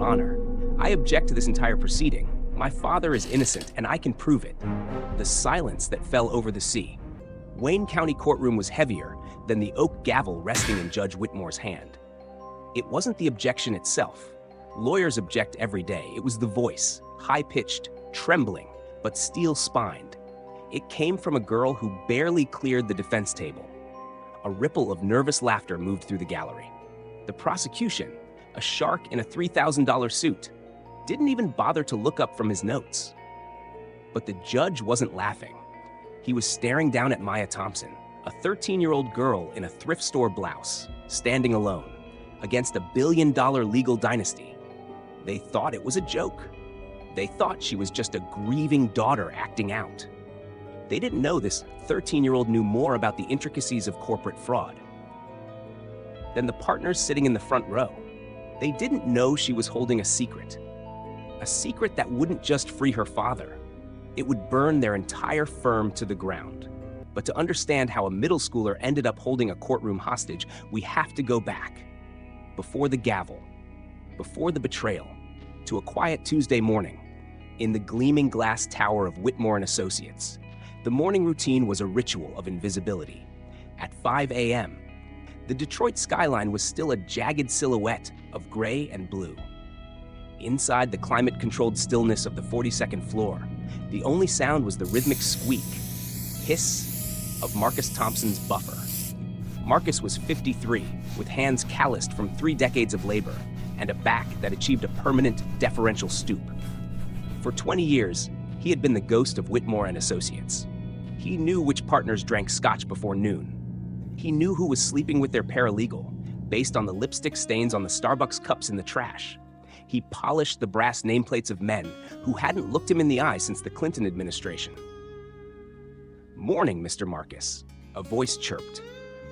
Honor, I object to this entire proceeding. My father is innocent, and I can prove it. The silence that fell over the sea. Wayne County courtroom was heavier than the oak gavel resting in Judge Whitmore's hand. It wasn't the objection itself. Lawyers object every day. It was the voice, high-pitched, trembling, but steel-spined. It came from a girl who barely cleared the defense table. A ripple of nervous laughter moved through the gallery. The prosecution, a shark in a $3,000 suit, didn't even bother to look up from his notes. But the judge wasn't laughing. He was staring down at Maya Thompson, a 13-year-old girl in a thrift store blouse, standing alone, against a billion-dollar legal dynasty. They thought it was a joke. They thought she was just a grieving daughter acting out. They didn't know this 13-year-old knew more about the intricacies of corporate fraud than the partners sitting in the front row. They didn't know she was holding a secret that wouldn't just free her father. It would burn their entire firm to the ground. But to understand how a middle schooler ended up holding a courtroom hostage, we have to go back, before the gavel, before the betrayal, to a quiet Tuesday morning in the gleaming glass tower of Whitmore & Associates. The morning routine was a ritual of invisibility. At 5 a.m., the Detroit skyline was still a jagged silhouette of gray and blue. Inside the climate-controlled stillness of the 42nd floor, the only sound was the rhythmic squeak, hiss of Marcus Thompson's buffer. Marcus was 53, with hands calloused from 3 decades of labor and a back that achieved a permanent, deferential stoop. For 20 years, he had been the ghost of Whitmore & Associates. He knew which partners drank scotch before noon. He knew who was sleeping with their paralegal, based on the lipstick stains on the Starbucks cups in the trash. He polished the brass nameplates of men who hadn't looked him in the eye since the Clinton administration. "Morning, Mr. Marcus," a voice chirped.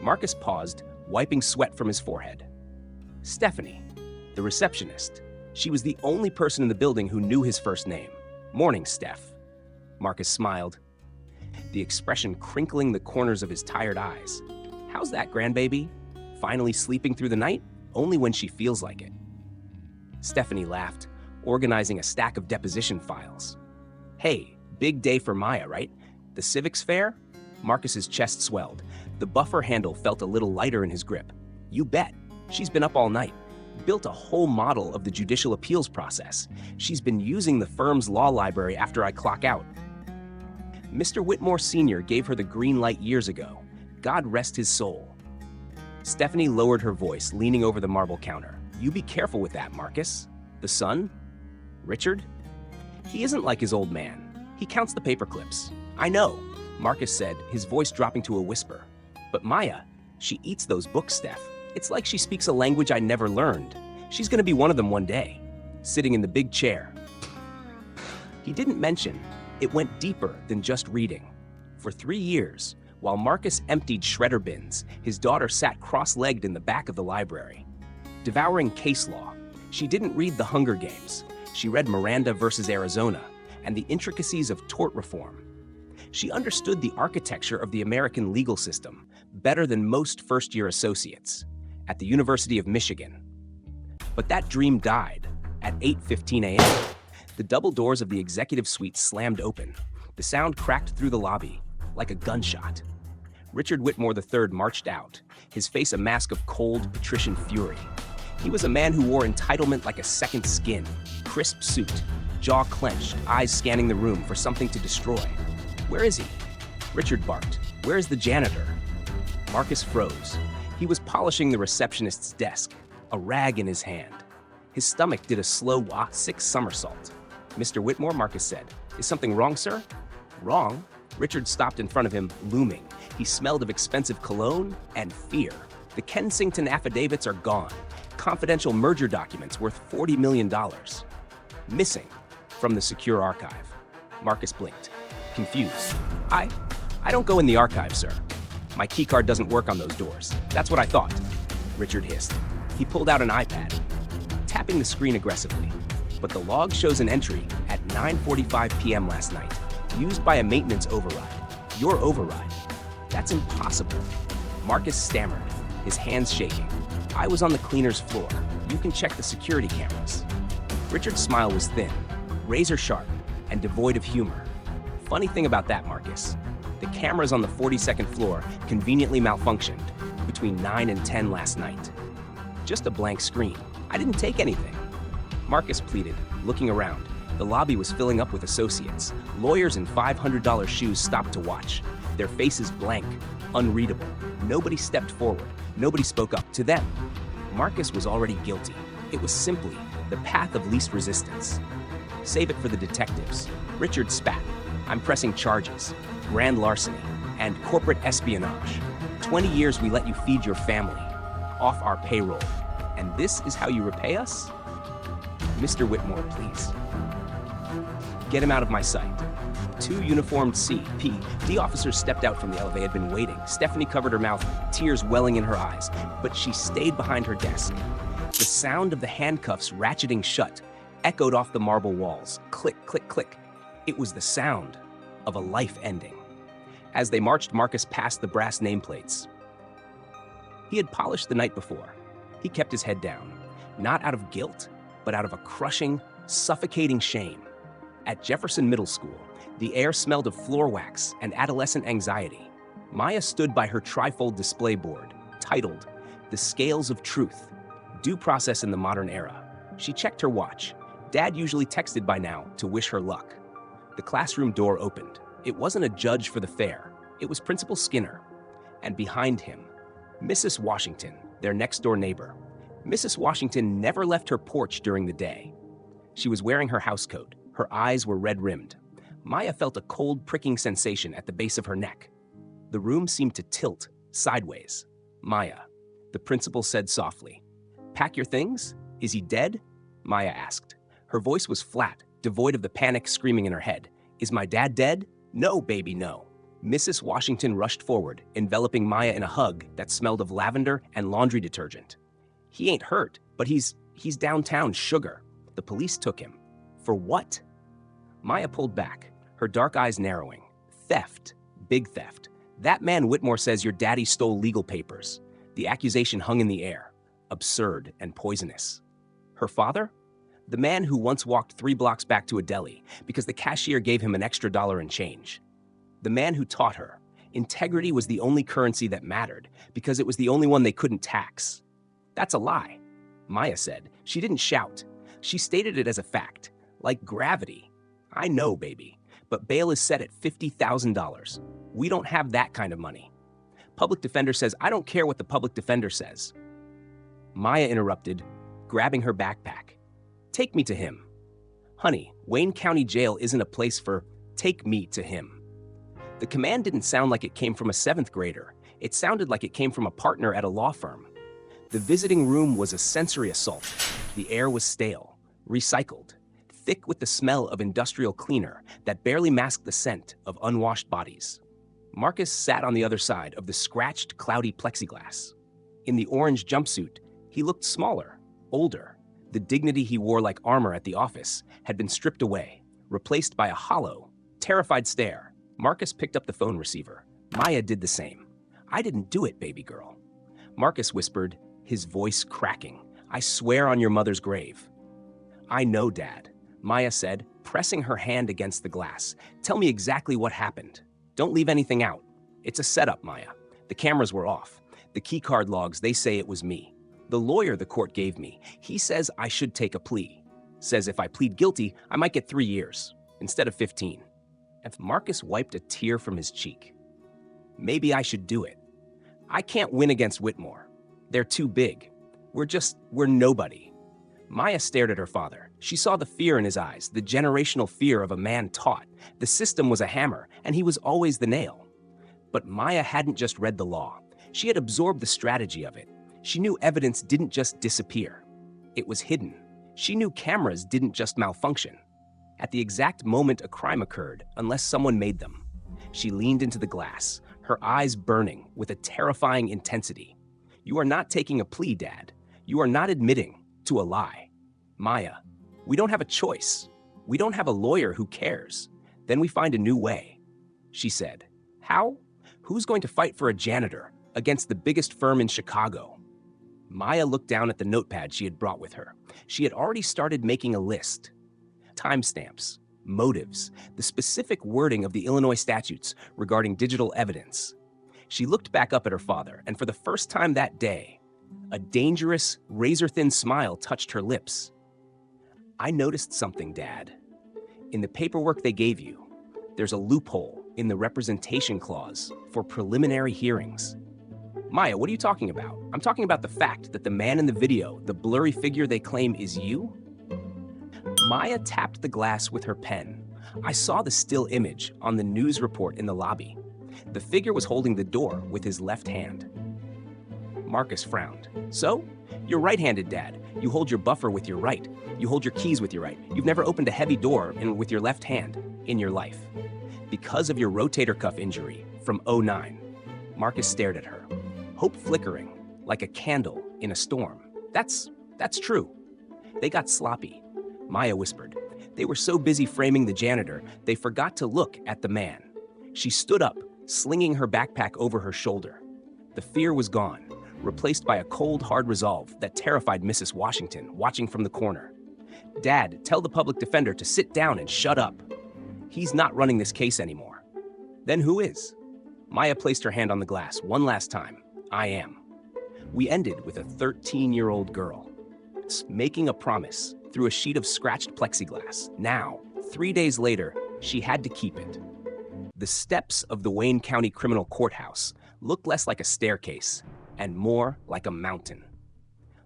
Marcus paused, wiping sweat from his forehead. Stephanie, the receptionist. She was the only person in the building who knew his first name. "Morning, Steph." Marcus smiled, the expression crinkling the corners of his tired eyes. "How's that, grandbaby? Finally sleeping through the night? Only when she feels like it." Stephanie laughed, organizing a stack of deposition files. "Hey, big day for Maya, right? The civics fair?" Marcus's chest swelled. The buffer handle felt a little lighter in his grip. "You bet. She's been up all night. Built a whole model of the judicial appeals process. She's been using the firm's law library after I clock out. Mr. Whitmore Sr. gave her the green light years ago. God rest his soul." Stephanie lowered her voice, leaning over the marble counter. "You be careful with that, Marcus. The son? Richard? He isn't like his old man. He counts the paper clips." "I know," Marcus said, his voice dropping to a whisper. "But Maya, she eats those books, Steph. It's like she speaks a language I never learned. She's gonna be one of them one day." Sitting in the big chair. He didn't mention it went deeper than just reading. For 3 years, while Marcus emptied shredder bins, his daughter sat cross-legged in the back of the library, devouring case law. She didn't read The Hunger Games. She read Miranda versus Arizona and the intricacies of tort reform. She understood the architecture of the American legal system better than most first-year associates at the University of Michigan. But that dream died at 8:15 a.m. The double doors of the executive suite slammed open. The sound cracked through the lobby like a gunshot. Richard Whitmore III marched out, his face a mask of cold, patrician fury. He was a man who wore entitlement like a second skin, crisp suit, jaw clenched, eyes scanning the room for something to destroy. "Where is he?" Richard barked. "Where is the janitor?" Marcus froze. He was polishing the receptionist's desk, a rag in his hand. His stomach did a slow, sick somersault. "Mr. Whitmore," Marcus said. "Is something wrong, sir?" "Wrong?" Richard stopped in front of him, looming. He smelled of expensive cologne and fear. The Kensington affidavits are gone. Confidential merger documents worth $40 million. Missing from the secure archive. Marcus blinked, confused. I don't go in the archive, sir. My keycard doesn't work on those doors. That's what I thought." Richard hissed. He pulled out an iPad, tapping the screen aggressively. "But the log shows an entry at 9:45 p.m. last night, used by a maintenance override. Your override. That's impossible." Marcus stammered, his hands shaking. "I was on the cleaner's floor. You can check the security cameras." Richard's smile was thin, razor sharp, and devoid of humor. Funny thing about that, Marcus, the cameras on the 42nd floor conveniently malfunctioned between 9 and 10 last night. Just a blank screen. I didn't take anything. Marcus pleaded, looking around. The lobby was filling up with associates. Lawyers in $500 shoes stopped to watch, their faces blank, unreadable. Nobody stepped forward. Nobody spoke up to them. Marcus was already guilty. It was simply the path of least resistance. Save it for the detectives. Richard spat. I'm pressing charges, grand larceny, and corporate espionage. 20 years we let you feed your family, off our payroll. And this is how you repay us? Mr. Whitmore, please. Get him out of my sight. Two uniformed CPD officers stepped out from the elevator. They had been waiting. Stephanie covered her mouth, tears welling in her eyes, but she stayed behind her desk. The sound of the handcuffs ratcheting shut echoed off the marble walls. Click, click, click. It was the sound of a life ending. As they marched Marcus past the brass nameplates, he had polished the night before. He kept his head down, not out of guilt, but out of a crushing, suffocating shame. At Jefferson Middle School, the air smelled of floor wax and adolescent anxiety. Maya stood by her trifold display board, titled, The Scales of Truth, Due Process in the Modern Era. She checked her watch. Dad usually texted by now to wish her luck. The classroom door opened. It wasn't a judge for the fair. It was Principal Skinner. And behind him, Mrs. Washington, their next-door neighbor. Mrs. Washington never left her porch during the day. She was wearing her housecoat. Her eyes were red-rimmed. Maya felt a cold, pricking sensation at the base of her neck. The room seemed to tilt sideways. Maya, the principal said softly. Pack your things? Is he dead? Maya asked. Her voice was flat, devoid of the panic screaming in her head. Is my dad dead? No, baby, no. Mrs. Washington rushed forward, enveloping Maya in a hug that smelled of lavender and laundry detergent. He ain't hurt, but he's downtown, sugar. The police took him. For what? Maya pulled back, her dark eyes narrowing. Theft. Big theft. That man Whitmore says your daddy stole legal papers. The accusation hung in the air. Absurd and poisonous. Her father? The man who once walked 3 blocks back to a deli because the cashier gave him an extra dollar in change. The man who taught her integrity was the only currency that mattered because it was the only one they couldn't tax. That's a lie, Maya said. She didn't shout. She stated it as a fact, like gravity. I know, baby, but bail is set at $50,000. We don't have that kind of money. Public defender says, I don't care what the public defender says. Maya interrupted, grabbing her backpack. Take me to him. Honey, Wayne County Jail isn't a place for take me to him. The command didn't sound like it came from a 7th grader. It sounded like it came from a partner at a law firm. The visiting room was a sensory assault. The air was stale, recycled, thick with the smell of industrial cleaner that barely masked the scent of unwashed bodies. Marcus sat on the other side of the scratched, cloudy plexiglass. In the orange jumpsuit, he looked smaller, older. The dignity he wore like armor at the office had been stripped away, replaced by a hollow, terrified stare. Marcus picked up the phone receiver. Maya did the same. I didn't do it, baby girl. Marcus whispered, his voice cracking. I swear on your mother's grave. I know, Dad, Maya said, pressing her hand against the glass. Tell me exactly what happened. Don't leave anything out. It's a setup, Maya. The cameras were off. The keycard logs, they say it was me. The lawyer the court gave me, he says I should take a plea. Says if I plead guilty, I might get 3 years instead of 15. If Marcus wiped a tear from his cheek. Maybe I should do it. I can't win against Whitmore. They're too big. We're nobody. Maya stared at her father. She saw the fear in his eyes, the generational fear of a man taught. The system was a hammer, and he was always the nail. But Maya hadn't just read the law. She had absorbed the strategy of it. She knew evidence didn't just disappear. It was hidden. She knew cameras didn't just malfunction. At the exact moment a crime occurred, unless someone made them. She leaned into the glass, her eyes burning with a terrifying intensity. You are not taking a plea, Dad. You are not admitting to a lie. Maya, we don't have a choice. We don't have a lawyer who cares. Then we find a new way. She said, how? Who's going to fight for a janitor against the biggest firm in Chicago? Maya looked down at the notepad she had brought with her. She had already started making a list. Timestamps, motives, the specific wording of the Illinois statutes regarding digital evidence. She looked back up at her father, and for the first time that day, a dangerous, razor-thin smile touched her lips. "I noticed something, Dad. In the paperwork they gave you, there's a loophole in the representation clause for preliminary hearings." "Maya, what are you talking about?" "I'm talking about the fact that the man in the video, the blurry figure they claim is you." Maya tapped the glass with her pen. "I saw the still image on the news report in the lobby. The figure was holding the door with his left hand." Marcus frowned. "So? You're right-handed, Dad. You hold your buffer with your right. You hold your keys with your right. You've never opened a heavy door with your left hand in your life. Because of your rotator cuff injury from '09. Marcus stared at her, hope flickering like a candle in a storm. That's true." "They got sloppy," Maya whispered. "They were so busy framing the janitor, they forgot to look at the man." She stood up, slinging her backpack over her shoulder. The fear was gone, replaced by a cold, hard resolve that terrified Mrs. Washington, watching from the corner. "Dad, tell the public defender to sit down and shut up. He's not running this case anymore." "Then who is?" Maya placed her hand on the glass one last time. "I am." We ended with a 13-year-old girl making a promise through a sheet of scratched plexiglass. Now, 3 days later, she had to keep it. The steps of the Wayne County Criminal Courthouse looked less like a staircase and more like a mountain.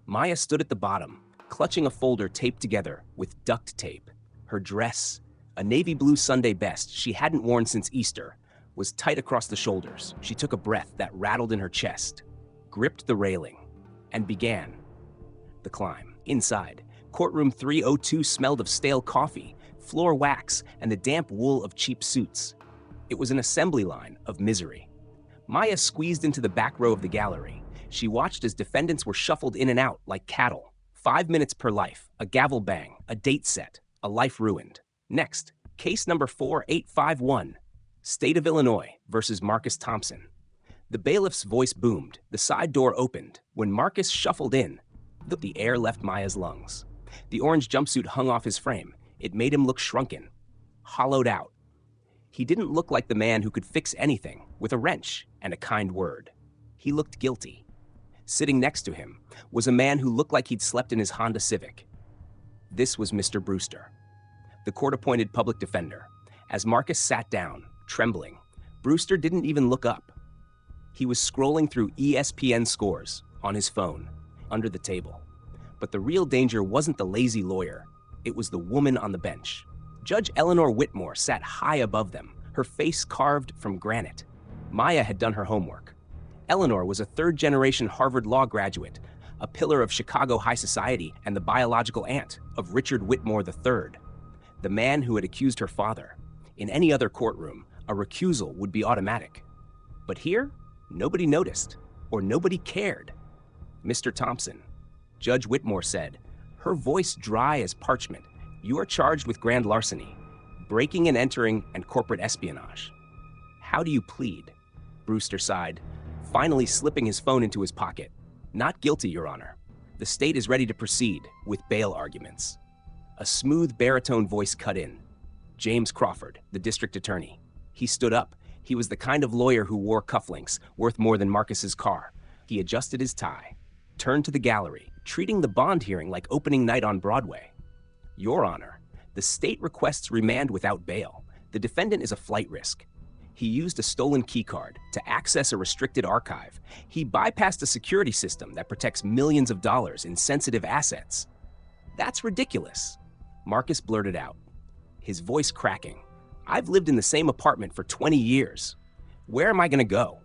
Maya stood at the bottom, clutching a folder taped together with duct tape. Her dress, a navy blue Sunday best she hadn't worn since Easter, was tight across the shoulders. She took a breath that rattled in her chest, gripped the railing, and began the climb. Inside, courtroom 302 smelled of stale coffee, floor wax, and the damp wool of cheap suits. It was an assembly line of misery. Maya squeezed into the back row of the gallery. She watched as defendants were shuffled in and out like cattle. 5 minutes per life, a gavel bang, a date set, a life ruined. Next, case number 4851, State of Illinois versus Marcus Thompson. The bailiff's voice boomed. The side door opened. When Marcus shuffled in, the air left Maya's lungs. The orange jumpsuit hung off his frame. It made him look shrunken, hollowed out. He didn't look like the man who could fix anything with a wrench and a kind word. He looked guilty. Sitting next to him was a man who looked like he'd slept in his Honda Civic. This was Mr. Brewster, the court-appointed public defender. As Marcus sat down, trembling, Brewster didn't even look up. He was scrolling through ESPN scores on his phone under the table. But the real danger wasn't the lazy lawyer. It was the woman on the bench. Judge Eleanor Whitmore sat high above them, her face carved from granite. Maya had done her homework. Eleanor was a third-generation Harvard Law graduate, a pillar of Chicago high society and the biological aunt of Richard Whitmore III, the man who had accused her father. In any other courtroom, a recusal would be automatic. But here, nobody noticed, or nobody cared. "Mr. Thompson," Judge Whitmore said, her voice dry as parchment, "you are charged with grand larceny, breaking and entering, and corporate espionage." "How do you plead?" Brewster sighed, finally slipping his phone into his pocket. "Not guilty, Your Honor. The state is ready to proceed with bail arguments." A smooth baritone voice cut in. James Crawford, the district attorney. He stood up. He was the kind of lawyer who wore cufflinks, worth more than Marcus's car. He adjusted his tie, turned to the gallery, treating the bond hearing like opening night on Broadway. "Your Honor, the state requests remand without bail. The defendant is a flight risk. He used a stolen keycard to access a restricted archive. He bypassed a security system that protects millions of dollars in sensitive assets." "That's ridiculous," Marcus blurted out, his voice cracking. "I've lived in the same apartment for 20 years. Where am I going to go?"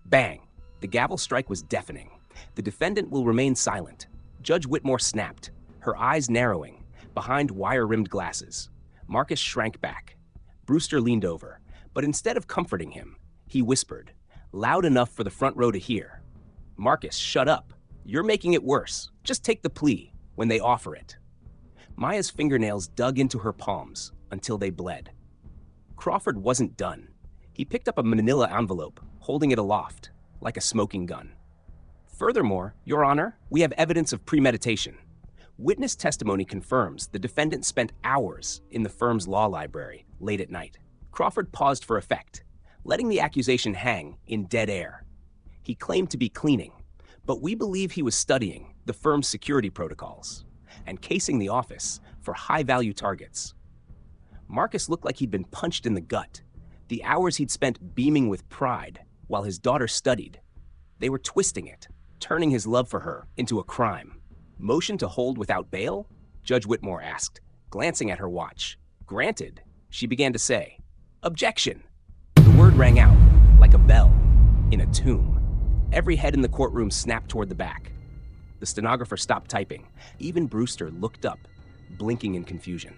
Bang! The gavel strike was deafening. "The defendant will remain silent." Judge Whitmore snapped, her eyes narrowing behind wire-rimmed glasses. Marcus shrank back. Brewster leaned over, but instead of comforting him, he whispered, loud enough for the front row to hear, "Marcus, shut up. You're making it worse. Just take the plea when they offer it." Maya's fingernails dug into her palms until they bled. Crawford wasn't done. He picked up a manila envelope, holding it aloft, like a smoking gun. Furthermore, Your Honor, we have evidence of premeditation. Witness testimony confirms the defendant spent hours in the firm's law library late at night. Crawford paused for effect, letting the accusation hang in dead air. He claimed to be cleaning, but we believe he was studying the firm's security protocols and casing the office for high-value targets. Marcus looked like he'd been punched in the gut. The hours he'd spent beaming with pride while his daughter studied, they were twisting it, turning his love for her into a crime. Motion to hold without bail? Judge Whitmore asked, glancing at her watch. Granted, she began to say. Objection! The word rang out like a bell in a tomb. Every head in the courtroom snapped toward the back. The stenographer stopped typing. Even Brewster looked up, blinking in confusion.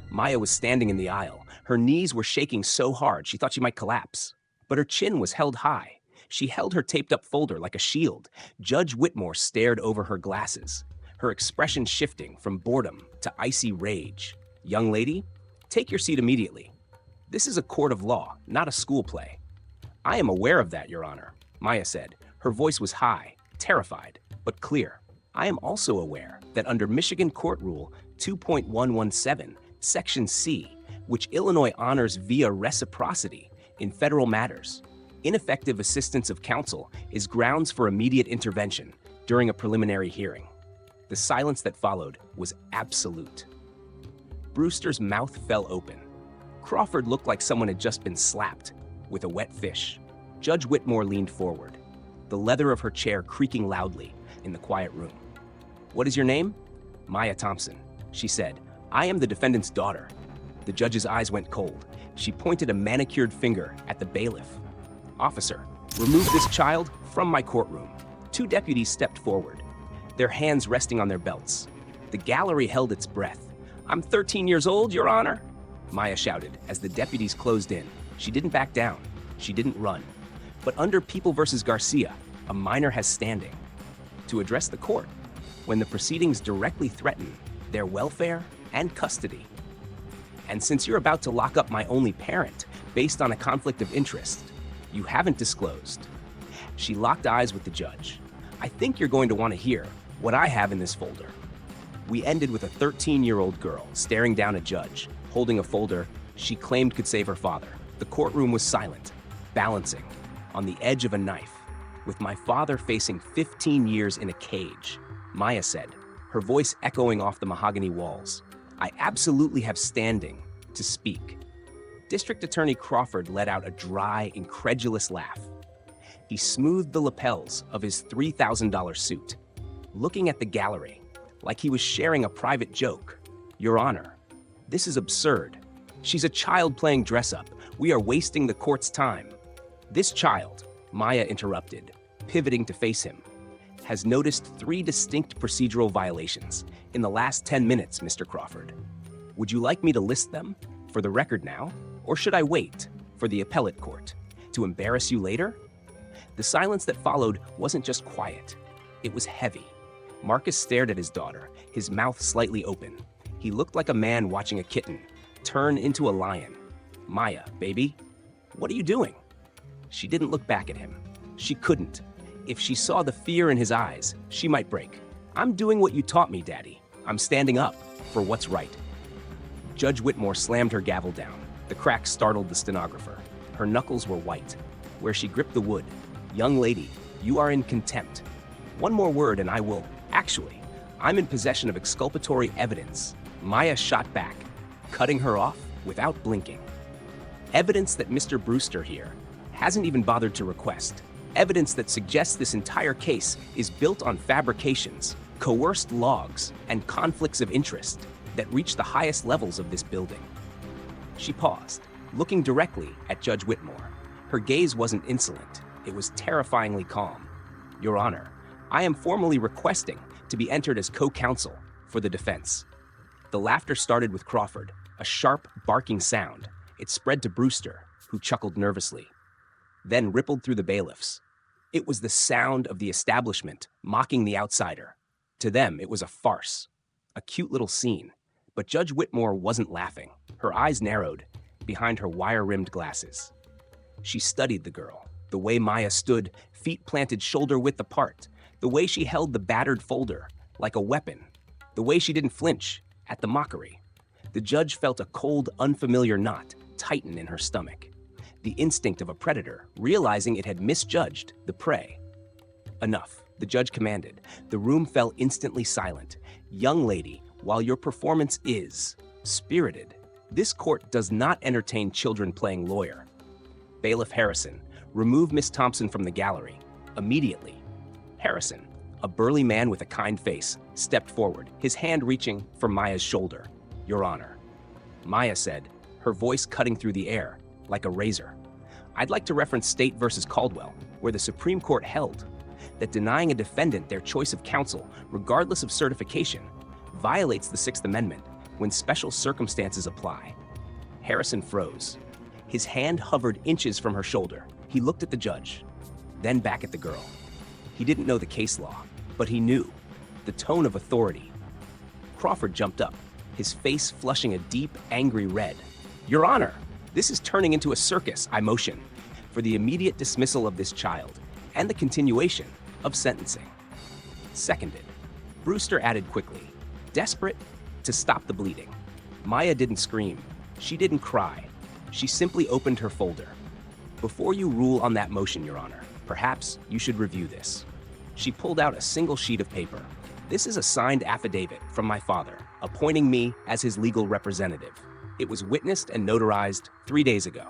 Maya was standing in the aisle. Her knees were shaking so hard she thought she might collapse. But her chin was held high. She held her taped-up folder like a shield. Judge Whitmore stared over her glasses, her expression shifting from boredom to icy rage. Young lady, take your seat immediately. This is a court of law, not a school play. I am aware of that, Your Honor, Maya said. Her voice was high, terrified, but clear. I am also aware that under Michigan Court Rule 2.117, Section C, which Illinois honors via reciprocity in federal matters, ineffective assistance of counsel is grounds for immediate intervention during a preliminary hearing. The silence that followed was absolute. Brewster's mouth fell open. Crawford looked like someone had just been slapped with a wet fish. Judge Whitmore leaned forward, the leather of her chair creaking loudly in the quiet room. What is your name? Maya Thompson, she said. I am the defendant's daughter. The judge's eyes went cold. She pointed a manicured finger at the bailiff. Officer, remove this child from my courtroom. Two deputies stepped forward, their hands resting on their belts. The gallery held its breath. I'm 13 years old, Your Honor, Maya shouted as the deputies closed in. She didn't back down. She didn't run. But under People v. Garcia, a minor has standing to address the court when the proceedings directly threaten their welfare and custody. And since you're about to lock up my only parent based on a conflict of interest, you haven't disclosed. She locked eyes with the judge. I think you're going to want to hear what I have in this folder. We ended with a 13-year-old girl staring down a judge, holding a folder she claimed could save her father. The courtroom was silent, balancing on the edge of a knife, with my father facing 15 years in a cage. Maya said, her voice echoing off the mahogany walls. I absolutely have standing to speak. District Attorney Crawford let out a dry, incredulous laugh. He smoothed the lapels of his $3,000 suit, looking at the gallery like he was sharing a private joke. Your Honor, this is absurd. She's a child playing dress-up. We are wasting the court's time. This child, Maya interrupted, pivoting to face him, has noticed 3 distinct procedural violations in the last 10 minutes, Mr. Crawford. Would you like me to list them for the record now, or should I wait for the appellate court to embarrass you later? The silence that followed wasn't just quiet, it was heavy. Marcus stared at his daughter, his mouth slightly open. He looked like a man watching a kitten turn into a lion. Maya, baby, what are you doing? She didn't look back at him. She couldn't. If she saw the fear in his eyes, she might break. I'm doing what you taught me, Daddy. I'm standing up for what's right. Judge Whitmore slammed her gavel down. The crack startled the stenographer. Her knuckles were white, where she gripped the wood. Young lady, you are in contempt. One more word and I will. Actually, I'm in possession of exculpatory evidence. Maya shot back, cutting her off without blinking. Evidence that Mr. Brewster here hasn't even bothered to request. Evidence that suggests this entire case is built on fabrications, coerced logs, and conflicts of interest that reach the highest levels of this building. She paused, looking directly at Judge Whitmore. Her gaze wasn't insolent, it was terrifyingly calm. Your Honor, I am formally requesting to be entered as co-counsel for the defense. The laughter started with Crawford, a sharp, barking sound. It spread to Brewster, who chuckled nervously, then rippled through the bailiffs. It was the sound of the establishment mocking the outsider. To them, it was a farce, a cute little scene. But Judge Whitmore wasn't laughing. Her eyes narrowed behind her wire-rimmed glasses. She studied the girl, the way Maya stood, feet planted shoulder-width apart, The way she held the battered folder like a weapon. The way she didn't flinch at the mockery. The judge felt a cold, unfamiliar knot tighten in her stomach. The instinct of a predator, realizing it had misjudged the prey. Enough, the judge commanded. The room fell instantly silent. Young lady, while your performance is spirited, this court does not entertain children playing lawyer. Bailiff Harrison, remove Miss Thompson from the gallery. Immediately. Harrison, a burly man with a kind face, stepped forward, his hand reaching for Maya's shoulder. Your Honor. Maya said, her voice cutting through the air like a razor. I'd like to reference State versus Caldwell, where the Supreme Court held that denying a defendant their choice of counsel, regardless of certification, violates the Sixth Amendment when special circumstances apply. Harrison froze. His hand hovered inches from her shoulder. He looked at the judge, then back at the girl. He didn't know the case law, but he knew the tone of authority. Crawford jumped up, his face flushing a deep, angry red. Your Honor, this is turning into a circus, I motion, for the immediate dismissal of this child and the continuation of sentencing. Seconded. Brewster added quickly, desperate to stop the bleeding. Maya didn't scream. She didn't cry. She simply opened her folder. Before you rule on that motion, Your Honor, perhaps you should review this. She pulled out a single sheet of paper. This is a signed affidavit from my father, appointing me as his legal representative. It was witnessed and notarized 3 days ago.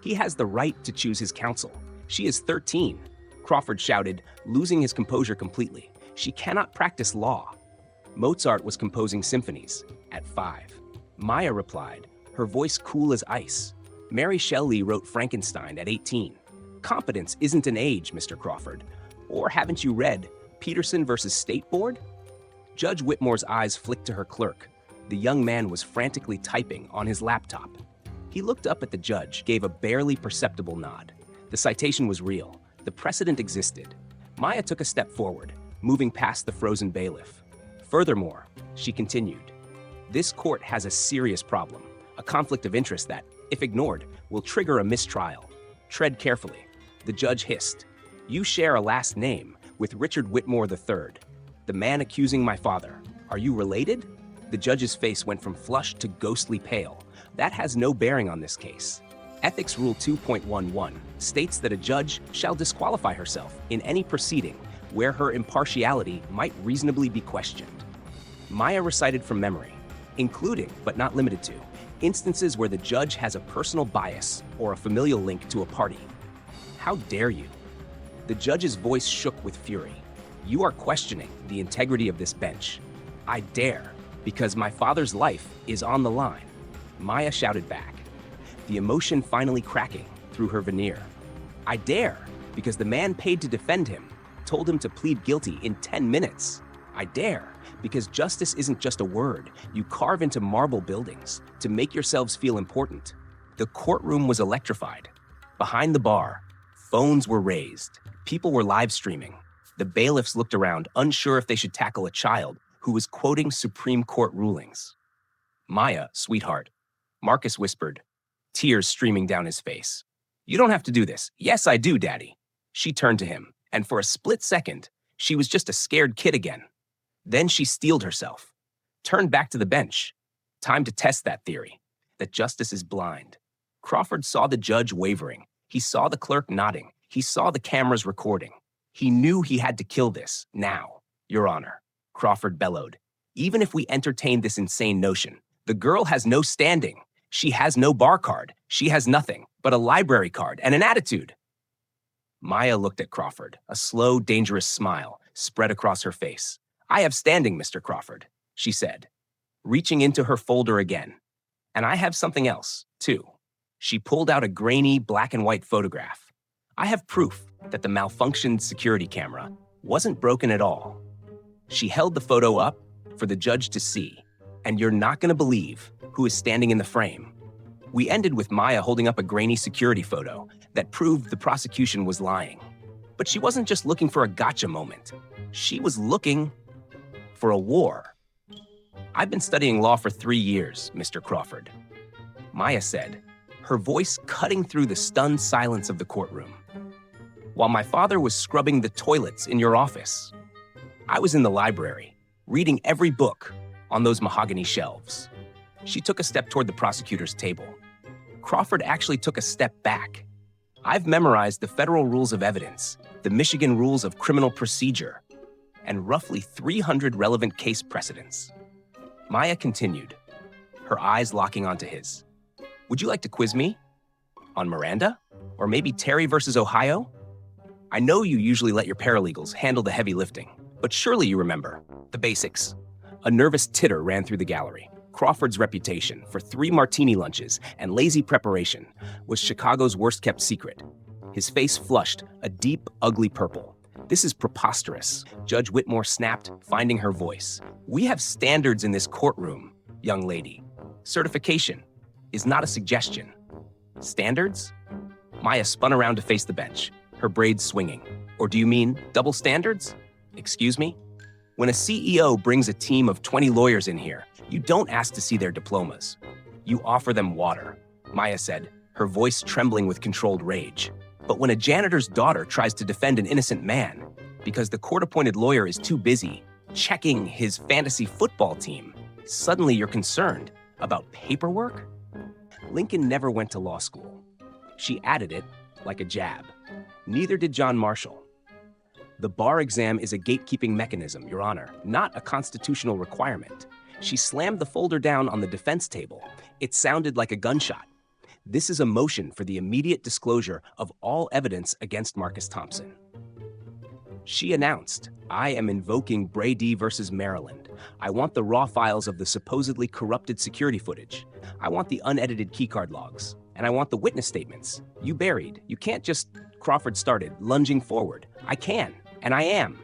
He has the right to choose his counsel. She is 13. Crawford shouted, losing his composure completely. She cannot practice law. Mozart was composing symphonies at 5. Maya replied, her voice cool as ice. Mary Shelley wrote Frankenstein at 18. Competence isn't an age, Mr. Crawford. Or haven't you read Peterson versus State Board? Judge Whitmore's eyes flicked to her clerk. The young man was frantically typing on his laptop. He looked up at the judge, gave a barely perceptible nod. The citation was real. The precedent existed. Maya took a step forward, moving past the frozen bailiff. Furthermore, she continued, this court has a serious problem, a conflict of interest that, if ignored, will trigger a mistrial. Tread carefully. The judge hissed. You share a last name with Richard Whitmore III, the man accusing my father. Are you related? The judge's face went from flushed to ghostly pale. That has no bearing on this case. Ethics Rule 2.11 states that a judge shall disqualify herself in any proceeding where her impartiality might reasonably be questioned. Maya recited from memory, including, but not limited to, instances where the judge has a personal bias or a familial link to a party. How dare you? The judge's voice shook with fury. You are questioning the integrity of this bench. I dare, because my father's life is on the line. Maya shouted back, the emotion finally cracking through her veneer. I dare, because the man paid to defend him told him to plead guilty in 10 minutes. I dare, because justice isn't just a word you carve into marble buildings to make yourselves feel important. The courtroom was electrified. Behind the bar, phones were raised. People were live streaming. The bailiffs looked around, unsure if they should tackle a child who was quoting Supreme Court rulings. Maya, sweetheart, Marcus whispered, tears streaming down his face. You don't have to do this. Yes, I do, Daddy. She turned to him, and for a split second, she was just a scared kid again. Then she steeled herself, turned back to the bench. Time to test that theory, that justice is blind. Crawford saw the judge wavering. He saw the clerk nodding. He saw the cameras recording. He knew he had to kill this, now. Your Honor, Crawford bellowed. Even if we entertain this insane notion, the girl has no standing. She has no bar card. She has nothing but a library card and an attitude. Maya looked at Crawford. A slow, dangerous smile spread across her face. I have standing, Mr. Crawford, she said, reaching into her folder again. And I have something else, too. She pulled out a grainy black and white photograph. I have proof that the malfunctioned security camera wasn't broken at all. She held the photo up for the judge to see, and you're not going to believe who is standing in the frame. We ended with Maya holding up a grainy security photo that proved the prosecution was lying. But she wasn't just looking for a gotcha moment. She was looking for a war. I've been studying law for 3 years, Mr. Crawford, Maya said, her voice cutting through the stunned silence of the courtroom. while my father was scrubbing the toilets in your office. I was in the library, reading every book on those mahogany shelves. She took a step toward the prosecutor's table. Crawford actually took a step back. I've memorized the federal rules of evidence, the Michigan rules of criminal procedure, and roughly 300 relevant case precedents. Maya continued, her eyes locking onto his. Would you like to quiz me? On Miranda? Or maybe Terry versus Ohio? I know you usually let your paralegals handle the heavy lifting, but surely you remember the basics. A nervous titter ran through the gallery. Crawford's reputation for 3 martini lunches and lazy preparation was Chicago's worst-kept secret. His face flushed a deep, ugly purple. This is preposterous, Judge Whitmore snapped, finding her voice. We have standards in this courtroom, young lady. Certification is not a suggestion. Standards? Maya spun around to face the bench, her braids swinging. Or do you mean double standards? Excuse me? When a CEO brings a team of 20 lawyers in here, you don't ask to see their diplomas. You offer them water, Maya said, her voice trembling with controlled rage. But when a janitor's daughter tries to defend an innocent man because the court-appointed lawyer is too busy checking his fantasy football team, suddenly you're concerned about paperwork? Lincoln never went to law school. She added it like a jab. Neither did John Marshall. The bar exam is a gatekeeping mechanism, Your Honor, not a constitutional requirement. She slammed the folder down on the defense table. It sounded like a gunshot. This is a motion for the immediate disclosure of all evidence against Marcus Thompson. She announced, I am invoking Brady versus Maryland. I want the raw files of the supposedly corrupted security footage. I want the unedited keycard logs. And I want the witness statements. You buried. You can't just... Crawford started, lunging forward. I can, and I am.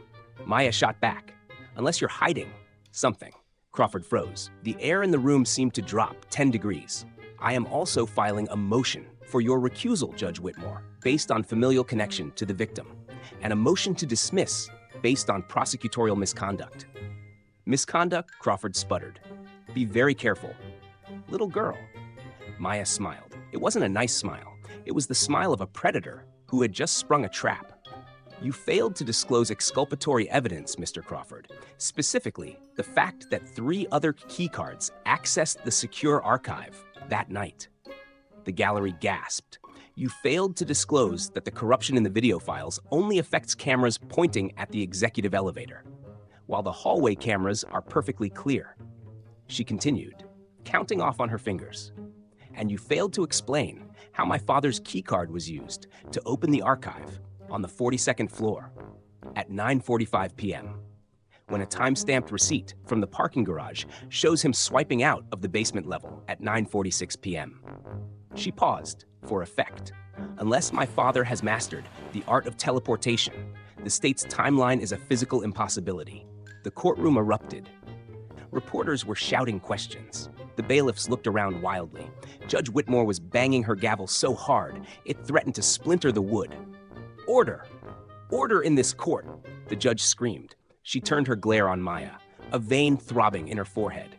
Maya shot back. Unless you're hiding something. Crawford froze. The air in the room seemed to drop 10 degrees. I am also filing a motion for your recusal, Judge Whitmore, based on familial connection to the victim, and a motion to dismiss based on prosecutorial misconduct. Misconduct? Crawford sputtered. Be very careful. Little girl. Maya smiled. It wasn't a nice smile. It was the smile of a predator who had just sprung a trap. You failed to disclose exculpatory evidence, Mr. Crawford. Specifically, the fact that 3 other keycards accessed the secure archive that night. The gallery gasped. You failed to disclose that the corruption in the video files only affects cameras pointing at the executive elevator, while the hallway cameras are perfectly clear. She continued, counting off on her fingers. And you failed to explain how my father's keycard was used to open the archive on the 42nd floor at 9:45 p.m. when a time-stamped receipt from the parking garage shows him swiping out of the basement level at 9:46 p.m. She paused for effect. Unless my father has mastered the art of teleportation, the state's timeline is a physical impossibility. The courtroom erupted. Reporters were shouting questions. The bailiffs looked around wildly. Judge Whitmore was banging her gavel so hard, it threatened to splinter the wood. Order! Order in this court! The judge screamed. She turned her glare on Maya, a vein throbbing in her forehead.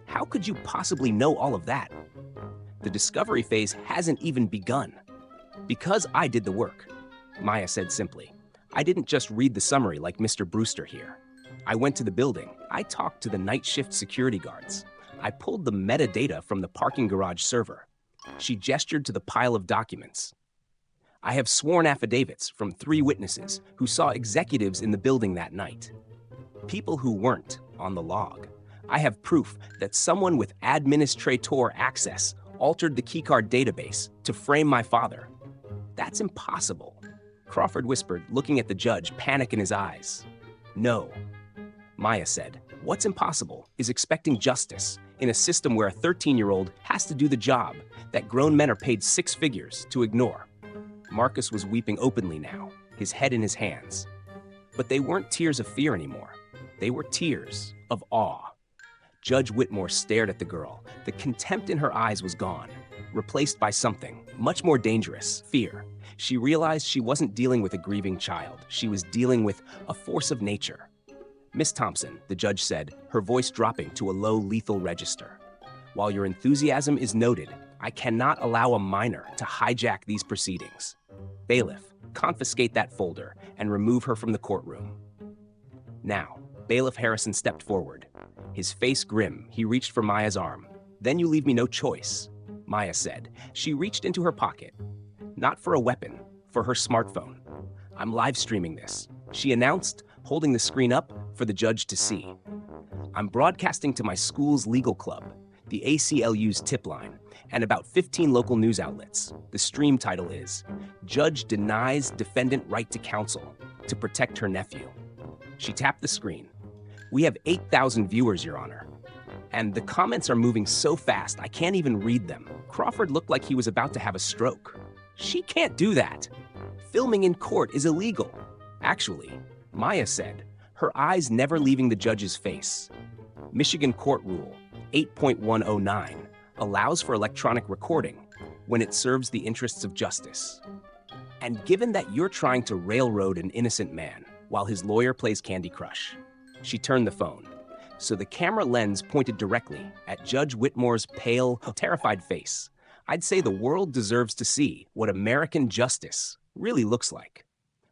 How could you possibly know all of that? The discovery phase hasn't even begun. Because I did the work, Maya said simply. I didn't just read the summary like Mr. Brewster here. I went to the building. I talked to the night shift security guards. I pulled the metadata from the parking garage server. She gestured to the pile of documents. I have sworn affidavits from 3 witnesses who saw executives in the building that night. People who weren't on the log. I have proof that someone with administrator access altered the keycard database to frame my father. That's impossible, Crawford whispered, looking at the judge, panic in his eyes. No, Maya said. What's impossible is expecting justice in a system where a 13-year-old has to do the job that grown men are paid 6 figures to ignore. Marcus was weeping openly now, his head in his hands. But they weren't tears of fear anymore. They were tears of awe. Judge Whitmore stared at the girl. The contempt in her eyes was gone, replaced by something much more dangerous, fear. She realized she wasn't dealing with a grieving child. She was dealing with a force of nature. Miss Thompson, the judge said, her voice dropping to a low, lethal register. While your enthusiasm is noted, I cannot allow a minor to hijack these proceedings. Bailiff, confiscate that folder, and remove her from the courtroom. Now, Bailiff Harrison stepped forward. His face grim, he reached for Maya's arm. "Then you leave me no choice," Maya said. She reached into her pocket. Not for a weapon, for her smartphone. "I'm live streaming this," she announced, holding the screen up for the judge to see. "I'm broadcasting to my school's legal club, the ACLU's tip line, and about 15 local news outlets. The stream title is, 'Judge Denies Defendant Right to Counsel to Protect Her Nephew.'" She tapped the screen. "We have 8,000 viewers, Your Honor. And the comments are moving so fast I can't even read them." Crawford looked like he was about to have a stroke. "She can't do that. Filming in court is illegal." "Actually," Maya said, her eyes never leaving the judge's face. "Michigan Court Rule 8.109 allows for electronic recording when it serves the interests of justice. And given that you're trying to railroad an innocent man while his lawyer plays Candy Crush." She turned the phone, so the camera lens pointed directly at Judge Whitmore's pale, terrified face. "I'd say the world deserves to see what American justice really looks like."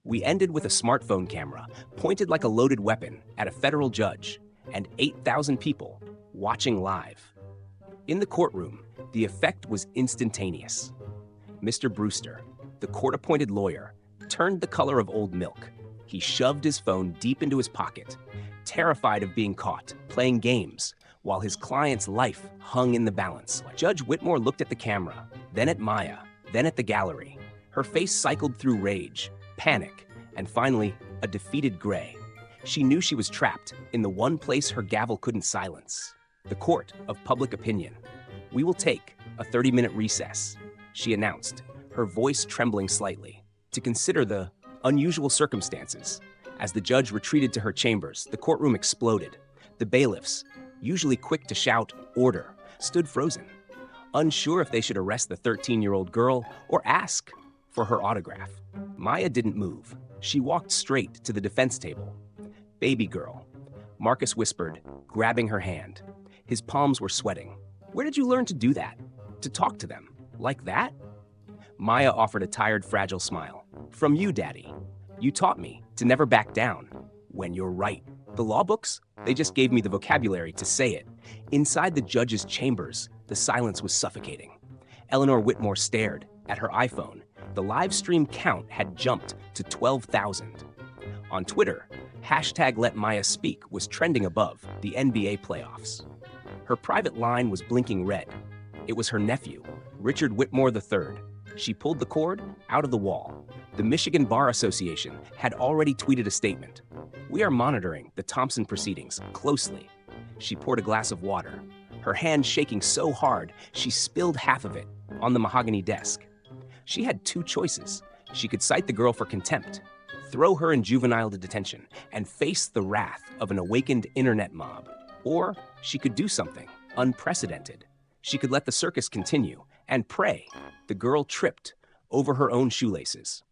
We ended with a smartphone camera pointed like a loaded weapon at a federal judge and 8,000 people watching live. In the courtroom, the effect was instantaneous. Mr. Brewster, the court-appointed lawyer, turned the color of old milk. He shoved his phone deep into his pocket, terrified of being caught playing games while his client's life hung in the balance. Judge Whitmore looked at the camera, then at Maya, then at the gallery. Her face cycled through rage, panic, and finally, a defeated gray. She knew she was trapped in the one place her gavel couldn't silence, the court of public opinion. "We will take a 30-minute recess," she announced, her voice trembling slightly, "to consider the unusual circumstances." As the judge retreated to her chambers, the courtroom exploded. The bailiffs, usually quick to shout, "Order," stood frozen, unsure if they should arrest the 13-year-old girl or ask for her autograph. Maya didn't move. She walked straight to the defense table. "Baby girl," Marcus whispered, grabbing her hand. His palms were sweating. "Where did you learn to do that? To talk to them? Like that?" Maya offered a tired, fragile smile. "From you, Daddy. You taught me to never back down when you're right. The law books? They just gave me the vocabulary to say it." Inside the judge's chambers, the silence was suffocating. Eleanor Whitmore stared at her iPhone. The live stream count had jumped to 12,000. On Twitter, #LetMayaSpeak was trending above the NBA playoffs. Her private line was blinking red. It was her nephew, Richard Whitmore III. She pulled the cord out of the wall. The Michigan Bar Association had already tweeted a statement. "We are monitoring the Thompson proceedings closely." She poured a glass of water, her hand shaking so hard she spilled half of it on the mahogany desk. She had two choices. She could cite the girl for contempt, throw her in juvenile detention, and face the wrath of an awakened internet mob. Or she could do something unprecedented. She could let the circus continue and pray the girl tripped over her own shoelaces.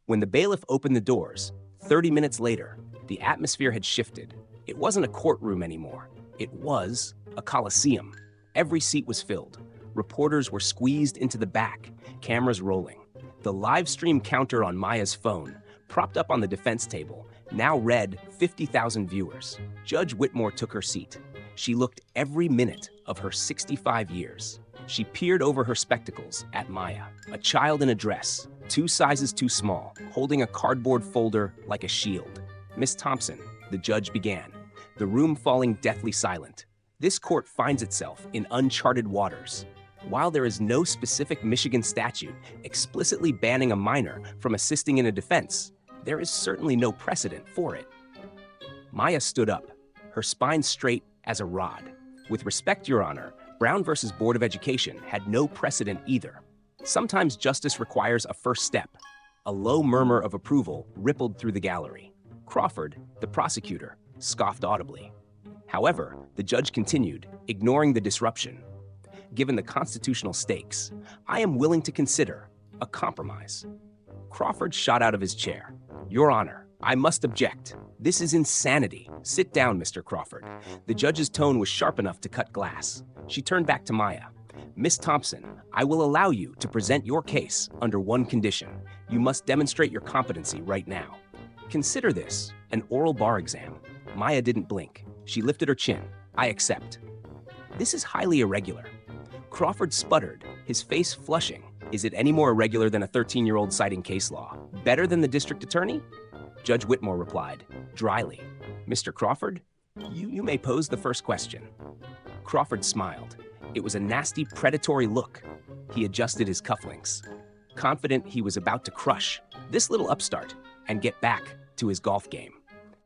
When the bailiff opened the doors, 30 minutes later, the atmosphere had shifted. It wasn't a courtroom anymore. It was a coliseum. Every seat was filled. Reporters were squeezed into the back, cameras rolling. The live stream counter on Maya's phone, propped up on the defense table, now read 50,000 viewers. Judge Whitmore took her seat. She looked every minute of her 65 years. She peered over her spectacles at Maya, a child in a dress, 2 sizes too small, holding a cardboard folder like a shield. "Miss Thompson," the judge began, the room falling deathly silent. "This court finds itself in uncharted waters. While there is no specific Michigan statute explicitly banning a minor from assisting in a defense, there is certainly no precedent for it." Maya stood up, her spine straight as a rod. "With respect, Your Honor, Brown versus Board of Education had no precedent either. Sometimes justice requires a first step." A low murmur of approval rippled through the gallery. Crawford, the prosecutor, scoffed audibly. However, the judge continued, ignoring the disruption. "Given the constitutional stakes, I am willing to consider a compromise." Crawford shot out of his chair. "Your Honor, I must object. This is insanity. Sit down, Mr. Crawford." The judge's tone was sharp enough to cut glass. She turned back to Maya. "Miss Thompson, I will allow you to present your case under one condition. You must demonstrate your competency right now. Consider this an oral bar exam. Maya didn't blink. She lifted her chin. I accept. This is highly irregular. Crawford sputtered, his face flushing. Is it any more irregular than a 13-year-old citing case law? Better than the district attorney? Judge Whitmore replied, dryly. Mr. Crawford, you may pose the first question. Crawford smiled. It was a nasty, predatory look. He adjusted his cufflinks, confident he was about to crush this little upstart and get back to his golf game.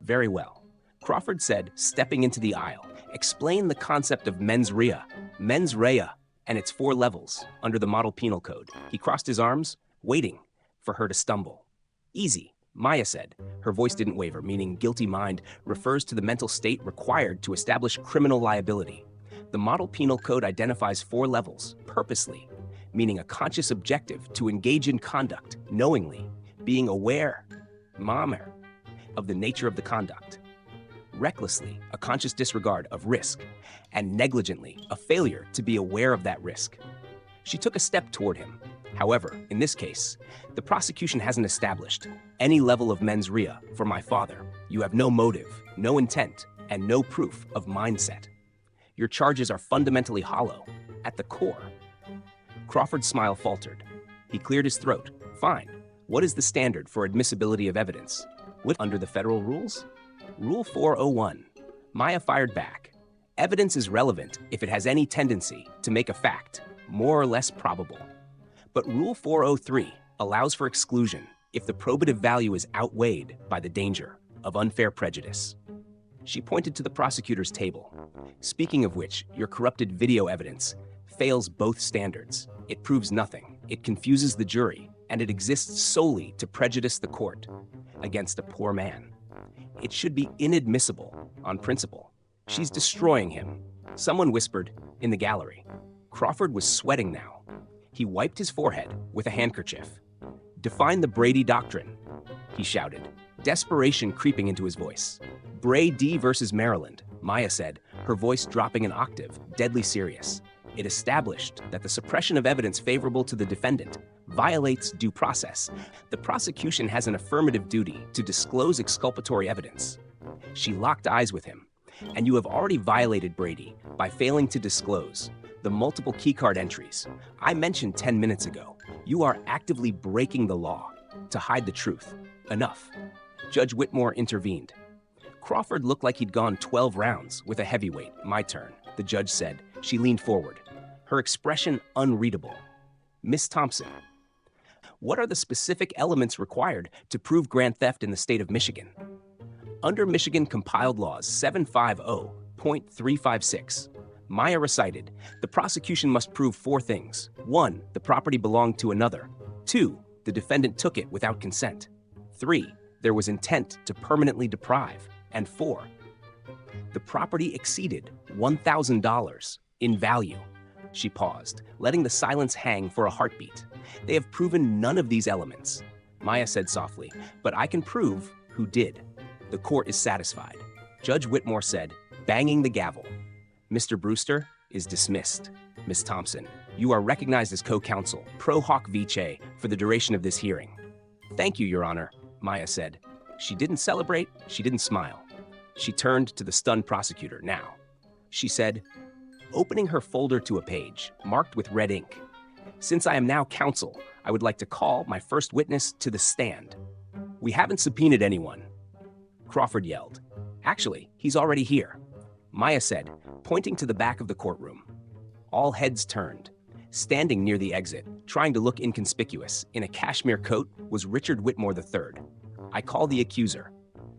Very well. Crawford said, stepping into the aisle, explain the concept of mens rea. Mens rea and its 4 levels under the Model Penal Code. He crossed his arms, waiting for her to stumble. Easy, Maya said. Her voice didn't waver, meaning guilty mind refers to the mental state required to establish criminal liability. The Model Penal Code identifies 4 levels, purposely, meaning a conscious objective to engage in conduct, knowingly, being aware, of the nature of the conduct. Recklessly, a conscious disregard of risk, and negligently, a failure to be aware of that risk. She took a step toward him. However, in this case, the prosecution hasn't established any level of mens rea for my father. You have no motive, no intent, and no proof of mindset. Your charges are fundamentally hollow, at the core. Crawford's smile faltered. He cleared his throat. Fine. What is the standard for admissibility of evidence? Under the federal rules? Rule 401. Maya fired back. Evidence is relevant if it has any tendency to make a fact more or less probable. But Rule 403 allows for exclusion if the probative value is outweighed by the danger of unfair prejudice. She pointed to the prosecutor's table. Speaking of which, your corrupted video evidence fails both standards. It proves nothing. It confuses the jury, and it exists solely to prejudice the court against a poor man. It should be inadmissible on principle. She's destroying him. Someone whispered in the gallery. Crawford was sweating now. He wiped his forehead with a handkerchief. Define the Brady Doctrine, he shouted, desperation creeping into his voice. Brady versus Maryland, Maya said, her voice dropping an octave, deadly serious. It established that the suppression of evidence favorable to the defendant violates due process. The prosecution has an affirmative duty to disclose exculpatory evidence. She locked eyes with him. And you have already violated Brady by failing to disclose the multiple keycard entries I mentioned 10 minutes ago. You are actively breaking the law to hide the truth. Enough. Judge Whitmore intervened. Crawford looked like he'd gone 12 rounds with a heavyweight. My turn, the judge said. She leaned forward, her expression unreadable. Miss Thompson, what are the specific elements required to prove grand theft in the state of Michigan? Under Michigan Compiled Laws 750.356, Maya recited, the prosecution must prove 4 things. 1, the property belonged to another. 2, the defendant took it without consent. 3, there was intent to permanently deprive. And 4, the property exceeded $1,000 in value. She paused, letting the silence hang for a heartbeat. They have proven none of these elements, Maya said softly, but I can prove who did. The court is satisfied. Judge Whitmore said, banging the gavel. Mr. Brewster is dismissed. Miss Thompson, you are recognized as co-counsel, pro hoc vice, for the duration of this hearing. Thank you, Your Honor, Maya said. She didn't celebrate, she didn't smile. She turned to the stunned prosecutor now. She said, opening her folder to a page, marked with red ink, since I am now counsel, I would like to call my first witness to the stand. We haven't subpoenaed anyone, Crawford yelled. Actually, he's already here, Maya said, pointing to the back of the courtroom. All heads turned. Standing near the exit, trying to look inconspicuous, in a cashmere coat, was Richard Whitmore III. I call the accuser,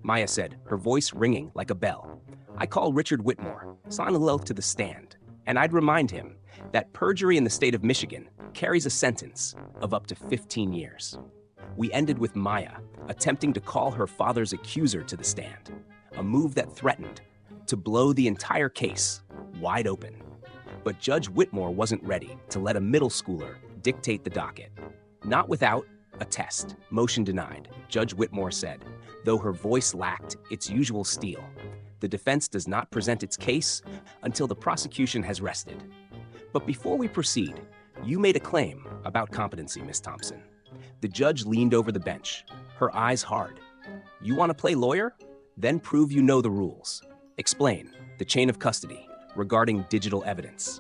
Maya said, her voice ringing like a bell. I call Richard Whitmore, son-in-law, to the stand, and I'd remind him that perjury in the state of Michigan carries a sentence of up to 15 years. We ended with Maya attempting to call her father's accuser to the stand, a move that threatened to blow the entire case wide open. But Judge Whitmore wasn't ready to let a middle schooler dictate the docket. Not without a test. Motion denied, Judge Whitmore said, though her voice lacked its usual steel. The defense does not present its case until the prosecution has rested. But before we proceed, you made a claim about competency, Miss Thompson. The judge leaned over the bench, her eyes hard. You want to play lawyer? Then prove you know the rules. Explain the chain of custody regarding digital evidence.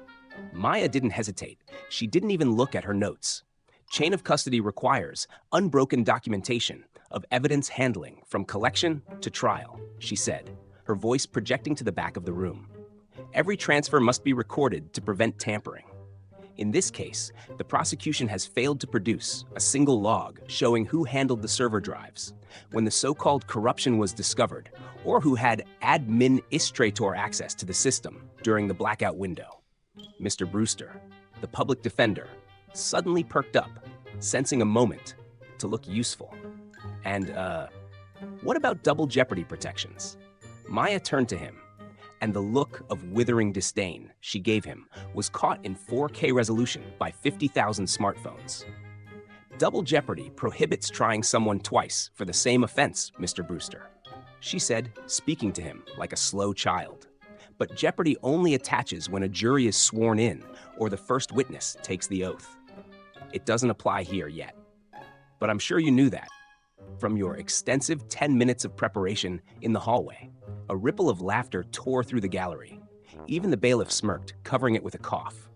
Maya didn't hesitate. She didn't even look at her notes. Chain of custody requires unbroken documentation of evidence handling from collection to trial, she said, her voice projecting to the back of the room. Every transfer must be recorded to prevent tampering. In this case, the prosecution has failed to produce a single log showing who handled the server drives, when the so-called corruption was discovered, or who had administrator access to the system during the blackout window. Mr. Brewster, the public defender, suddenly perked up, sensing a moment to look useful. And, what about double jeopardy protections? Maya turned to him, and the look of withering disdain she gave him was caught in 4K resolution by 50,000 smartphones. Double jeopardy prohibits trying someone twice for the same offense, Mr. Brewster, she said, speaking to him like a slow child. But jeopardy only attaches when a jury is sworn in or the first witness takes the oath. It doesn't apply here yet. But I'm sure you knew that from your extensive 10 minutes of preparation in the hallway. A ripple of laughter tore through the gallery. Even the bailiff smirked, covering it with a cough.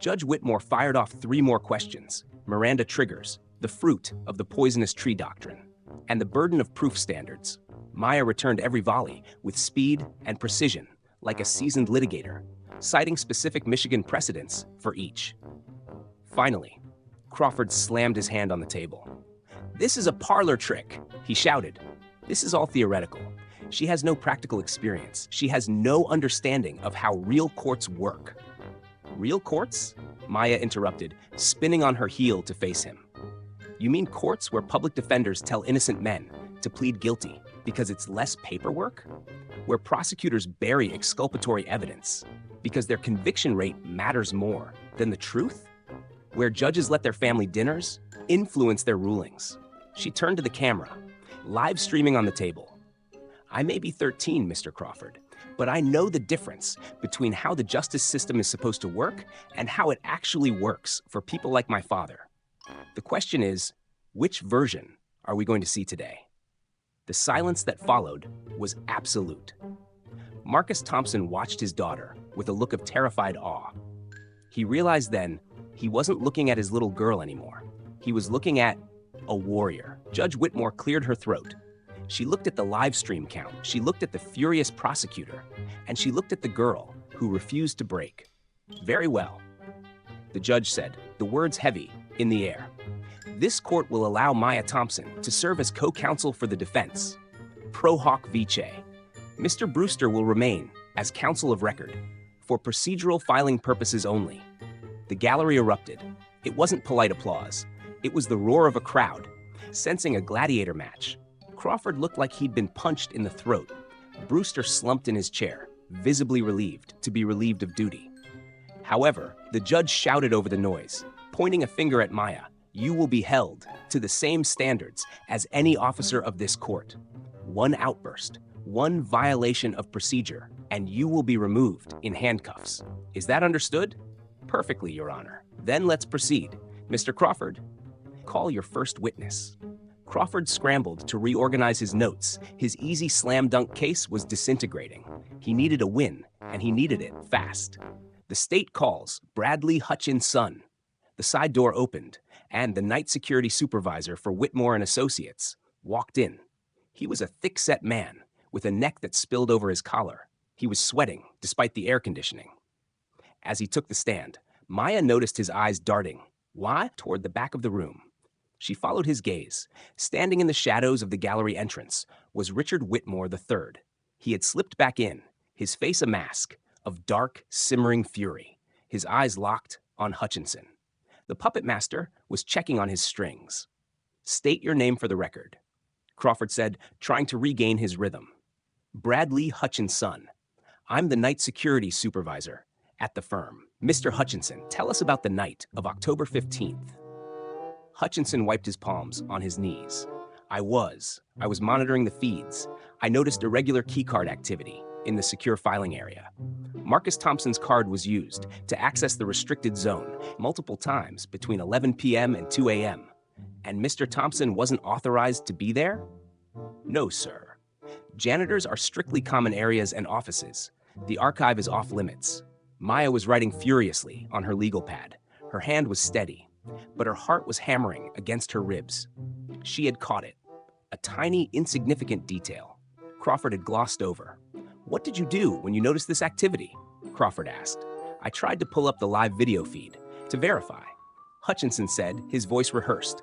Judge Whitmore fired off 3 more questions. Miranda triggers, the fruit of the poisonous tree doctrine, and the burden of proof standards. Maya returned every volley with speed and precision, like a seasoned litigator, citing specific Michigan precedents for each. Finally, Crawford slammed his hand on the table. "This is a parlor trick," he shouted. "This is all theoretical. She has no practical experience. She has no understanding of how real courts work." "Real courts?" Maya interrupted, spinning on her heel to face him. "You mean courts where public defenders tell innocent men to plead guilty because it's less paperwork? Where prosecutors bury exculpatory evidence because their conviction rate matters more than the truth? Where judges let their family dinners influence their rulings?" She turned to the camera, live streaming on the table. "I may be 13, Mr. Crawford, but I know the difference between how the justice system is supposed to work and how it actually works for people like my father. The question is, which version are we going to see today?" The silence that followed was absolute. Marcus Thompson watched his daughter with a look of terrified awe. He realized then he wasn't looking at his little girl anymore. He was looking at a warrior. Judge Whitmore cleared her throat. She looked at the live stream count, she looked at the furious prosecutor, and she looked at the girl who refused to break. "Very well," the judge said, the words heavy in the air. "This court will allow Maya Thompson to serve as co-counsel for the defense. Pro hoc vice. Mr. Brewster will remain as counsel of record for procedural filing purposes only." The gallery erupted. It wasn't polite applause. It was the roar of a crowd, sensing a gladiator match. Crawford looked like he'd been punched in the throat. Brewster slumped in his chair, visibly relieved to be relieved of duty. However, the judge shouted over the noise, pointing a finger at Maya. "You will be held to the same standards as any officer of this court. One outburst, one violation of procedure, and you will be removed in handcuffs. Is that understood?" "Perfectly, Your Honor." "Then let's proceed. Mr. Crawford, call your first witness." Crawford scrambled to reorganize his notes. His easy slam dunk case was disintegrating. He needed a win, and he needed it fast. The state calls Bradley Hutchins' son. The side door opened, and the night security supervisor for Whitmore and Associates walked in. He was a thick-set man with a neck that spilled over his collar. He was sweating despite the air conditioning. As he took the stand, Maya noticed his eyes darting toward the back of the room. She followed his gaze. Standing in the shadows of the gallery entrance was Richard Whitmore III. He had slipped back in, his face a mask of dark, simmering fury, his eyes locked on Hutchinson. The puppet master was checking on his strings. "State your name for the record," Crawford said, trying to regain his rhythm. "Bradley Hutchins' son. I'm the night security supervisor at the firm. Mr. Hutchinson, tell us about the night of October 15th. Hutchinson wiped his palms on his knees. I was monitoring the feeds. I noticed irregular keycard activity in the secure filing area. Marcus Thompson's card was used to access the restricted zone multiple times between 11 p.m. and 2 a.m. And Mr. Thompson wasn't authorized to be there? No, sir. Janitors are strictly common areas and offices. The archive is off limits. Maya was writing furiously on her legal pad. Her hand was steady, but her heart was hammering against her ribs. She had caught it. A tiny, insignificant detail. Crawford had glossed over. "What did you do when you noticed this activity?" Crawford asked. "I tried to pull up the live video feed to verify." Hutchinson said, his voice rehearsed.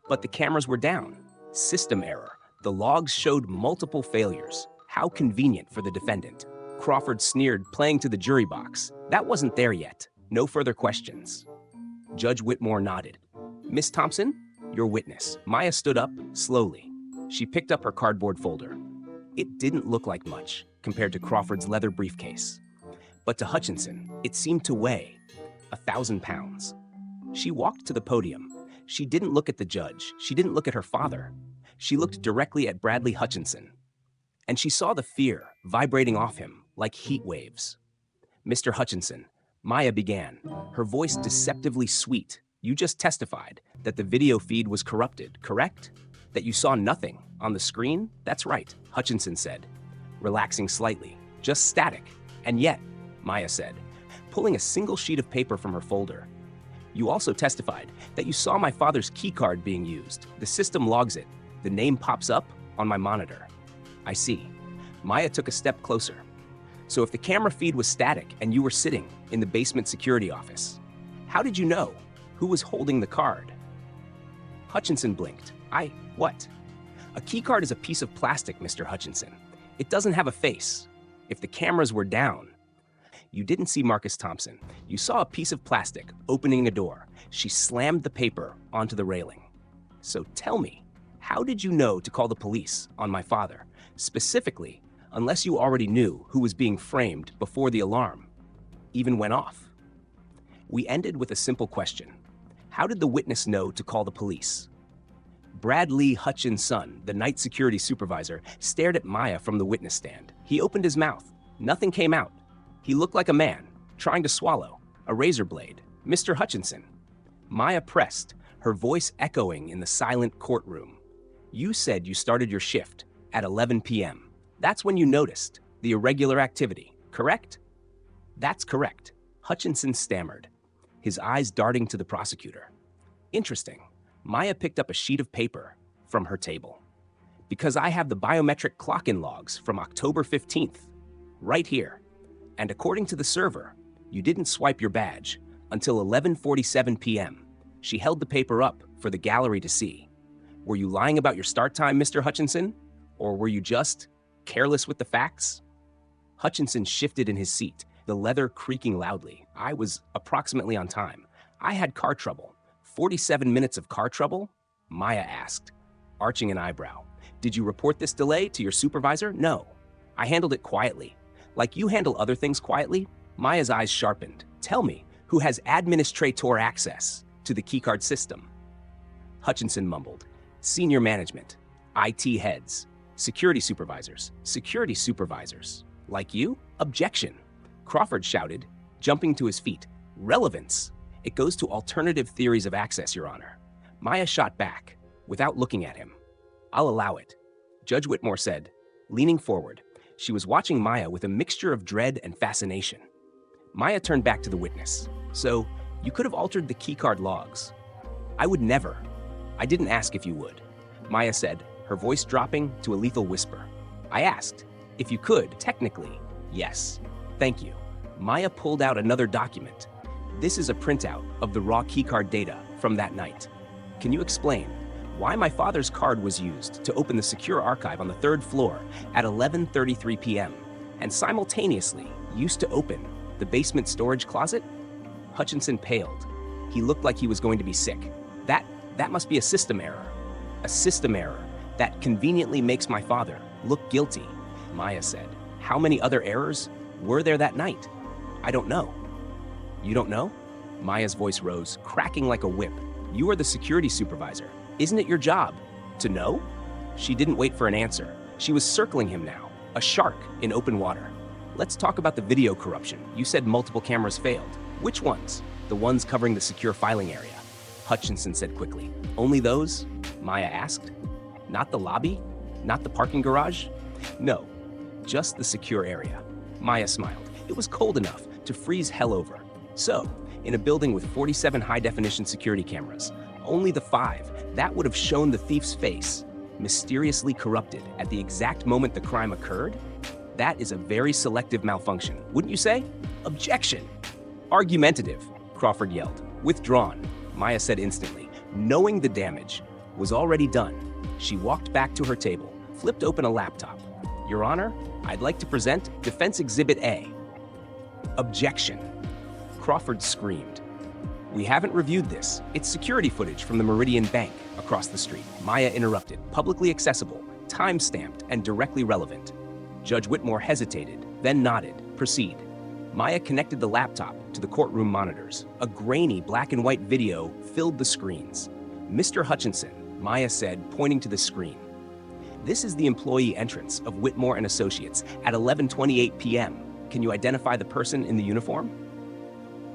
"But the cameras were down. System error. The logs showed multiple failures. How convenient for the defendant." Crawford sneered, playing to the jury box. "That wasn't there yet. No further questions." Judge Whitmore nodded. "Miss Thompson, your witness." Maya stood up, slowly. She picked up her cardboard folder. It didn't look like much compared to Crawford's leather briefcase. But to Hutchinson, it seemed to weigh 1,000 pounds. She walked to the podium. She didn't look at the judge. She didn't look at her father. She looked directly at Bradley Hutchinson. And she saw the fear vibrating off him like heat waves. "Mr. Hutchinson," Maya began, her voice deceptively sweet. "You just testified that the video feed was corrupted, correct? That you saw nothing on the screen?" "That's right," Hutchinson said, relaxing slightly. "Just static. And yet," Maya said, pulling a single sheet of paper from her folder, "you also testified that you saw my father's keycard being used. The system logs it. The name pops up on my monitor." "I see." Maya took a step closer. "So if the camera feed was static and you were sitting in the basement security office, how did you know who was holding the card?" Hutchinson blinked. What? "A keycard is a piece of plastic, Mr. Hutchinson. It doesn't have a face. If the cameras were down..." "You didn't see Marcus Thompson. You saw a piece of plastic opening a door." She slammed the paper onto the railing. "So tell me, how did you know to call the police on my father? Specifically, unless you already knew who was being framed before the alarm even went off." We ended with a simple question. How did the witness know to call the police? Bradley Hutchinson, the night security supervisor, stared at Maya from the witness stand. He opened his mouth. Nothing came out. He looked like a man trying to swallow a razor blade. "Mr. Hutchinson." Maya pressed, her voice echoing in the silent courtroom. "You said you started your shift at 11 p.m. That's when you noticed the irregular activity, correct?" "That's correct," Hutchinson stammered, his eyes darting to the prosecutor. "Interesting." Maya picked up a sheet of paper from her table. "Because I have the biometric clock-in logs from October 15th, right here. And according to the server, you didn't swipe your badge until 11:47 p.m. She held the paper up for the gallery to see. Were you lying about your start time, Mr. Hutchinson? Or were you just careless with the facts?" Hutchinson shifted in his seat, the leather creaking loudly. "I was approximately on time. I had car trouble." 47 minutes of car trouble? Maya asked, arching an eyebrow. "Did you report this delay to your supervisor?" "No. I handled it quietly. Like you handle other things quietly?" Maya's eyes sharpened. "Tell me, who has administrator access to the keycard system?" Hutchinson mumbled. "Senior management, IT heads, security supervisors." "Security supervisors? Like you?" "Objection!" Crawford shouted, jumping to his feet. "Relevance! It goes to alternative theories of access, Your Honor." Maya shot back, without looking at him. "I'll allow it," Judge Whitmore said, leaning forward. She was watching Maya with a mixture of dread and fascination. Maya turned back to the witness. "So, you could have altered the keycard logs." "I would never. I didn't ask if you would," Maya said, her voice dropping to a lethal whisper. "I asked if you could, technically, yes. Thank you." Maya pulled out another document. "This is a printout of the raw keycard data from that night. Can you explain why my father's card was used to open the secure archive on the 3rd floor at 11:33 p.m. and simultaneously used to open the basement storage closet?" Hutchinson paled. He looked like he was going to be sick. That must be a system error. A system error that conveniently makes my father look guilty," Maya said. "How many other errors were there that night?" "I don't know." "You don't know?" Maya's voice rose, cracking like a whip. "You are the security supervisor. Isn't it your job to know?" She didn't wait for an answer. She was circling him now, a shark in open water. "Let's talk about the video corruption. You said multiple cameras failed. Which ones? The ones covering the secure filing area?" Hutchinson said quickly. Only those? Maya asked. Not the lobby? Not the parking garage? No, just the secure area. Maya smiled. It was cold enough to freeze hell over. So, in a building with 47 high-definition security cameras, only the 5 that would have shown the thief's face, mysteriously corrupted at the exact moment the crime occurred? That is a very selective malfunction, wouldn't you say? Objection! Argumentative, Crawford yelled. Withdrawn, Maya said instantly, knowing the damage was already done. She walked back to her table, flipped open a laptop. Your Honor, I'd like to present Defense Exhibit A. Objection. Crawford screamed. We haven't reviewed this. It's security footage from the Meridian Bank across the street. Maya interrupted. Publicly accessible, time-stamped, and directly relevant. Judge Whitmore hesitated, then nodded. Proceed. Maya connected the laptop to the courtroom monitors. A grainy black and white video filled the screens. Mr. Hutchinson, Maya said, pointing to the screen. This is the employee entrance of Whitmore and Associates at 11:28 p.m. Can you identify the person in the uniform?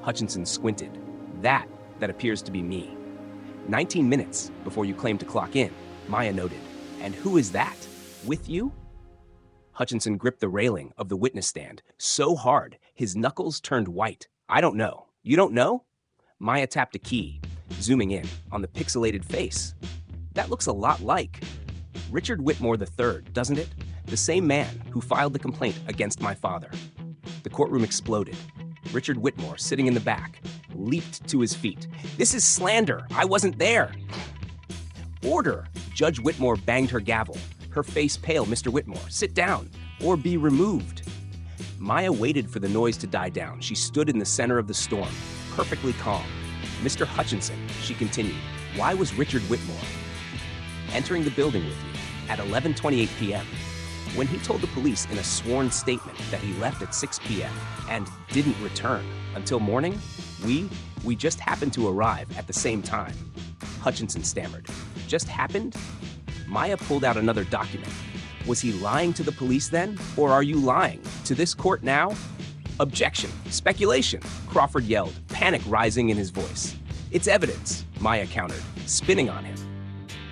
Hutchinson squinted. That appears to be me. 19 minutes before you claim to clock in, Maya noted. And who is that? With you? Hutchinson gripped the railing of the witness stand so hard his knuckles turned white. I don't know. You don't know? Maya tapped a key, zooming in on the pixelated face. That looks a lot like Richard Whitmore III, doesn't it? The same man who filed the complaint against my father. The courtroom exploded. Richard Whitmore, sitting in the back, leaped to his feet. This is slander. I wasn't there. Order. Judge Whitmore banged her gavel. Her face pale. Mr. Whitmore, sit down or be removed. Maya waited for the noise to die down. She stood in the center of the storm, perfectly calm. Mr. Hutchinson, she continued, why was Richard Whitmore entering the building with you at 11:28 p.m. when he told the police in a sworn statement that he left at 6 p.m. and didn't return until morning? We just happened to arrive at the same time. Hutchinson stammered. Just happened? Maya pulled out another document. Was he lying to the police then? Or are you lying to this court now? Objection. Speculation, Crawford yelled, panic rising in his voice. It's evidence, Maya countered, spinning on him.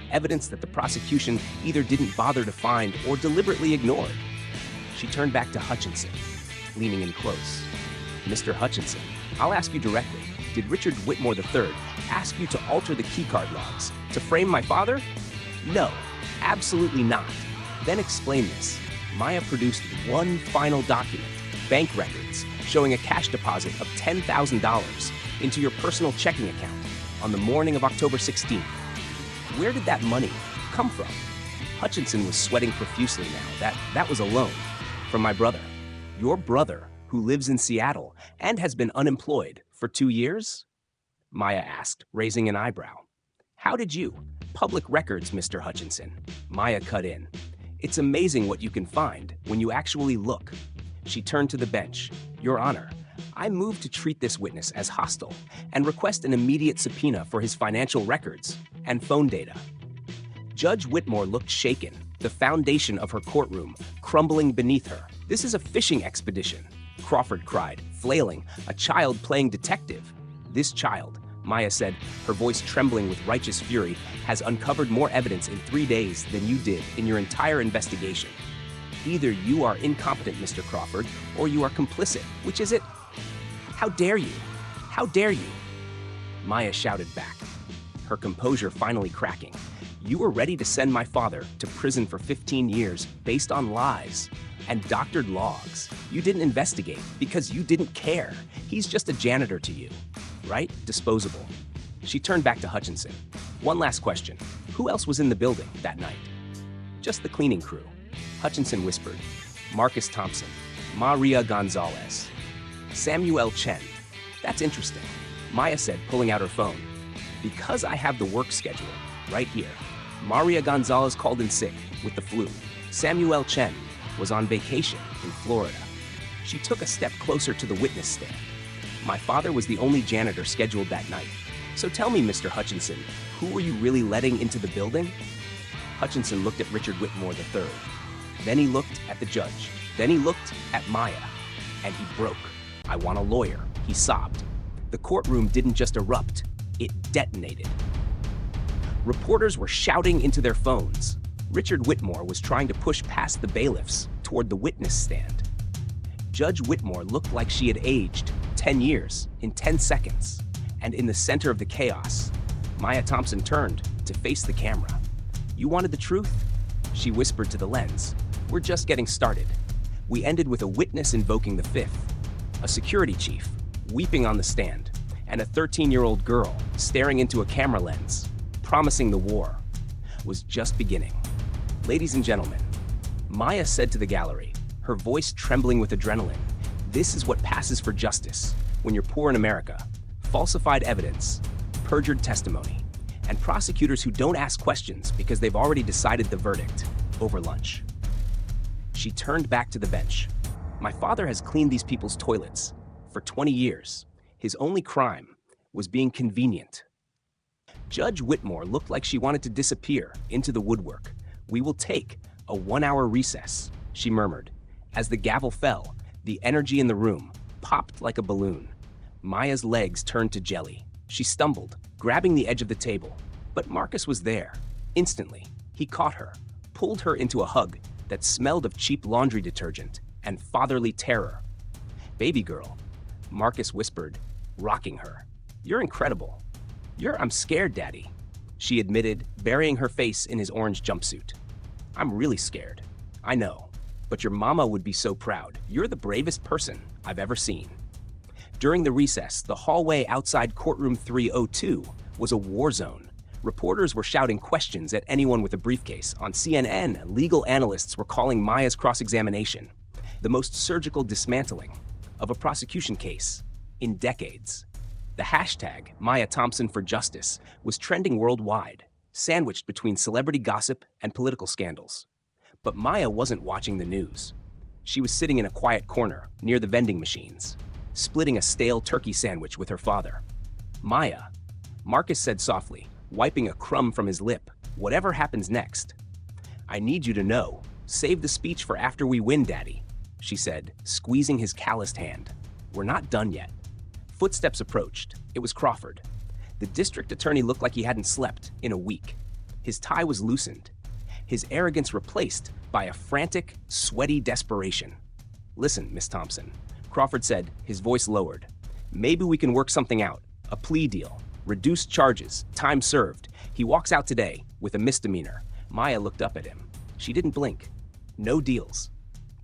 Evidence that the prosecution either didn't bother to find or deliberately ignored. She turned back to Hutchinson, leaning in close. Mr. Hutchinson, I'll ask you directly. Did Richard Whitmore III ask you to alter the keycard logs to frame my father? No, absolutely not. Then explain this. Maya produced one final document, bank records, showing a cash deposit of $10,000 into your personal checking account on the morning of October 16th. Where did that money come from? Hutchinson was sweating profusely now. That was a loan from my brother. Your brother, who lives in Seattle and has been unemployed for 2 years? Maya asked, raising an eyebrow. How did you? Public records, Mr. Hutchinson. Maya cut in. It's amazing what you can find when you actually look. She turned to the bench. Your Honor, I move to treat this witness as hostile and request an immediate subpoena for his financial records and phone data. Judge Whitmore looked shaken, the foundation of her courtroom crumbling beneath her. This is a fishing expedition, Crawford cried, flailing, a child playing detective. This child, Maya said, her voice trembling with righteous fury, has uncovered more evidence in 3 days than you did in your entire investigation. Either you are incompetent, Mr. Crawford, or you are complicit. Which is it? How dare you? How dare you? Maya shouted back, her composure finally cracking. You were ready to send my father to prison for 15 years based on lies and doctored logs. You didn't investigate because you didn't care. He's just a janitor to you, right? Disposable. She turned back to Hutchinson. One last question. Who else was in the building that night? Just the cleaning crew. Hutchinson whispered. Marcus Thompson, Maria Gonzalez, Samuel Chen. That's interesting, Maya said, pulling out her phone. Because I have the work schedule right here. Maria Gonzalez called in sick with the flu. Samuel Chen was on vacation in Florida. She took a step closer to the witness stand. My father was the only janitor scheduled that night. So tell me, Mr. Hutchinson, who were you really letting into the building? Hutchinson looked at Richard Whitmore III. Then he looked at the judge. Then he looked at Maya. And he broke. I want a lawyer, he sobbed. The courtroom didn't just erupt. It detonated. Reporters were shouting into their phones. Richard Whitmore was trying to push past the bailiffs toward the witness stand. Judge Whitmore looked like she had aged 10 years in 10 seconds. And in the center of the chaos, Maya Thompson turned to face the camera. "You wanted the truth?" She whispered to the lens. "We're just getting started." We ended with a witness invoking the fifth, a security chief weeping on the stand, and a 13-year-old girl staring into a camera lens, promising the war was just beginning. Ladies and gentlemen, Maya said to the gallery, her voice trembling with adrenaline, "This is what passes for justice when you're poor in America. Falsified evidence, perjured testimony, and prosecutors who don't ask questions because they've already decided the verdict over lunch." She turned back to the bench. "My father has cleaned these people's toilets for 20 years. His only crime was being convenient." Judge Whitmore looked like she wanted to disappear into the woodwork. "We will take a 1-hour recess," she murmured. As the gavel fell, the energy in the room popped like a balloon. Maya's legs turned to jelly. She stumbled, grabbing the edge of the table. But Marcus was there. Instantly, he caught her, pulled her into a hug that smelled of cheap laundry detergent and fatherly terror. "Baby girl," Marcus whispered, rocking her. "You're incredible." I'm scared, Daddy," she admitted, burying her face in his orange jumpsuit. "I'm really scared. I know. But your mama would be so proud. You're the bravest person I've ever seen." During the recess, the hallway outside Courtroom 302 was a war zone. Reporters were shouting questions at anyone with a briefcase. On CNN, legal analysts were calling Maya's cross-examination the most surgical dismantling of a prosecution case in decades. The hashtag Maya Thompson for Justice was trending worldwide, sandwiched between celebrity gossip and political scandals. But Maya wasn't watching the news. She was sitting in a quiet corner near the vending machines, splitting a stale turkey sandwich with her father. "Maya," Marcus said softly, wiping a crumb from his lip, "whatever happens next, I need you to know. Save the speech for after we win, Daddy," she said, squeezing his calloused hand. "We're not done yet." Footsteps approached. It was Crawford. The district attorney looked like he hadn't slept in a week. His tie was loosened, his arrogance replaced by a frantic, sweaty desperation. "Listen, Miss Thompson," Crawford said, his voice lowered. "Maybe we can work something out. A plea deal. Reduced charges. Time served. He walks out today with a misdemeanor." Maya looked up at him. She didn't blink. "No deals.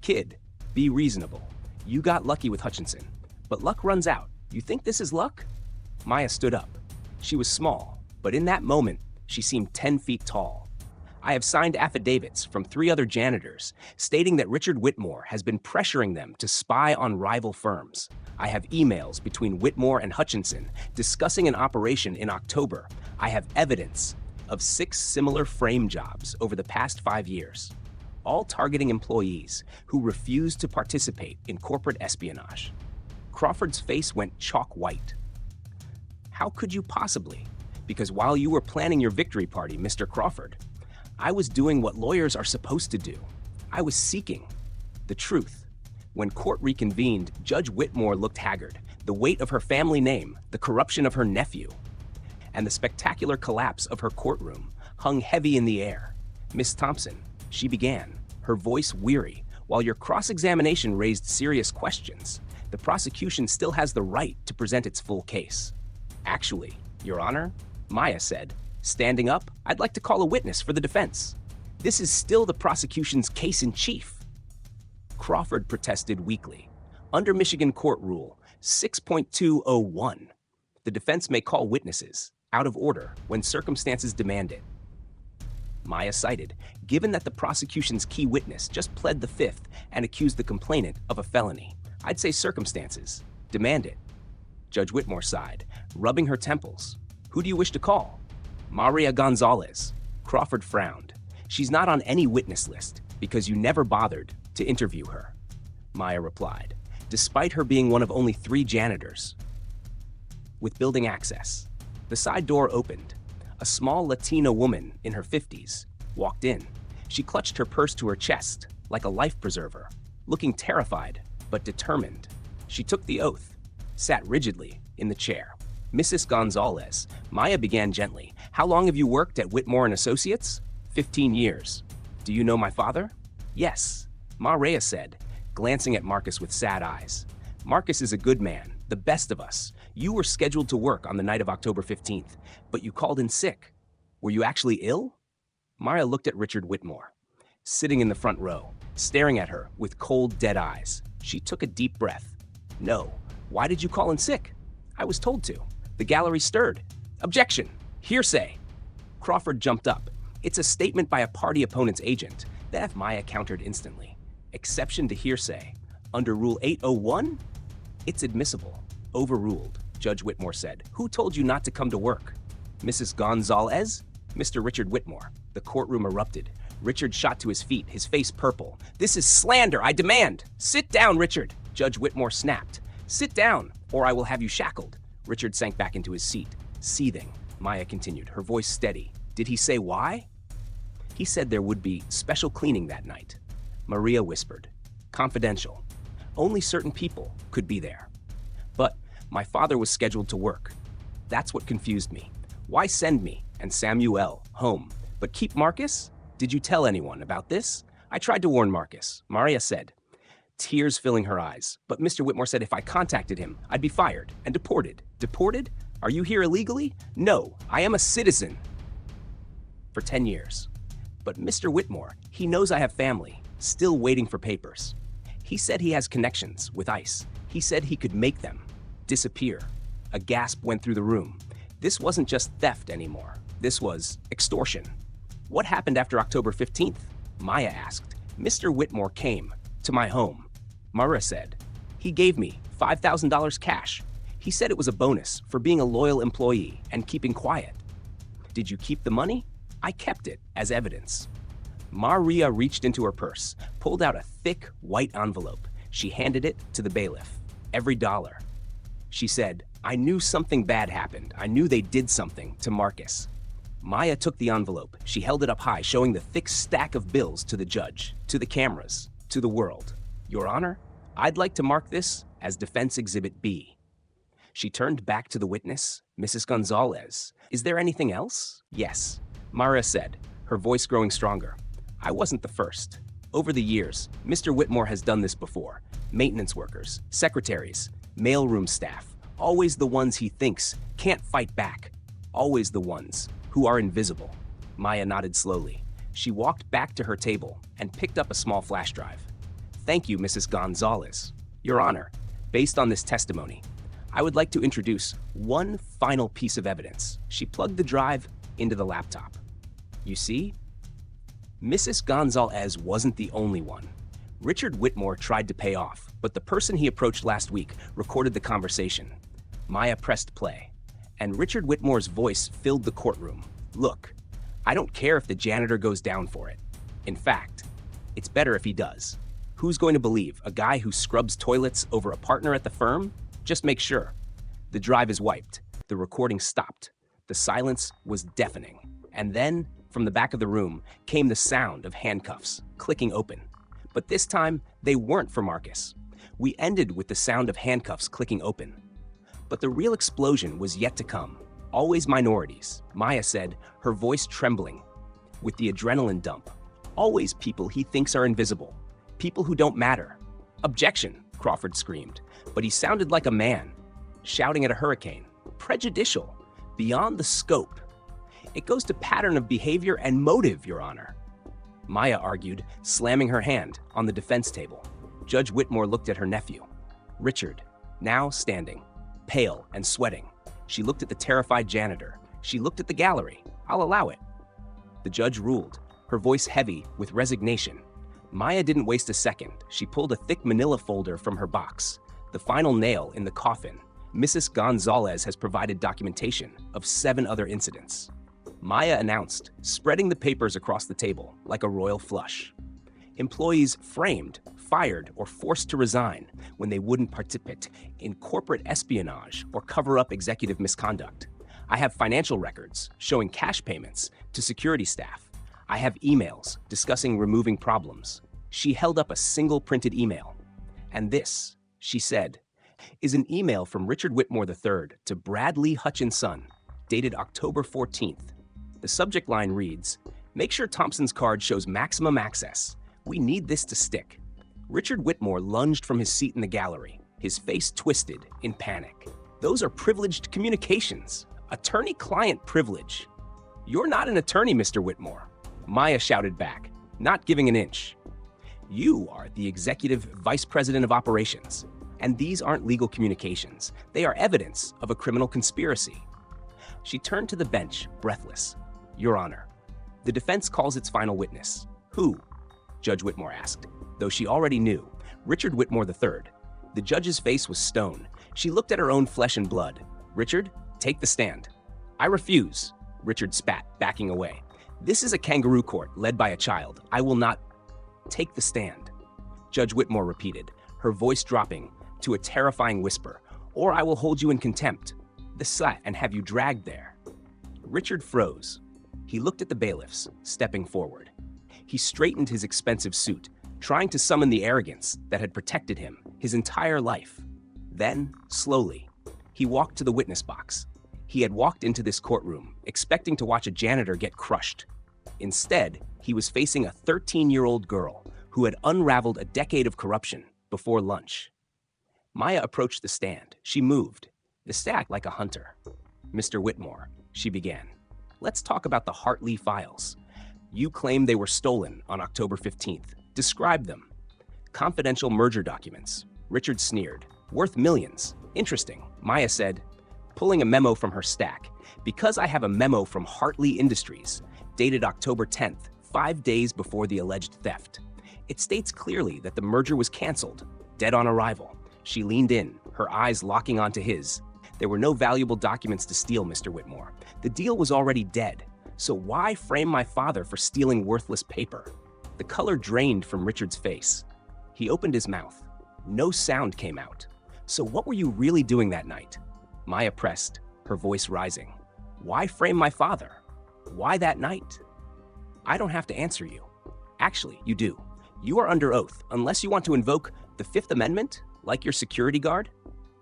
Kid, be reasonable. You got lucky with Hutchinson, but luck runs out. You think this is luck?" Maya stood up. She was small, but in that moment, she seemed 10 feet tall. "I have signed affidavits from 3 other janitors stating that Richard Whitmore has been pressuring them to spy on rival firms. I have emails between Whitmore and Hutchinson discussing an operation in October. I have evidence of 6 similar frame jobs over the past 5 years, all targeting employees who refused to participate in corporate espionage." Crawford's face went chalk white. "How could you possibly? Because while you were planning your victory party, Mr. Crawford, I was doing what lawyers are supposed to do. I was seeking the truth." When court reconvened, Judge Whitmore looked haggard. The weight of her family name, the corruption of her nephew, and the spectacular collapse of her courtroom hung heavy in the air. "Miss Thompson," she began, her voice weary, "while your cross-examination raised serious questions, the prosecution still has the right to present its full case." "Actually, Your Honor," Maya said, standing up, "I'd like to call a witness for the defense. This is still the prosecution's case in chief." Crawford protested weakly. Under Michigan Court Rule 6.201, the defense may call witnesses out of order when circumstances demand it. Maya cited, "Given that the prosecution's key witness just pled the fifth and accused the complainant of a felony, I'd say circumstances demand it." Judge Whitmore sighed, rubbing her temples. "Who do you wish to call?" "Maria Gonzalez." Crawford frowned. "She's not on any witness list because you never bothered to interview her," Maya replied, despite her being one of only 3 janitors with building access. The side door opened. A small Latina woman in her 50s walked in. She clutched her purse to her chest like a life preserver, looking terrified but determined. She took the oath, sat rigidly in the chair. Mrs. Gonzalez, Maya began gently. How long have you worked at Whitmore and Associates? 15 years. Do you know my father? Yes, Maria said, glancing at Marcus with sad eyes. Marcus is a good man, the best of us. You were scheduled to work on the night of October 15th, but you called in sick. Were you actually ill? Maya looked at Richard Whitmore, sitting in the front row, staring at her with cold, dead eyes. She took a deep breath. No. Why did you call in sick? I was told to. The gallery stirred. Objection! Hearsay! Crawford jumped up. It's a statement by a party opponent's agent. That Maya countered instantly. Exception to hearsay. Under Rule 801? It's admissible. Overruled, Judge Whitmore said. Who told you not to come to work? Mrs. Gonzalez? Mr. Richard Whitmore. The courtroom erupted. Richard shot to his feet, his face purple. This is slander, I demand! Sit down, Richard! Judge Whitmore snapped. Sit down, or I will have you shackled. Richard sank back into his seat, seething. Maya continued, her voice steady. Did he say why? He said there would be special cleaning that night. Maria whispered. Confidential. Only certain people could be there. But my father was scheduled to work. That's what confused me. Why send me and Samuel home, but keep Marcus? Did you tell anyone about this? I tried to warn Marcus, Maria said, tears filling her eyes. But Mr. Whitmore said if I contacted him, I'd be fired and deported. Deported? Are you here illegally? No, I am a citizen. For 10 years. But Mr. Whitmore, he knows I have family, still waiting for papers. He said he has connections with ICE. He said he could make them disappear. A gasp went through the room. This wasn't just theft anymore. This was extortion. What happened after October 15th? Maya asked. Mr. Whitmore came to my home. Mara said. He gave me $5,000 cash. He said it was a bonus for being a loyal employee and keeping quiet. Did you keep the money? I kept it as evidence. Maria reached into her purse, pulled out a thick white envelope. She handed it to the bailiff. Every dollar. She said, I knew something bad happened. I knew they did something to Marcus. Maya took the envelope. She held it up high, showing the thick stack of bills to the judge, to the cameras, to the world. Your Honor, I'd like to mark this as Defense Exhibit B. She turned back to the witness, Mrs. Gonzalez. Is there anything else? Yes, Mara said, her voice growing stronger. I wasn't the first. Over the years, Mr. Whitmore has done this before. Maintenance workers, secretaries, mailroom staff, always the ones he thinks can't fight back. Always the ones who are invisible. Maya nodded slowly. She walked back to her table and picked up a small flash drive. Thank you, Mrs. Gonzalez. Your Honor, based on this testimony, I would like to introduce one final piece of evidence. She plugged the drive into the laptop. You see, Mrs. Gonzalez wasn't the only one. Richard Whitmore tried to pay off, but the person he approached last week recorded the conversation. Maya pressed play, and Richard Whitmore's voice filled the courtroom. Look, I don't care if the janitor goes down for it. In fact, it's better if he does. Who's going to believe a guy who scrubs toilets over a partner at the firm? Just make sure. The drive is wiped. The recording stopped. The silence was deafening. And then, from the back of the room, came the sound of handcuffs clicking open. But this time, they weren't for Marcus. We ended with the sound of handcuffs clicking open. But the real explosion was yet to come. Always minorities, Maya said, her voice trembling with the adrenaline dump. Always people he thinks are invisible. People who don't matter. Objection, Crawford screamed. But he sounded like a man, shouting at a hurricane. Prejudicial, beyond the scope. It goes to pattern of behavior and motive, Your Honor. Maya argued, slamming her hand on the defense table. Judge Whitmore looked at her nephew, Richard, now standing, pale and sweating. She looked at the terrified janitor. She looked at the gallery. I'll allow it. The judge ruled, her voice heavy with resignation. Maya didn't waste a second. She pulled a thick manila folder from her box. The final nail in the coffin. Mrs. Gonzalez has provided documentation of 7 other incidents. Maya announced, spreading the papers across the table like a royal flush. Employees framed, fired, or forced to resign when they wouldn't participate in corporate espionage or cover up executive misconduct. I have financial records showing cash payments to security staff. I have emails discussing removing problems. She held up a single printed email. And this, she said, is an email from Richard Whitmore III to Bradley Hutchinson, dated October 14th. The subject line reads, "Make sure Thompson's card shows maximum access. We need this to stick." Richard Whitmore lunged from his seat in the gallery, his face twisted in panic. Those are privileged communications. Attorney-client privilege. "You're not an attorney, Mr. Whitmore," Maya shouted back, not giving an inch. "You are the executive vice president of operations, and these aren't legal communications. They are evidence of a criminal conspiracy." She turned to the bench, breathless. "Your Honor, the defense calls its final witness." "Who?" Judge Whitmore asked, though she already knew. "Richard Whitmore III." The judge's face was stone. She looked at her own flesh and blood. "Richard, take the stand." "I refuse," Richard spat, backing away. "This is a kangaroo court led by a child. I will not take the stand." Judge Whitmore repeated, her voice dropping to a terrifying whisper, "Or I will hold you in contempt, the slat, and have you dragged there." Richard froze. He looked at the bailiffs, stepping forward. He straightened his expensive suit, trying to summon the arrogance that had protected him his entire life. Then, slowly, he walked to the witness box. He had walked into this courtroom, expecting to watch a janitor get crushed. Instead, he was facing a 13-year-old girl who had unraveled a decade of corruption before lunch. Maya approached the stand. She moved, the stack like a hunter. "Mr. Whitmore," she began, "let's talk about the Hartley files. You claim they were stolen on October 15th. Describe them." "Confidential merger documents," Richard sneered. "Worth millions. Interesting," Maya said, pulling a memo from her stack. "Because I have a memo from Hartley Industries, dated October 10th, 5 days before the alleged theft. It states clearly that the merger was canceled, dead on arrival." She leaned in, her eyes locking onto his. "There were no valuable documents to steal, Mr. Whitmore. The deal was already dead. So why frame my father for stealing worthless paper?" The color drained from Richard's face. He opened his mouth. No sound came out. "So what were you really doing that night?" Maya pressed, her voice rising. "Why frame my father? Why that night?" "I don't have to answer you. Actually, you do. You are under oath, unless you want to invoke the Fifth Amendment, like your security guard."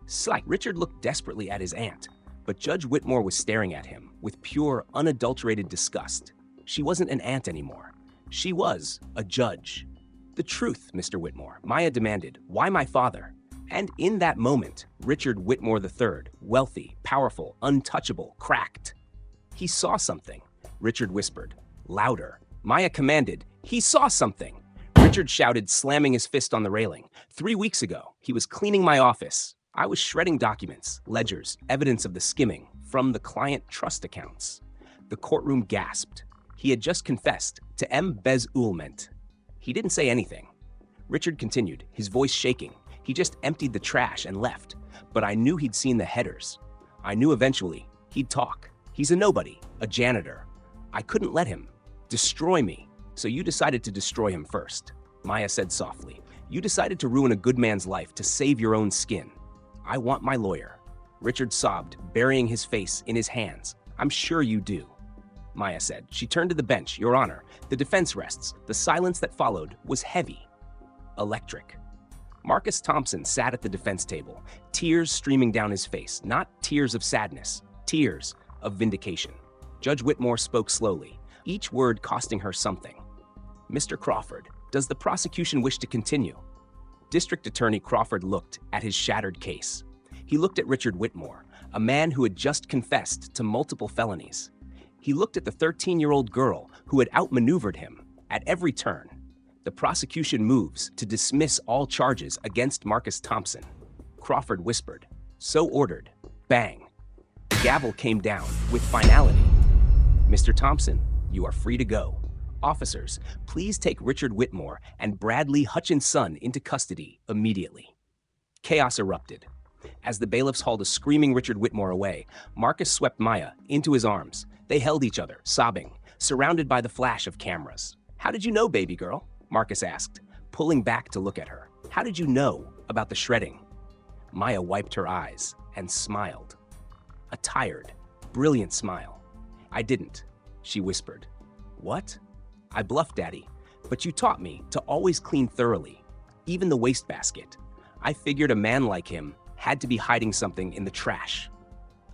Slight. Richard looked desperately at his aunt, but Judge Whitmore was staring at him with pure, unadulterated disgust. She wasn't an aunt anymore. She was a judge. "The truth, Mr. Whitmore," Maya demanded. "Why my father?" And in that moment, Richard Whitmore III, wealthy, powerful, untouchable, cracked. "He saw something," Richard whispered. Louder. Maya commanded, "He saw something!" Richard shouted, slamming his fist on the railing. 3 weeks ago, he was cleaning my office. I was shredding documents, ledgers, evidence of the skimming from the client trust accounts. The courtroom gasped. He had just confessed to embezzlement. He didn't say anything. Richard continued, his voice shaking. He just emptied the trash and left. But I knew he'd seen the headers. I knew eventually he'd talk. He's a nobody, a janitor. I couldn't let him destroy me. So you decided to destroy him first, Maya said softly. You decided to ruin a good man's life to save your own skin. I want my lawyer. Richard sobbed, burying his face in his hands. I'm sure you do, Maya said. She turned to the bench. Your Honor, the defense rests. The silence that followed was heavy, electric. Marcus Thompson sat at the defense table, tears streaming down his face, not tears of sadness, tears of vindication. Judge Whitmore spoke slowly, each word costing her something. Mr. Crawford, does the prosecution wish to continue? District Attorney Crawford looked at his shattered case. He looked at Richard Whitmore, a man who had just confessed to multiple felonies. He looked at the 13-year-old girl who had outmaneuvered him at every turn. The prosecution moves to dismiss all charges against Marcus Thompson. Crawford whispered, so ordered. Bang. The gavel came down with finality. Mr. Thompson, you are free to go. Officers, please take Richard Whitmore and Bradley Hutchinson into custody immediately. Chaos erupted. As the bailiffs hauled a screaming Richard Whitmore away, Marcus swept Maya into his arms. They held each other, sobbing, surrounded by the flash of cameras. How did you know, baby girl? Marcus asked, pulling back to look at her. How did you know about the shredding? Maya wiped her eyes and smiled. A tired, brilliant smile. I didn't, she whispered. What? I bluffed, Daddy, but you taught me to always clean thoroughly, even the wastebasket. I figured a man like him had to be hiding something in the trash.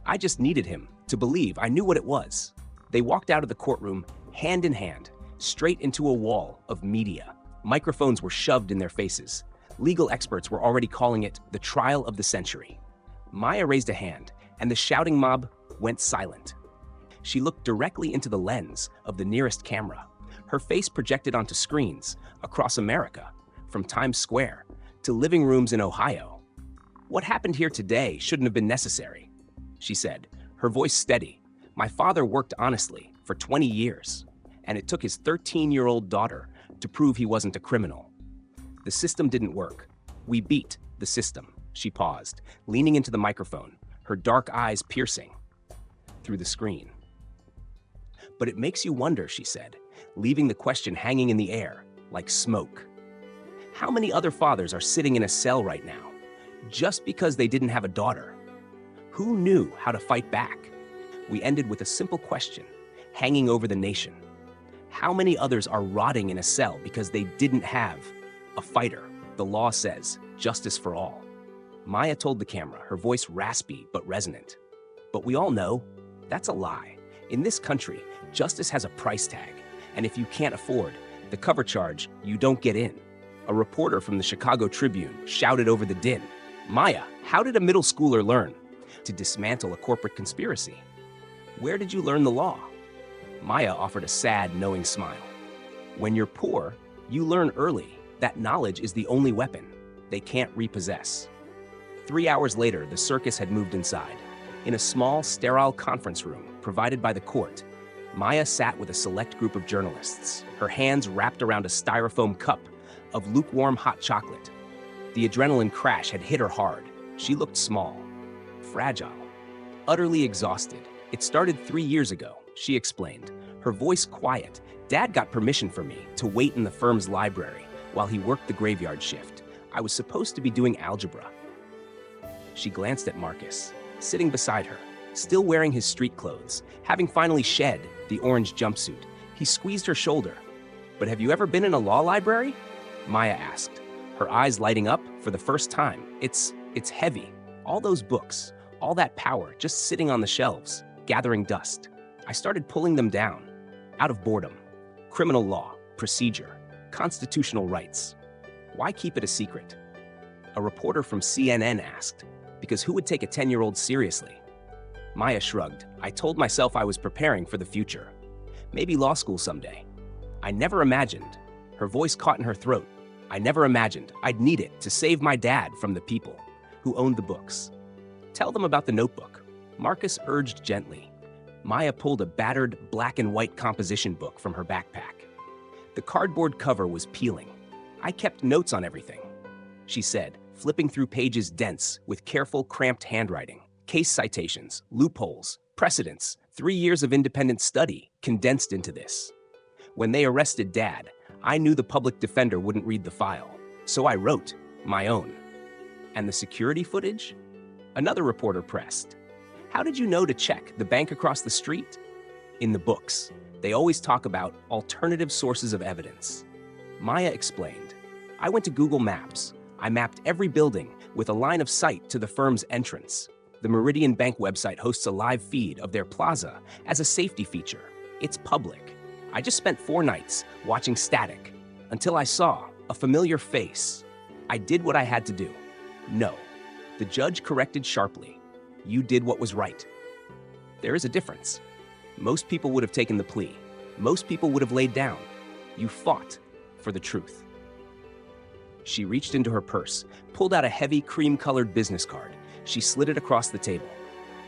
I just needed him to believe I knew what it was. They walked out of the courtroom, hand in hand, straight into a wall of media. Microphones were shoved in their faces. Legal experts were already calling it the trial of the century. Maya raised a hand, and the shouting mob went silent. She looked directly into the lens of the nearest camera, her face projected onto screens across America, from Times Square to living rooms in Ohio. "What happened here today shouldn't have been necessary," she said, her voice steady. "My father worked honestly for 20 years, and it took his 13-year-old daughter to prove he wasn't a criminal. The system didn't work. We beat the system." She paused, leaning into the microphone, her dark eyes piercing through the screen. "But it makes you wonder," she said, leaving the question hanging in the air like smoke. "How many other fathers are sitting in a cell right now just because they didn't have a daughter? Who knew how to fight back?" We ended with a simple question hanging over the nation. How many others are rotting in a cell because they didn't have a fighter? The law says justice for all. Maya told the camera, her voice raspy but resonant. But we all know that's a lie. In this country, justice has a price tag, and if you can't afford the cover charge, you don't get in. A reporter from the Chicago Tribune shouted over the din, "Maya, how did a middle schooler learn to dismantle a corporate conspiracy? Where did you learn the law?" Maya offered a sad, knowing smile. "When you're poor, you learn early that knowledge is the only weapon they can't repossess." 3 hours later, the circus had moved inside. In a small, sterile conference room provided by the court, Maya sat with a select group of journalists, her hands wrapped around a styrofoam cup of lukewarm hot chocolate. The adrenaline crash had hit her hard. She looked small, fragile, utterly exhausted. "It started 3 years ago," she explained, her voice quiet. "Dad got permission for me to wait in the firm's library while he worked the graveyard shift. I was supposed to be doing algebra." She glanced at Marcus, sitting beside her, still wearing his street clothes, having finally shed the orange jumpsuit. He squeezed her shoulder. "But have you ever been in a law library?" Maya asked, her eyes lighting up for the first time. It's heavy. All those books, all that power just sitting on the shelves, gathering dust. I started pulling them down, out of boredom. Criminal law, procedure, constitutional rights. Why keep it a secret?" A reporter from CNN asked, "Because who would take a 10-year-old seriously?" Maya shrugged. "I told myself I was preparing for the future. Maybe law school someday. I never imagined," her voice caught in her throat, "I never imagined I'd need it to save my dad from the people who owned the books." "Tell them about the notebook," Marcus urged gently. Maya pulled a battered black and white composition book from her backpack. The cardboard cover was peeling. "I kept notes on everything," she said, flipping through pages dense with careful, cramped handwriting. Case citations, loopholes, precedents, 3 years of independent study condensed into this. "When they arrested Dad, I knew the public defender wouldn't read the file, so I wrote my own." "And the security footage?" Another reporter pressed. "How did you know to check the bank across the street?" "In the books, they always talk about alternative sources of evidence." Maya explained. "I went to Google Maps. I mapped every building with a line of sight to the firm's entrance. The Meridian Bank website hosts a live feed of their plaza as a safety feature. It's public. I just spent 4 nights watching static until I saw a familiar face. I did what I had to do." "No," the judge corrected sharply. "You did what was right." There is a difference. Most people would have taken the plea. Most people would have laid down. You fought for the truth. She reached into her purse, pulled out a heavy cream-colored business card. She slid it across the table.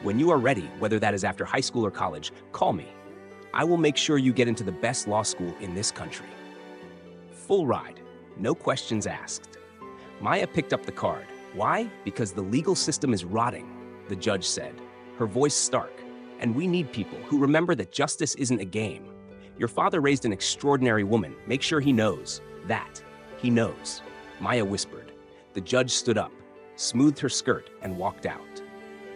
"When you are ready, whether that is after high school or college, call me. I will make sure you get into the best law school in this country." Full ride, no questions asked. Maya picked up the card. "Why? Because the legal system is rotting," the judge said, her voice stark. "And we need people who remember that justice isn't a game. Your father raised an extraordinary woman. Make sure he knows that. He knows." Maya whispered. The judge stood up, smoothed her skirt, and walked out.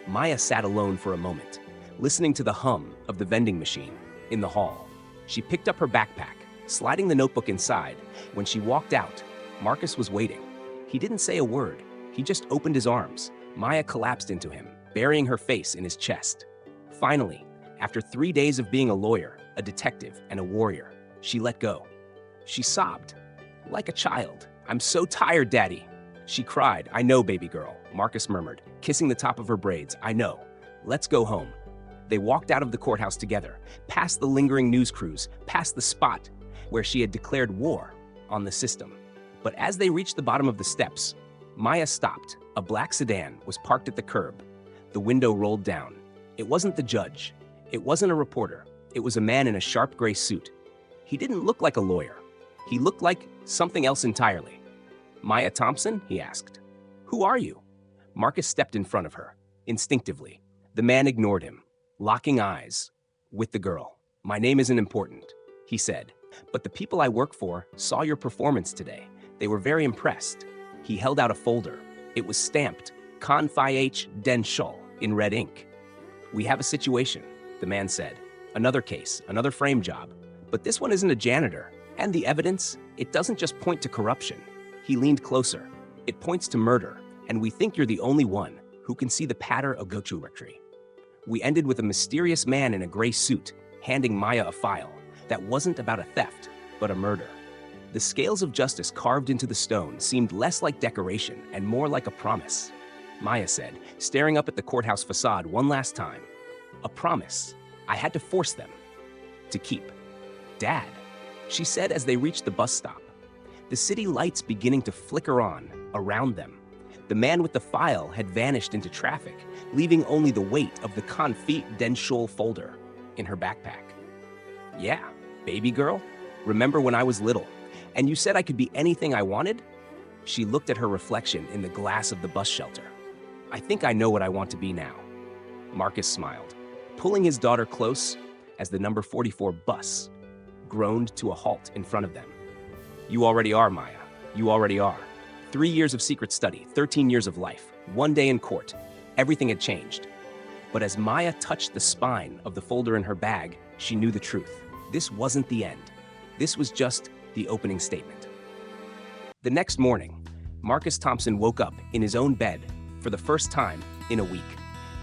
Maya sat alone for a moment, listening to the hum of the vending machine in the hall. She picked up her backpack, sliding the notebook inside. When she walked out, Marcus was waiting. He didn't say a word. He just opened his arms, Maya collapsed into him, burying her face in his chest. Finally, after 3 days of being a lawyer, a detective, and a warrior, she let go. She sobbed, like a child. "I'm so tired, Daddy." She cried. "I know, baby girl," Marcus murmured, kissing the top of her braids. "I know. Let's go home." They walked out of the courthouse together, past the lingering news crews, past the spot where she had declared war on the system. But as they reached the bottom of the steps, Maya stopped. A black sedan was parked at the curb. The window rolled down. It wasn't the judge. It wasn't a reporter. It was a man in a sharp gray suit. He didn't look like a lawyer. He looked like something else entirely. "Maya Thompson?" he asked. "Who are you?" Marcus stepped in front of her, instinctively. The man ignored him, locking eyes with the girl. "My name isn't important," he said, "but the people I work for saw your performance today. They were very impressed." He held out a folder. It was stamped, Con Phi H Den Shul, in red ink. "We have a situation," the man said. "Another case, another frame job. But this one isn't a janitor. And the evidence, it doesn't just point to corruption." He leaned closer. "It points to murder, and we think you're the only one who can see the pattern of Gochurectory." We ended with a mysterious man in a gray suit handing Maya a file that wasn't about a theft, but a murder. The scales of justice carved into the stone seemed less like decoration and more like a promise, Maya said, staring up at the courthouse facade one last time. "A promise I had to force them to keep." "Dad," she said as they reached the bus stop, the city lights beginning to flicker on around them. The man with the file had vanished into traffic, leaving only the weight of the Confit Den Shul folder in her backpack. "Yeah, baby girl, remember when I was little, and you said I could be anything I wanted?" She looked at her reflection in the glass of the bus shelter. "I think I know what I want to be now." Marcus smiled, pulling his daughter close as the number 44 bus groaned to a halt in front of them. "You already are, Maya. You already are. 3 years of secret study, 13 years of life, 1 day in court. Everything had changed." But as Maya touched the spine of the folder in her bag, she knew the truth. This wasn't the end. This was just the opening statement. The next morning, Marcus Thompson woke up in his own bed for the first time in a week.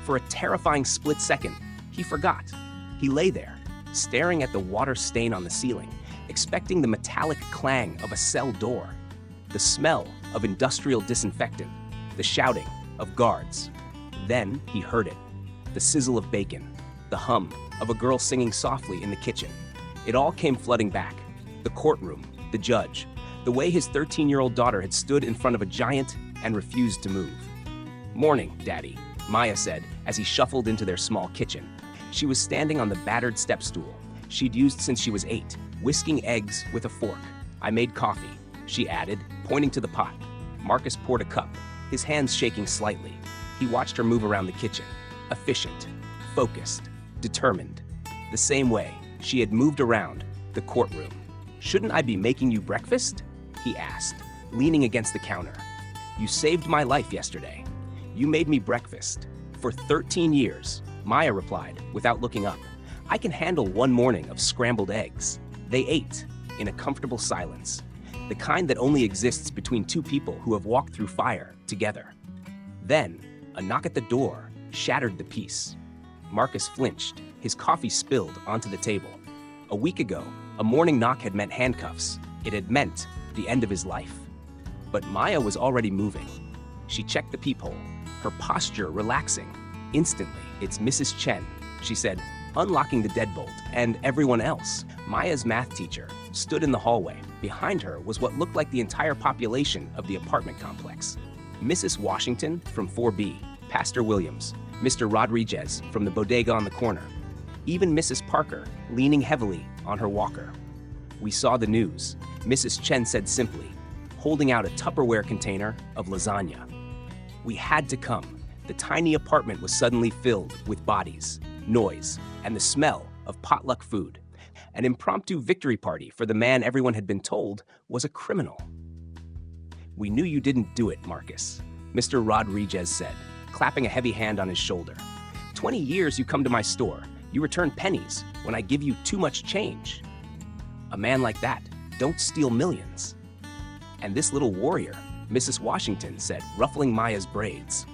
For a terrifying split second, he forgot. He lay there, staring at the water stain on the ceiling, expecting the metallic clang of a cell door, the smell of industrial disinfectant, the shouting of guards. Then he heard it, the sizzle of bacon, the hum of a girl singing softly in the kitchen. It all came flooding back. The courtroom, the judge, the way his 13-year-old daughter had stood in front of a giant and refused to move. "Morning, Daddy," Maya said as he shuffled into their small kitchen. She was standing on the battered step stool she'd used since she was 8, whisking eggs with a fork. "I made coffee," she added, pointing to the pot. Marcus poured a cup, his hands shaking slightly. He watched her move around the kitchen, efficient, focused, determined, the same way she had moved around the courtroom. "Shouldn't I be making you breakfast?" he asked, leaning against the counter. "You saved my life yesterday. You made me breakfast. For 13 years, Maya replied without looking up. "I can handle one morning of scrambled eggs." They ate in a comfortable silence, the kind that only exists between two people who have walked through fire together. Then, a knock at the door shattered the peace. Marcus flinched, his coffee spilled onto the table. A week ago, a morning knock had meant handcuffs. It had meant the end of his life. But Maya was already moving. She checked the peephole, her posture relaxing. Instantly, "It's Mrs. Chen," she said, unlocking the deadbolt, and everyone else. Maya's math teacher stood in the hallway. Behind her was what looked like the entire population of the apartment complex. Mrs. Washington from 4B, Pastor Williams, Mr. Rodriguez from the bodega on the corner, even Mrs. Parker leaning heavily on her walker. "We saw the news," Mrs. Chen said simply, holding out a Tupperware container of lasagna. "We had to come." The tiny apartment was suddenly filled with bodies, noise, and the smell of potluck food. An impromptu victory party for the man everyone had been told was a criminal. "We knew you didn't do it, Marcus," Mr. Rodriguez said, clapping a heavy hand on his shoulder. 20 years you come to my store. You return pennies when I give you too much change. A man like that don't steal millions." "And this little warrior," Mrs. Washington said, ruffling Maya's braids.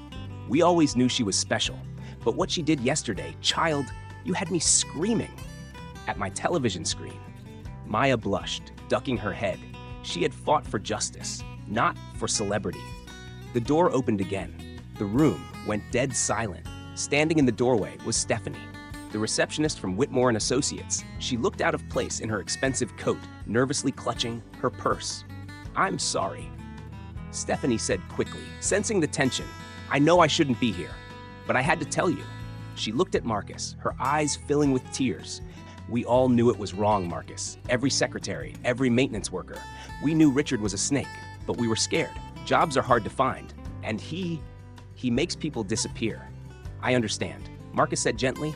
We always knew she was special, but what she did yesterday, child, you had me screaming. At my television screen, Maya blushed, ducking her head. She had fought for justice, not for celebrity. The door opened again. The room went dead silent. Standing in the doorway was Stephanie, the receptionist from Whitmore & Associates. She looked out of place in her expensive coat, nervously clutching her purse. "I'm sorry," Stephanie said quickly, sensing the tension. "I know I shouldn't be here, but I had to tell you." She looked at Marcus, her eyes filling with tears. "We all knew it was wrong, Marcus. Every secretary, every maintenance worker. We knew Richard was a snake, but we were scared. Jobs are hard to find, and he makes people disappear." "I understand," Marcus said gently.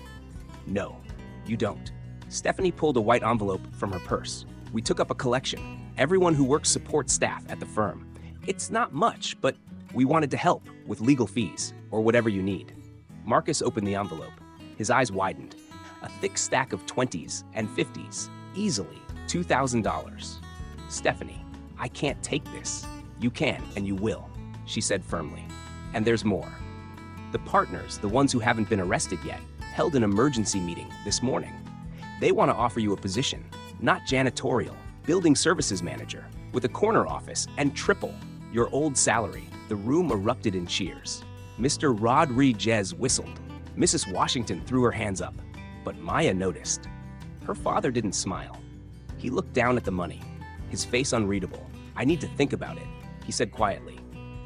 "No, you don't." Stephanie pulled a white envelope from her purse. "We took up a collection. Everyone who works support staff at the firm. It's not much, but we wanted to help with legal fees or whatever you need." Marcus opened the envelope. His eyes widened. A thick stack of 20s and 50s, easily $2,000. "Stephanie, I can't take this." "You can and you will," she said firmly. "And there's more. The partners, the ones who haven't been arrested yet, held an emergency meeting this morning. They want to offer you a position, not janitorial, building services manager, with a corner office and triple your old salary." The room erupted in cheers. Mr. Rodriguez whistled. Mrs. Washington threw her hands up. But Maya noticed. Her father didn't smile. He looked down at the money, his face unreadable. "I need to think about it," he said quietly.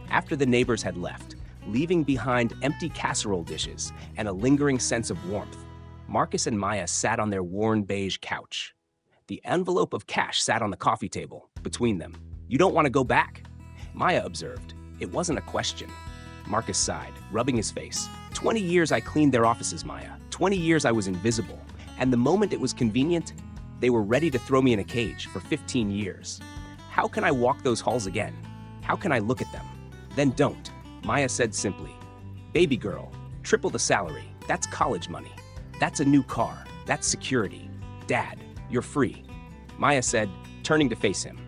After the neighbors had left, leaving behind empty casserole dishes and a lingering sense of warmth, Marcus and Maya sat on their worn beige couch. The envelope of cash sat on the coffee table between them. "You don't want to go back?" Maya observed. It wasn't a question. Marcus sighed, rubbing his face. 20 years I cleaned their offices, Maya. 20 years I was invisible. And the moment it was convenient, they were ready to throw me in a cage for 15 years. How can I walk those halls again? How can I look at them? "Then don't," Maya said simply. "Baby girl, triple the salary. That's college money. That's a new car. That's security. Dad, you're free," Maya said, turning to face him.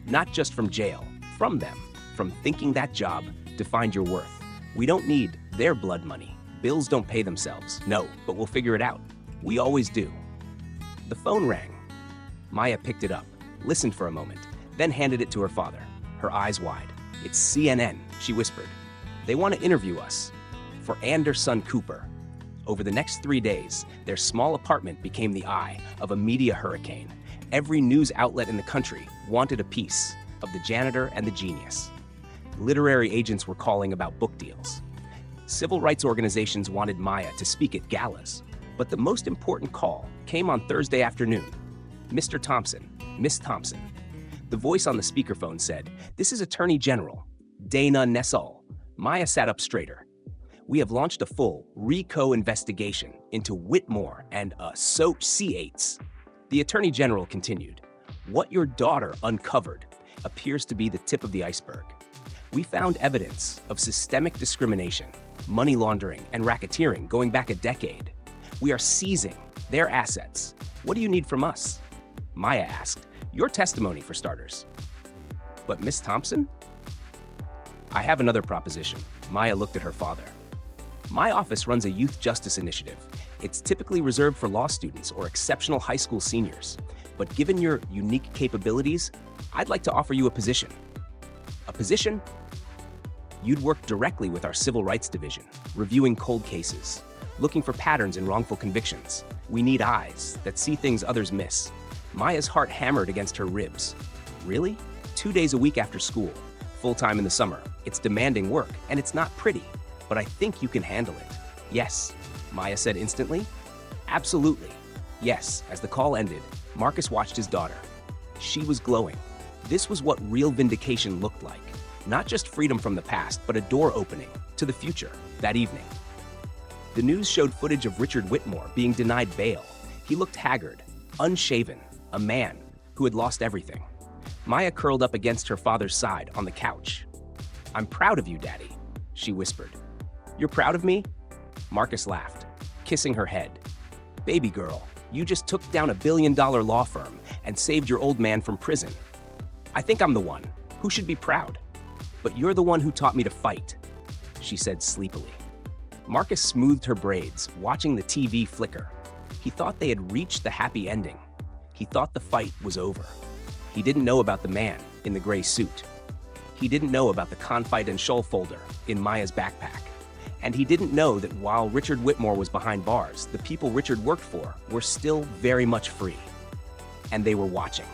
"Not just from jail, from them, from thinking that job defined your worth. We don't need their blood money. Bills don't pay themselves. No, but we'll figure it out. We always do." The phone rang. Maya picked it up, listened for a moment, then handed it to her father, her eyes wide. "It's CNN," she whispered. "They want to interview us for Anderson Cooper." Over the next 3 days, their small apartment became the eye of a media hurricane. Every news outlet in the country wanted a piece of the janitor and the genius. Literary agents were calling about book deals. Civil rights organizations wanted Maya to speak at galas. But the most important call came on Thursday afternoon. "Mr. Thompson, Miss Thompson." The voice on the speakerphone said, "This is Attorney General Dana Nessel." Maya sat up straighter. "We have launched a full RICO investigation into Whitmore and Associates." The Attorney General continued, "What your daughter uncovered appears to be the tip of the iceberg. We found evidence of systemic discrimination, money laundering, and racketeering going back a decade. We are seizing their assets. What do you need from us?" Maya asked. "Your testimony, for starters." "But Miss Thompson?" "I have another proposition." Maya looked at her father. "My office runs a youth justice initiative. It's typically reserved for law students or exceptional high school seniors. But given your unique capabilities, I'd like to offer you a position." "A position?" "You'd work directly with our civil rights division, reviewing cold cases, looking for patterns in wrongful convictions. We need eyes that see things others miss." Maya's heart hammered against her ribs. "Really? 2 days a week after school, full-time in the summer. It's demanding work, and it's not pretty, but I think you can handle it." "Yes," Maya said instantly. "Absolutely. Yes." As the call ended, Marcus watched his daughter. She was glowing. This was what real vindication looked like. Not just freedom from the past, but a door opening to the future that evening. The news showed footage of Richard Whitmore being denied bail. He looked haggard, unshaven, a man who had lost everything. Maya curled up against her father's side on the couch. "I'm proud of you, Daddy," she whispered. "You're proud of me?" Marcus laughed, kissing her head. "Baby girl, you just took down $1 billion law firm and saved your old man from prison. I think I'm the one who should be proud. But you're the one who taught me to fight." she said sleepily. Marcus smoothed her braids, watching the TV flicker. He thought they had reached the happy ending. He thought the fight was over. He didn't know about the man in the gray suit. He didn't know about the confidential folder in Maya's backpack. And he didn't know that while Richard Whitmore was behind bars, the people Richard worked for were still very much free. And they were watching.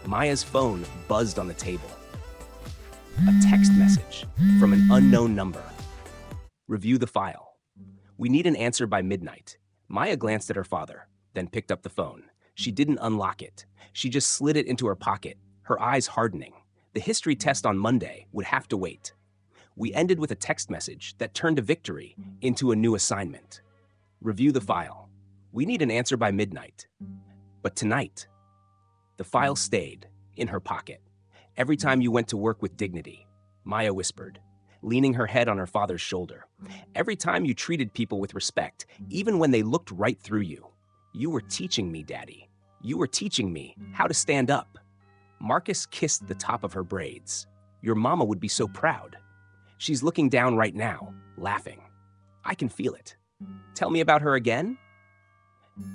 Maya's phone buzzed on the table. A text message from an unknown number. Review the file. We need an answer by midnight. Maya glanced at her father, then picked up the phone. She didn't unlock it. She just slid it into her pocket, her eyes hardening. The history test on Monday would have to wait. We ended with a text message that turned a victory into a new assignment. Review the file. We need an answer by midnight. But tonight, the file stayed in her pocket. Every time you went to work with dignity, Maya whispered, leaning her head on her father's shoulder. Every time you treated people with respect, even when they looked right through you. You were teaching me, Daddy. You were teaching me how to stand up. Marcus kissed the top of her braids. Your mama would be so proud. She's looking down right now, laughing. I can feel it. Tell me about her again?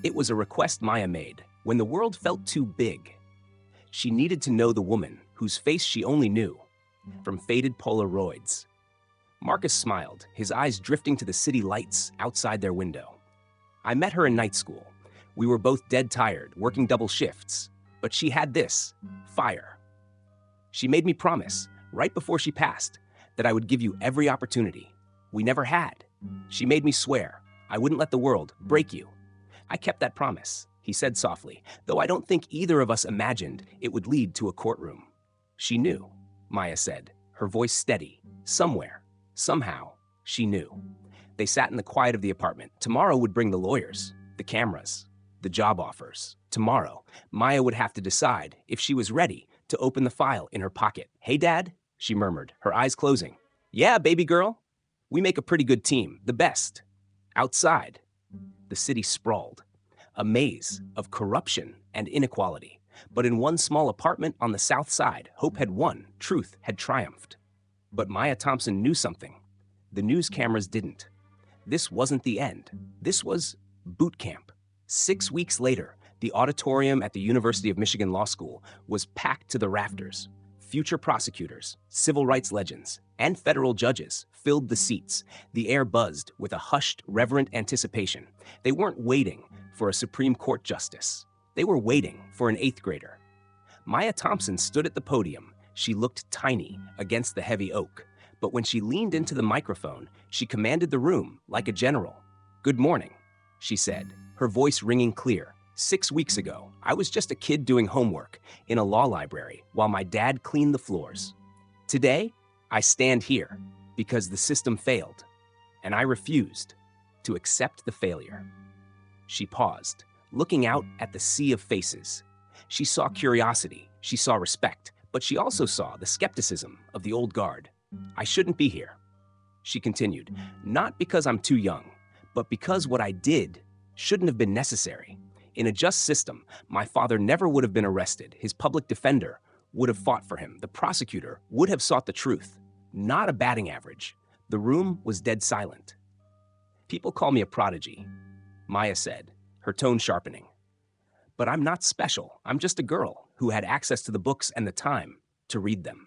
It was a request Maya made when the world felt too big. She needed to know the woman whose face she only knew from faded Polaroids. Marcus smiled, his eyes drifting to the city lights outside their window. I met her in night school. We were both dead tired, working double shifts. But she had this, fire. She made me promise, right before she passed, that I would give you every opportunity. We never had. She made me swear I wouldn't let the world break you. I kept that promise, he said softly, though I don't think either of us imagined it would lead to a courtroom. She knew, Maya said, her voice steady. Somewhere, somehow, she knew. They sat in the quiet of the apartment. Tomorrow would bring the lawyers, the cameras, the job offers. Tomorrow, Maya would have to decide if she was ready to open the file in her pocket. Hey, Dad, she murmured, her eyes closing. Yeah, baby girl. We make a pretty good team, the best. Outside, the city sprawled, a maze of corruption and inequality. But in one small apartment on the south side, hope had won, truth had triumphed. But Maya Thompson knew something. The news cameras didn't. This wasn't the end. This was boot camp. 6 weeks later, the auditorium at the University of Michigan Law School was packed to the rafters. Future prosecutors, civil rights legends, and federal judges filled the seats. The air buzzed with a hushed, reverent anticipation. They weren't waiting for a Supreme Court justice. They were waiting for an 8th grader. Maya Thompson stood at the podium. She looked tiny against the heavy oak. But when she leaned into the microphone, she commanded the room like a general. Good morning, she said, her voice ringing clear. 6 weeks ago, I was just a kid doing homework in a law library while my dad cleaned the floors. Today, I stand here because the system failed, and I refused to accept the failure. She paused, looking out at the sea of faces. She saw curiosity, she saw respect, but she also saw the skepticism of the old guard. I shouldn't be here, she continued, not because I'm too young, but because what I did shouldn't have been necessary. In a just system, my father never would have been arrested. His public defender would have fought for him. The prosecutor would have sought the truth, not a batting average. The room was dead silent. People call me a prodigy, Maya said, her tone sharpening. But I'm not special. I'm just a girl who had access to the books and the time to read them.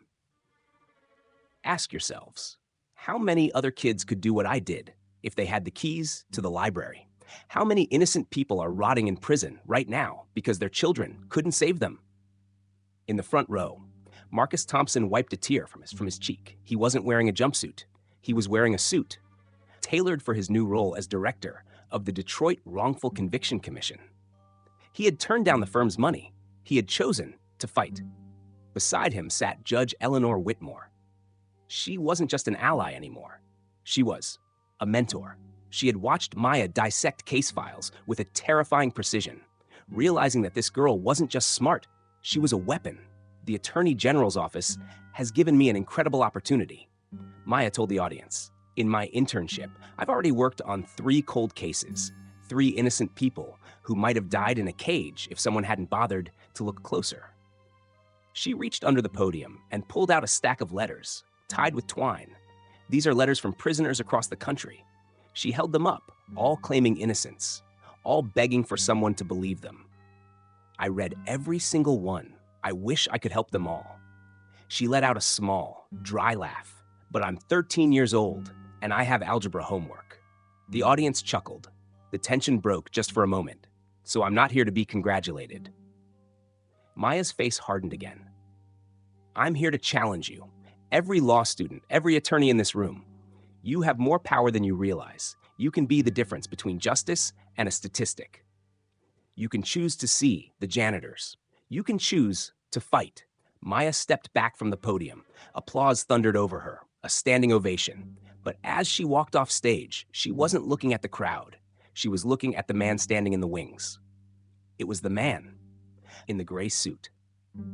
Ask yourselves, how many other kids could do what I did if they had the keys to the library? How many innocent people are rotting in prison right now because their children couldn't save them? In the front row, Marcus Thompson wiped a tear from his cheek. He wasn't wearing a jumpsuit. He was wearing a suit, tailored for his new role as director of the Detroit Wrongful Conviction Commission. He had turned down the firm's money. He had chosen to fight. Beside him sat Judge Eleanor Whitmore. She wasn't just an ally anymore. She was a mentor. She had watched Maya dissect case files with a terrifying precision, realizing that this girl wasn't just smart, she was a weapon. The Attorney General's office has given me an incredible opportunity. Maya told the audience, in my internship, I've already worked on 3 cold cases, 3 innocent people who might have died in a cage if someone hadn't bothered to look closer. She reached under the podium and pulled out a stack of letters, tied with twine. These are letters from prisoners across the country. She held them up, all claiming innocence, all begging for someone to believe them. I read every single one. I wish I could help them all. She let out a small, dry laugh. But I'm 13 years old, and I have algebra homework. The audience chuckled. The tension broke just for a moment, so I'm not here to be congratulated. Maya's face hardened again. I'm here to challenge you. Every law student, every attorney in this room. You have more power than you realize. You can be the difference between justice and a statistic. You can choose to see the janitors. You can choose to fight. Maya stepped back from the podium. Applause thundered over her, a standing ovation. But as she walked off stage, she wasn't looking at the crowd. She was looking at the man standing in the wings. It was the man in the gray suit.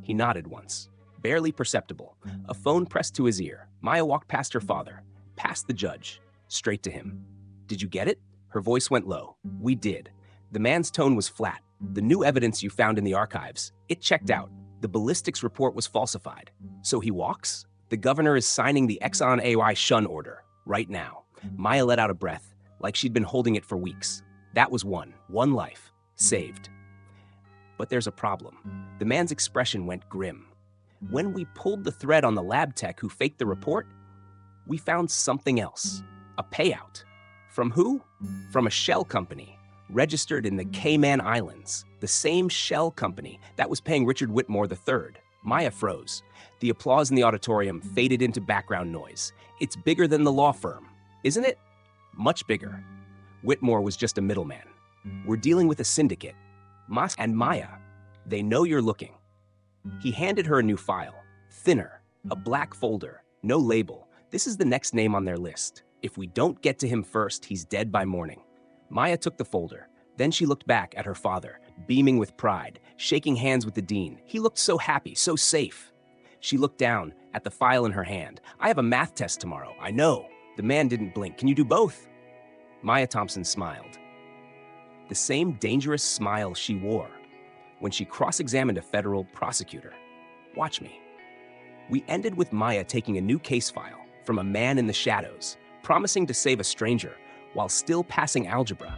He nodded once, barely perceptible, a phone pressed to his ear. Maya walked past her father, past the judge, straight to him. Did you get it? Her voice went low. We did. The man's tone was flat. The new evidence you found in the archives, it checked out. The ballistics report was falsified. So he walks? The governor is signing the Exxon AY shun order right now. Maya let out a breath, like she'd been holding it for weeks. That was one life, saved. But there's a problem. The man's expression went grim. When we pulled the thread on the lab tech who faked the report, we found something else. A payout. From who? From a shell company, registered in the Cayman Islands. The same shell company that was paying Richard Whitmore III. Maya froze. The applause in the auditorium faded into background noise. It's bigger than the law firm, isn't it? Much bigger. Whitmore was just a middleman. We're dealing with a syndicate. Mas and Maya, they know you're looking. He handed her a new file, thinner, a black folder, no label. This is the next name on their list. If we don't get to him first, he's dead by morning. Maya took the folder. Then she looked back at her father, beaming with pride, shaking hands with the dean. He looked so happy, so safe. She looked down at the file in her hand. I have a math test tomorrow, I know. The man didn't blink. Can you do both? Maya Thompson smiled. The same dangerous smile she wore when she cross-examined a federal prosecutor. Watch me. We ended with Maya taking a new case file from a man in the shadows, promising to save a stranger while still passing algebra.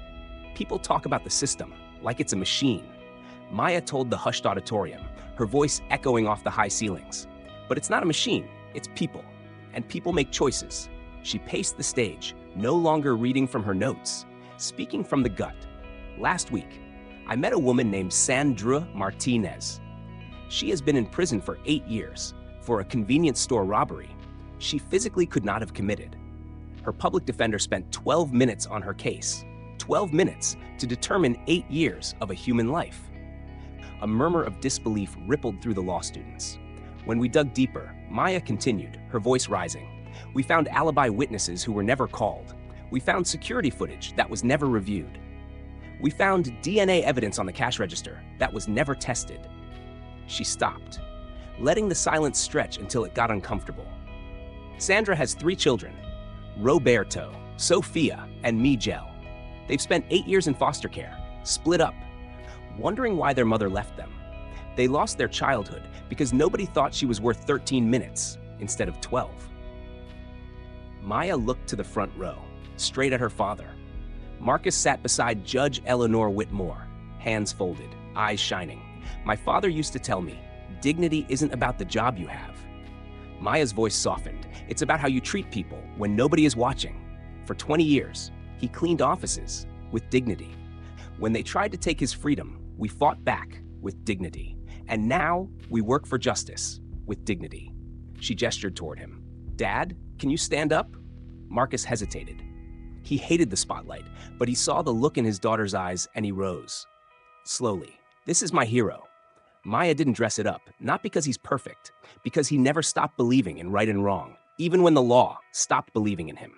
People talk about the system like it's a machine. Maya told the hushed auditorium, her voice echoing off the high ceilings. But it's not a machine, it's people. And people make choices. She paced the stage, no longer reading from her notes, speaking from the gut. Last week, I met a woman named Sandra Martinez. She has been in prison for 8 years for a convenience store robbery she physically could not have committed. Her public defender spent 12 minutes on her case. 12 minutes to determine 8 years of a human life. A murmur of disbelief rippled through the law students. When we dug deeper, Maya continued, her voice rising. We found alibi witnesses who were never called. We found security footage that was never reviewed. We found DNA evidence on the cash register that was never tested. She stopped, letting the silence stretch until it got uncomfortable. Sandra has 3 children, Roberto, Sophia, and Miguel. They've spent 8 years in foster care, split up, wondering why their mother left them. They lost their childhood because nobody thought she was worth 13 minutes instead of 12. Maya looked to the front row, straight at her father. Marcus sat beside Judge Eleanor Whitmore, hands folded, eyes shining. My father used to tell me, dignity isn't about the job you have. Maya's voice softened. It's about how you treat people when nobody is watching. For 20 years, he cleaned offices with dignity. When they tried to take his freedom, we fought back with dignity. And now we work for justice with dignity. She gestured toward him. Dad, can you stand up? Marcus hesitated. He hated the spotlight, but he saw the look in his daughter's eyes and he rose. Slowly. This is my hero. Maya didn't dress it up, not because he's perfect, because he never stopped believing in right and wrong, even when the law stopped believing in him.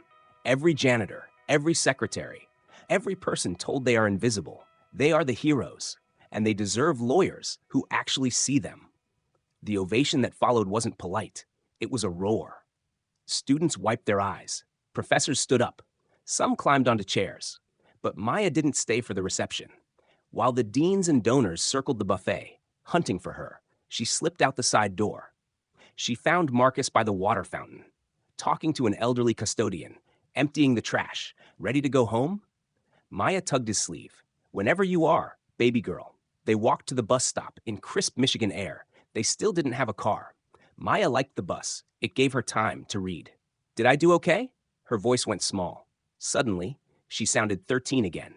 Every janitor, every secretary, every person told they are invisible. They are the heroes, and they deserve lawyers who actually see them. The ovation that followed wasn't polite. It was a roar. Students wiped their eyes. Professors stood up. Some climbed onto chairs. But Maya didn't stay for the reception. While the deans and donors circled the buffet, hunting for her, she slipped out the side door. She found Marcus by the water fountain, talking to an elderly custodian, emptying the trash, ready to go home. Maya tugged his sleeve. Whenever you are, baby girl. They walked to the bus stop in crisp Michigan air. They still didn't have a car. Maya liked the bus. It gave her time to read. Did I do okay? Her voice went small. Suddenly, she sounded 13 again.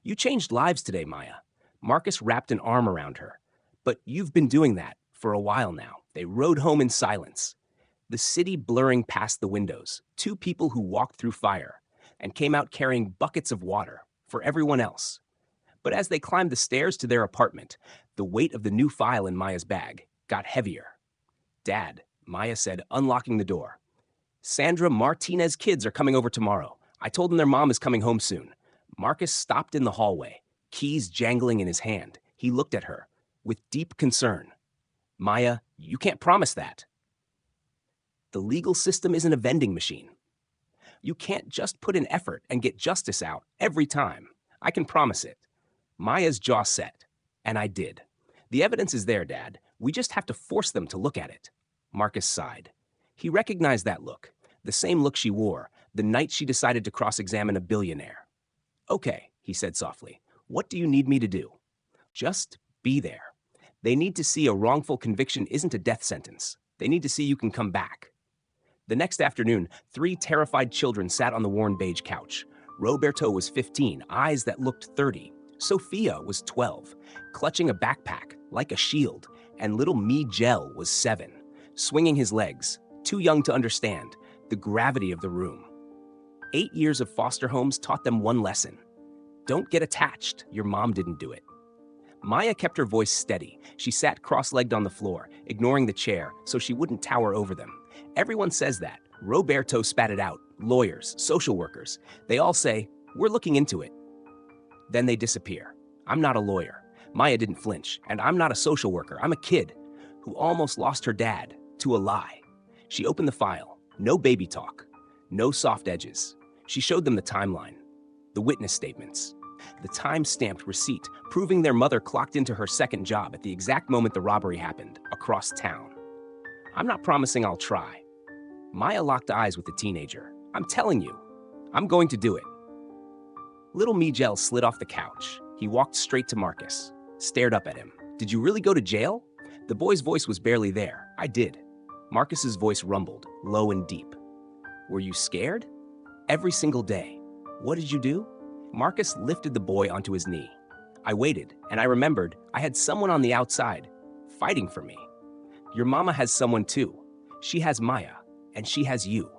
You changed lives today, Maya. Marcus wrapped an arm around her. But you've been doing that for a while now. They rode home in silence. The city blurring past the windows, two people who walked through fire and came out carrying buckets of water for everyone else. But as they climbed the stairs to their apartment, the weight of the new file in Maya's bag got heavier. Dad, Maya said, unlocking the door. Sandra Martinez's kids are coming over tomorrow. I told them their mom is coming home soon. Marcus stopped in the hallway, keys jangling in his hand. He looked at her with deep concern. Maya, you can't promise that. The legal system isn't a vending machine. You can't just put in effort and get justice out every time. I can promise it. Maya's jaw set, and I did. The evidence is there, Dad. We just have to force them to look at it. Marcus sighed. He recognized that look, the same look she wore the night she decided to cross-examine a billionaire. Okay, he said softly. What do you need me to do? Just be there. They need to see a wrongful conviction isn't a death sentence. They need to see you can come back. The next afternoon, 3 terrified children sat on the worn beige couch. Roberto was 15, eyes that looked 30. Sophia was 12, clutching a backpack like a shield, and little Miguel was 7, swinging his legs, too young to understand the gravity of the room. 8 years of foster homes taught them one lesson. Don't get attached. Your mom didn't do it. Maya kept her voice steady. She sat cross-legged on the floor, ignoring the chair so she wouldn't tower over them. Everyone says that. Roberto spat it out. Lawyers, social workers. They all say, we're looking into it. Then they disappear. I'm not a lawyer. Maya didn't flinch. And I'm not a social worker. I'm a kid who almost lost her dad to a lie. She opened the file. No baby talk. No soft edges. She showed them the timeline, the witness statements, the time-stamped receipt proving their mother clocked into her second job at the exact moment the robbery happened, across town. I'm not promising I'll try. Maya locked eyes with the teenager. I'm telling you, I'm going to do it. Little Miguel slid off the couch. He walked straight to Marcus, stared up at him. Did you really go to jail? The boy's voice was barely there. I did. Marcus's voice rumbled, low and deep. Were you scared? Every single day. What did you do? Marcus lifted the boy onto his knee. I waited, and I remembered I had someone on the outside, fighting for me. Your mama has someone too. She has Maya, and she has you.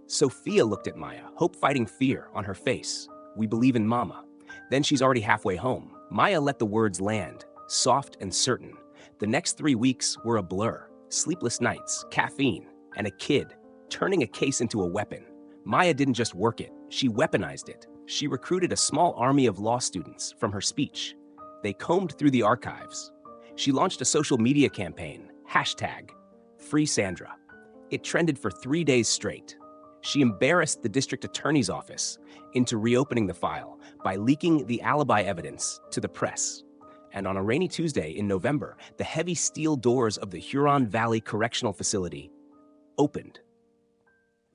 Sophia looked at Maya, hope fighting fear on her face. We believe in mama. Then she's already halfway home. Maya let the words land, soft and certain. The next 3 weeks were a blur. Sleepless nights, caffeine, and a kid, turning a case into a weapon. Maya didn't just work it, she weaponized it. She recruited a small army of law students from her speech. They combed through the archives. She launched a social media campaign, #FreeSandra. It trended for 3 days straight. She embarrassed the district attorney's office into reopening the file by leaking the alibi evidence to the press. And on a rainy Tuesday in November, the heavy steel doors of the Huron Valley Correctional Facility opened.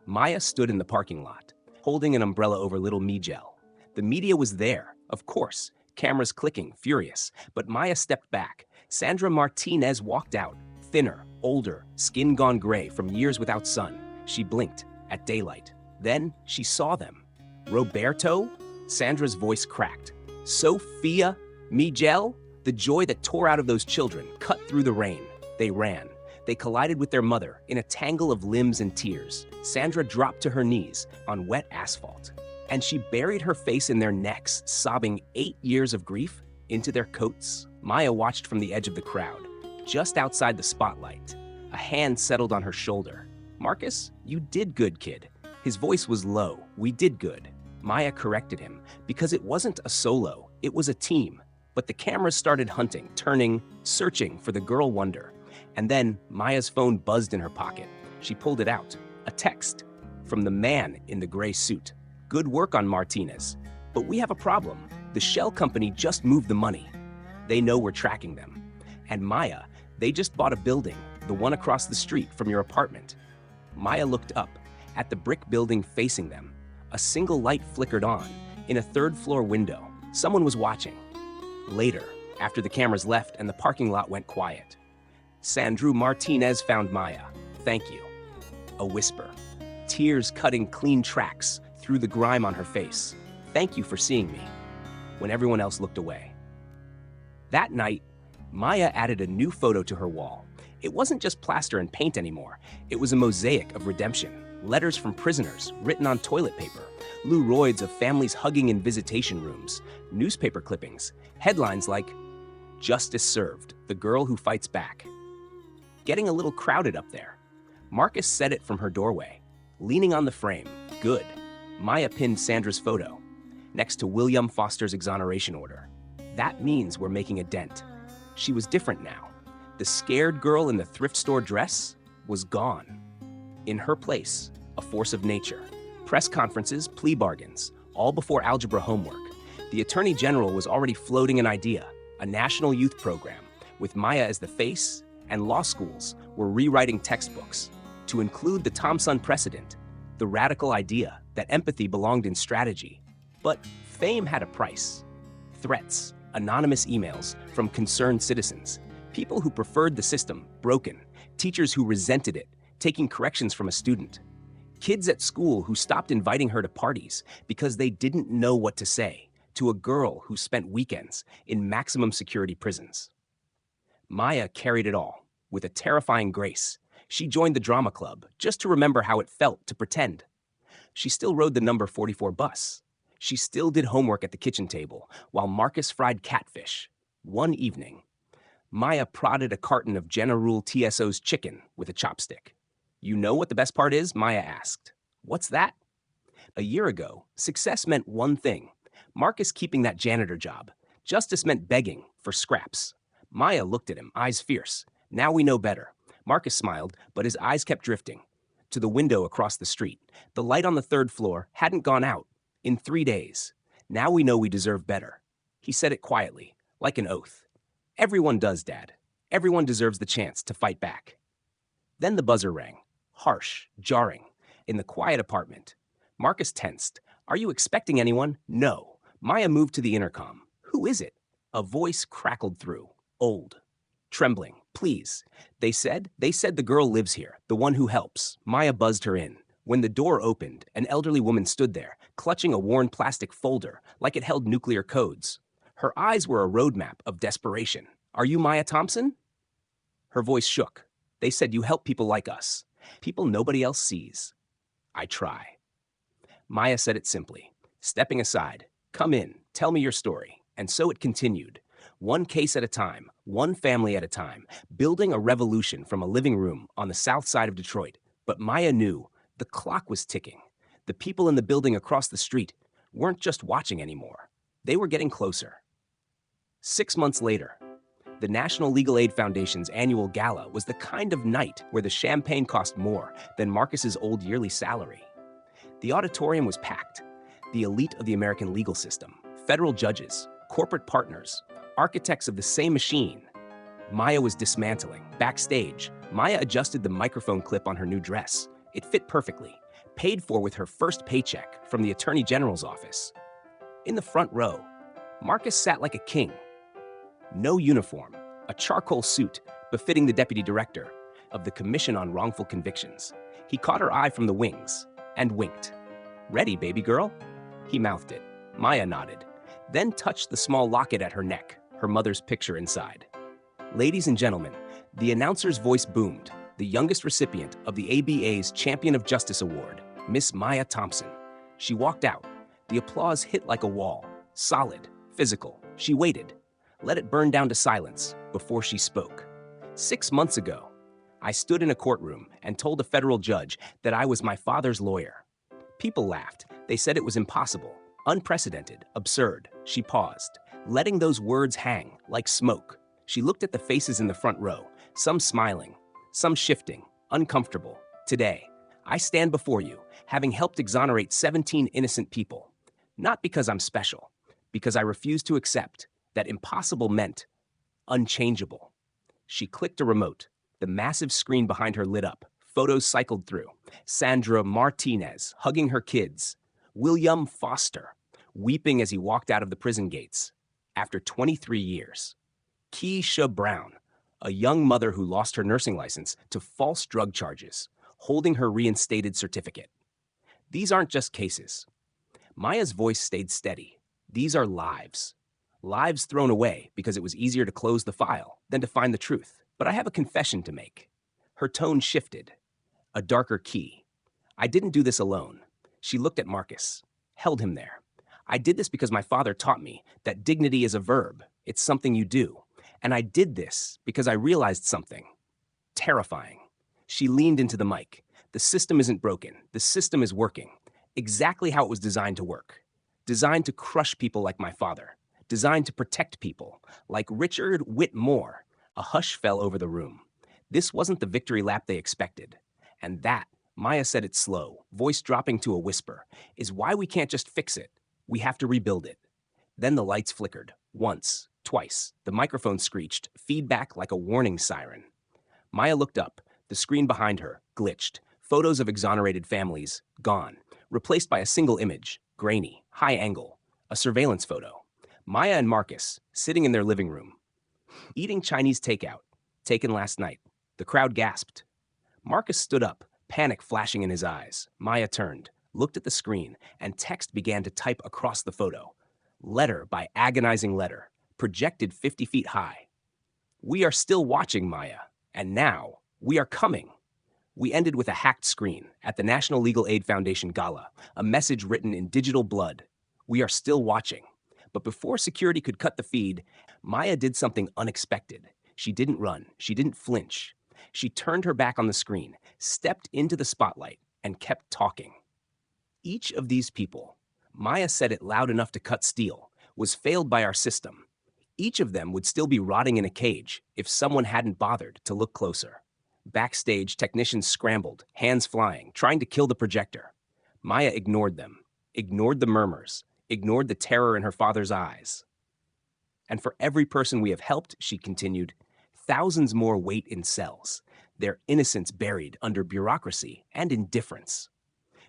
Maya stood in the parking lot, holding an umbrella over little Miguel. The media was there, of course, cameras clicking, furious. But Maya stepped back. Sandra Martinez walked out, thinner, older, skin gone gray from years without sun. She blinked at daylight. Then she saw them. Roberto? Sandra's voice cracked. Sophia? Miguel? The joy that tore out of those children cut through the rain. They ran. They collided with their mother in a tangle of limbs and tears. Sandra dropped to her knees on wet asphalt, and she buried her face in their necks, sobbing 8 years of grief into their coats. Maya watched from the edge of the crowd, just outside the spotlight. A hand settled on her shoulder. Marcus, you did good, kid. His voice was low. We did good. Maya corrected him, because it wasn't a solo, it was a team. But the cameras started hunting, turning, searching for the girl wonder. And then Maya's phone buzzed in her pocket. She pulled it out. A text from the man in the gray suit. Good work on Martinez. But we have a problem. The shell company just moved the money. They know we're tracking them. And Maya, they just bought a building, the one across the street from your apartment. Maya looked up, At the brick building facing them, a single light flickered on. In a third-floor window, someone was watching. Later, after the cameras left and the parking lot went quiet, Sandro Martinez found Maya. "Thank you." A whisper. Tears cutting clean tracks through the grime on her face. "Thank you for seeing me," when everyone else looked away. That night, Maya added a new photo to her wall. It wasn't just plaster and paint anymore. It was a mosaic of redemption. Letters from prisoners written on toilet paper, Luroids of families hugging in visitation rooms, newspaper clippings, headlines like, "Justice served, the girl who fights back." Getting a little crowded up there. Marcus said it from her doorway, leaning on the frame. "Good." Maya pinned Sandra's photo, next to William Foster's exoneration order. "That means we're making a dent." She was different now. The scared girl in the thrift store dress was gone. In her place, a force of nature. Press conferences, plea bargains, all before algebra homework. The Attorney General was already floating an idea, a national youth program, with Maya as the face, and law schools were rewriting textbooks to include the Thompson precedent, the radical idea that empathy belonged in strategy. But fame had a price. Threats, anonymous emails from concerned citizens, people who preferred the system broken, teachers who resented it, taking corrections from a student, kids at school who stopped inviting her to parties because they didn't know what to say to a girl who spent weekends in maximum security prisons. Maya carried it all with a terrifying grace. She joined the drama club just to remember how it felt to pretend. She still rode the number 44 bus. She still did homework at the kitchen table while Marcus fried catfish. One evening, Maya prodded a carton of General TSO's chicken with a chopstick. "You know what the best part is?" Maya asked. "What's that?" A year ago, success meant one thing: Marcus keeping that janitor job. Justice meant begging for scraps. Maya looked at him, eyes fierce. "Now we know better." Marcus smiled, but his eyes kept drifting to the window across the street. The light on the third floor hadn't gone out in 3 days. "Now we know we deserve better." He said it quietly, like an oath. "Everyone does, Dad. Everyone deserves the chance to fight back." Then the buzzer rang. Harsh, jarring. In the quiet apartment. Marcus tensed. "Are you expecting anyone?" "No." Maya moved to the intercom. "Who is it?" A voice crackled through. Old. Trembling. "Please." They said the girl lives here, the one who helps." Maya buzzed her in. When the door opened, an elderly woman stood there, clutching a worn plastic folder like it held nuclear codes. Her eyes were a roadmap of desperation. "Are you Maya Thompson?" Her voice shook. "They said you help people like us. People nobody else sees." "I try." Maya said it simply, stepping aside. "Come in, tell me your story." And so it continued. One case at a time, one family at a time, building a revolution from a living room on the south side of Detroit. But Maya knew the clock was ticking. The people in the building across the street weren't just watching anymore. They were getting closer. 6 months later, the National Legal Aid Foundation's annual gala was the kind of night where the champagne cost more than Marcus's old yearly salary. The auditorium was packed. The elite of the American legal system, federal judges, corporate partners, architects of the same machine. Maya was dismantling. Backstage, Maya adjusted the microphone clip on her new dress. It fit perfectly, paid for with her first paycheck from the Attorney General's office. In the front row, Marcus sat like a king. No uniform, a charcoal suit befitting the deputy director of the Commission on Wrongful Convictions. He caught her eye from the wings and winked. "Ready, baby girl?" He mouthed it. Maya nodded, then touched the small locket at her neck, her mother's picture inside. "Ladies and gentlemen," the announcer's voice boomed, "the youngest recipient of the ABA's Champion of Justice Award, Miss Maya Thompson." She walked out. The applause hit like a wall, solid, physical. She waited, let it burn down to silence before she spoke. 6 months ago, I stood in a courtroom and told a federal judge that I was my father's lawyer. People laughed. They said it was impossible, unprecedented, absurd. She paused, letting those words hang like smoke. She looked at the faces in the front row, some smiling, some shifting, uncomfortable. Today, I stand before you, having helped exonerate 17 innocent people. Not because I'm special, because I refuse to accept that impossible meant unchangeable. She clicked a remote. The massive screen behind her lit up, Photos cycled through. Sandra Martinez hugging her kids. William Foster weeping as he walked out of the prison gates after 23 years. Keisha Brown, a young mother who lost her nursing license to false drug charges, holding her reinstated certificate. These aren't just cases. Maya's voice stayed steady. These are lives. Lives thrown away because it was easier to close the file than to find the truth. But I have a confession to make. Her tone shifted. A darker key. I didn't do this alone. She looked at Marcus, held him there. I did this because my father taught me that dignity is a verb. It's something you do. And I did this because I realized something terrifying. She leaned into the mic. The system isn't broken. The system is working. Exactly how it was designed to work. Designed to crush people like my father. Designed to protect people like Richard Whitmore. A hush fell over the room. This wasn't the victory lap they expected. And that, Maya said it slow, voice dropping to a whisper, is why we can't just fix it. We have to rebuild it. Then the lights flickered. Once, twice. The microphone screeched, feedback like a warning siren. Maya looked up. The screen behind her glitched. Photos of exonerated families, gone. Replaced by a single image, grainy, high angle. A surveillance photo. Maya and Marcus, sitting in their living room. Eating Chinese takeout, taken last night. The crowd gasped. Marcus stood up, panic flashing in his eyes. Maya turned, looked at the screen, and text began to type across the photo. Letter by agonizing letter, projected 50 feet high. We are still watching, Maya, and now we are coming. We ended with a hacked screen at the National Legal Aid Foundation Gala, a message written in digital blood. We are still watching. But before security could cut the feed, Maya did something unexpected. She didn't run. She didn't flinch. She turned her back on the screen, stepped into the spotlight, and kept talking. Each of these people, Maya said it loud enough to cut steel, was failed by our system. Each of them would still be rotting in a cage if someone hadn't bothered to look closer. Backstage, technicians scrambled, hands flying, trying to kill the projector. Maya ignored them, ignored the murmurs, ignored the terror in her father's eyes. And for every person we have helped, she continued, thousands more wait in cells, their innocence buried under bureaucracy and indifference.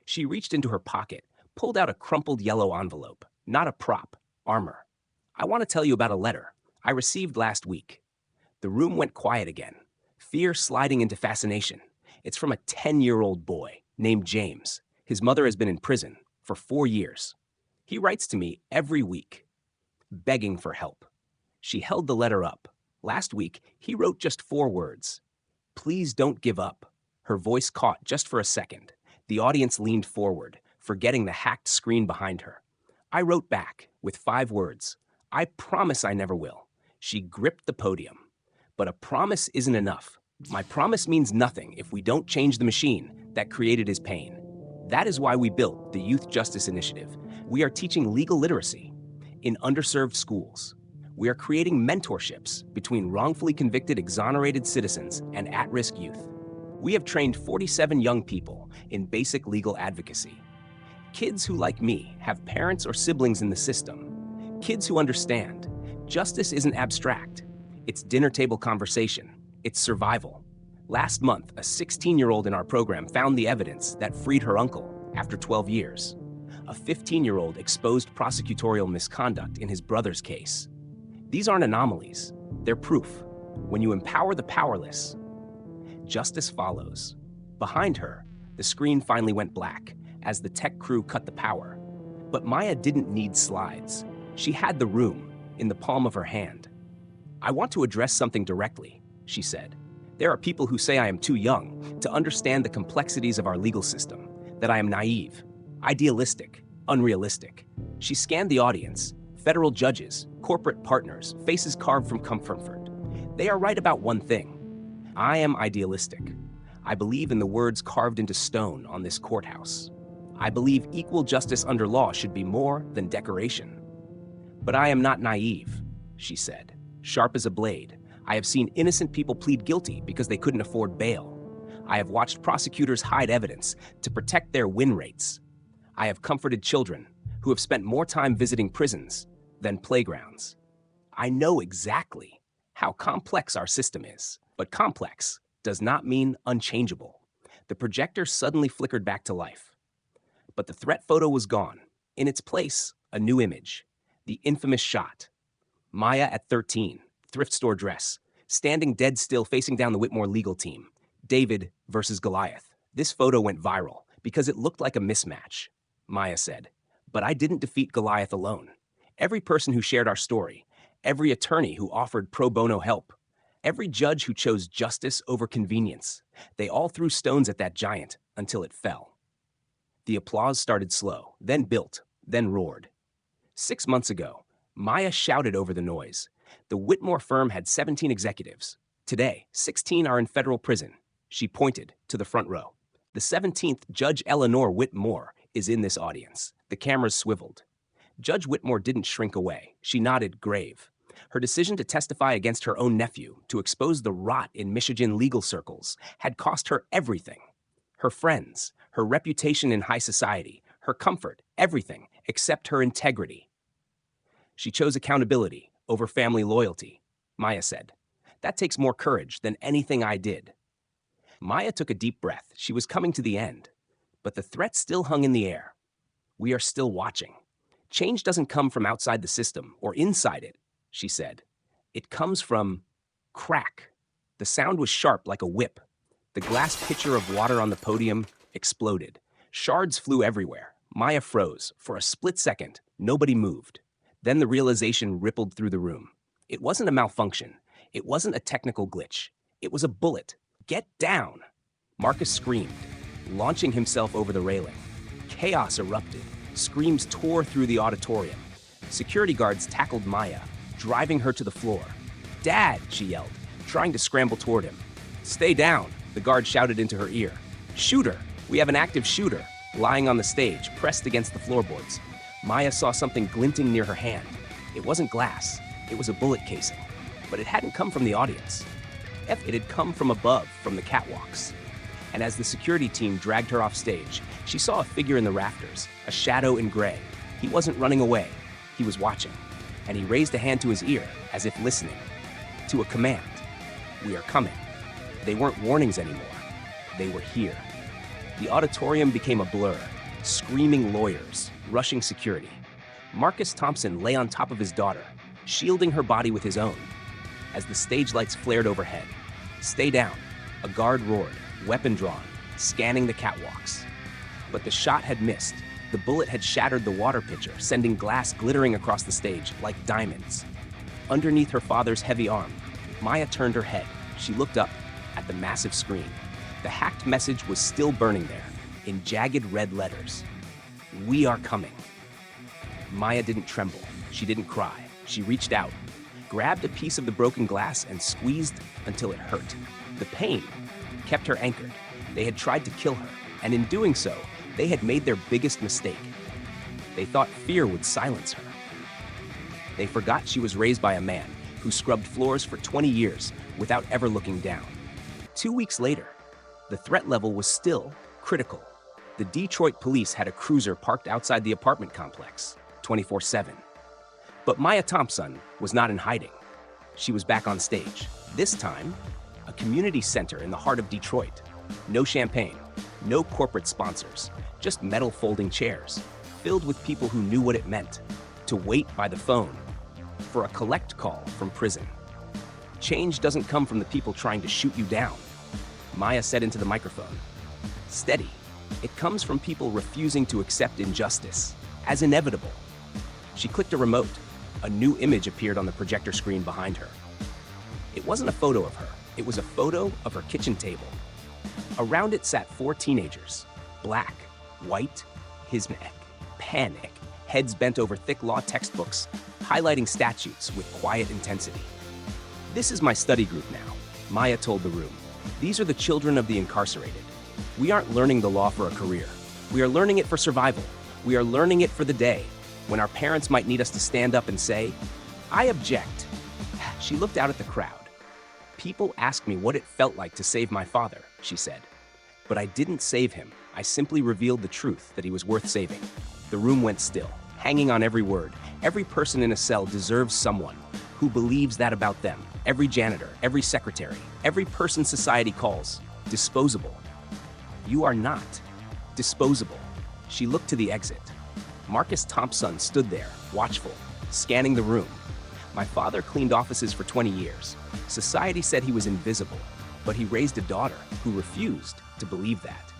She reached into her pocket, pulled out a crumpled yellow envelope, not a prop, armor. I want to tell you about a letter I received last week. The room went quiet again, fear sliding into fascination. It's from a 10-year-old boy named James. His mother has been in prison for 4 years. He writes to me every week, begging for help. She held the letter up. Last week, he wrote just 4 words. Please don't give up. Her voice caught just for a second. The audience leaned forward, forgetting the hacked screen behind her. I wrote back with 5 words. I promise I never will. She gripped the podium. But a promise isn't enough. My promise means nothing if we don't change the machine that created his pain. That is why we built the Youth Justice Initiative. We are teaching legal literacy in underserved schools. We are creating mentorships between wrongfully convicted, exonerated citizens and at-risk youth. We have trained 47 young people in basic legal advocacy. Kids who, like me, have parents or siblings in the system. Kids who understand. Justice isn't abstract. It's dinner table conversation. It's survival. Last month, a 16-year-old in our program found the evidence that freed her uncle after 12 years. A 15-year-old exposed prosecutorial misconduct in his brother's case. These aren't anomalies. They're proof. When you empower the powerless, justice follows. Behind her, the screen finally went black as the tech crew cut the power. But Maya didn't need slides. She had the room in the palm of her hand. I want to address something directly, she said. There are people who say I am too young to understand the complexities of our legal system, that I am naive, idealistic, unrealistic. She scanned the audience, federal judges, corporate partners, faces carved from comfort. They are right about one thing. I am idealistic. I believe in the words carved into stone on this courthouse. I believe equal justice under law should be more than decoration. But I am not naive, she said, sharp as a blade. I have seen innocent people plead guilty because they couldn't afford bail. I have watched prosecutors hide evidence to protect their win rates. I have comforted children who have spent more time visiting prisons than playgrounds. I know exactly how complex our system is, but complex does not mean unchangeable. The projector suddenly flickered back to life. But the threat photo was gone. In its place, a new image. The infamous shot. Maya at 13, thrift store dress, standing dead still facing down the Whitmore legal team. David versus Goliath. This photo went viral because it looked like a mismatch. Maya said, "But I didn't defeat Goliath alone. Every person who shared our story, every attorney who offered pro bono help, every judge who chose justice over convenience, they all threw stones at that giant until it fell." The applause started slow, then built, then roared. 6 months ago, Maya shouted over the noise. The Whitmore firm had 17 executives. Today, 16 are in federal prison. She pointed to the front row. The 17th, Judge Eleanor Whitmore, is in this audience. The cameras swiveled. Judge Whitmore didn't shrink away. She nodded grave. Her decision to testify against her own nephew, to expose the rot in Michigan legal circles, had cost her everything. Her friends, her reputation in high society, her comfort, everything except her integrity. She chose accountability over family loyalty, Maya said. That takes more courage than anything I did. Maya took a deep breath. She was coming to the end. But the threat still hung in the air. We are still watching. Change doesn't come from outside the system or inside it, she said. It comes from crack. The sound was sharp like a whip. The glass pitcher of water on the podium exploded. Shards flew everywhere. Maya froze. For a split second, nobody moved. Then the realization rippled through the room. It wasn't a malfunction. It wasn't a technical glitch. It was a bullet. Get down! Marcus screamed, launching himself over the railing. Chaos erupted. Screams tore through the auditorium. Security guards tackled Maya, driving her to the floor. "Dad!" she yelled, trying to scramble toward him. "Stay down!" the guard shouted into her ear. "Shooter! We have an active shooter!" Lying on the stage, pressed against the floorboards. Maya saw something glinting near her hand. It wasn't glass. It was a bullet casing. But it hadn't come from the audience. It had come from above, from the catwalks. And as the security team dragged her off stage, she saw a figure in the rafters, a shadow in gray. He wasn't running away. He was watching. And he raised a hand to his ear, as if listening. To a command. "We are coming." They weren't warnings anymore. They were here. The auditorium became a blur. Screaming lawyers, rushing security. Marcus Thompson lay on top of his daughter, shielding her body with his own. As the stage lights flared overhead, "Stay down," a guard roared, weapon drawn, scanning the catwalks. But the shot had missed. The bullet had shattered the water pitcher, sending glass glittering across the stage like diamonds. Underneath her father's heavy arm, Maya turned her head. She looked up at the massive screen. The hacked message was still burning there, in jagged red letters. "We are coming." Maya didn't tremble. She didn't cry. She reached out, grabbed a piece of the broken glass and squeezed until it hurt. The pain kept her anchored. They had tried to kill her, and in doing so, they had made their biggest mistake. They thought fear would silence her. They forgot she was raised by a man who scrubbed floors for 20 years without ever looking down. 2 weeks later, the threat level was still critical. The Detroit police had a cruiser parked outside the apartment complex, 24/7. But Maya Thompson was not in hiding. She was back on stage. This time, a community center in the heart of Detroit. No champagne, no corporate sponsors, just metal folding chairs, filled with people who knew what it meant to wait by the phone for a collect call from prison. "Change doesn't come from the people trying to shoot you down," Maya said into the microphone. "Steady. It comes from people refusing to accept injustice as inevitable." She clicked a remote. A new image appeared on the projector screen behind her. It wasn't a photo of her. It was a photo of her kitchen table. Around it sat 4 teenagers. Black, white, Hispanic, panic, heads bent over thick law textbooks, highlighting statutes with quiet intensity. "This is my study group now," Maya told the room. "These are the children of the incarcerated. We aren't learning the law for a career. We are learning it for survival. We are learning it for the day when our parents might need us to stand up and say, 'I object.'" She looked out at the crowd. "People ask me what it felt like to save my father," she said. "But I didn't save him. I simply revealed the truth that he was worth saving." The room went still, hanging on every word. Every person in a cell deserves someone who believes that about them. Every janitor, every secretary, every person society calls disposable. You are not disposable. She looked to the exit. Marcus Thompson stood there, watchful, scanning the room. My father cleaned offices for 20 years. Society said he was invisible, but he raised a daughter who refused to believe that.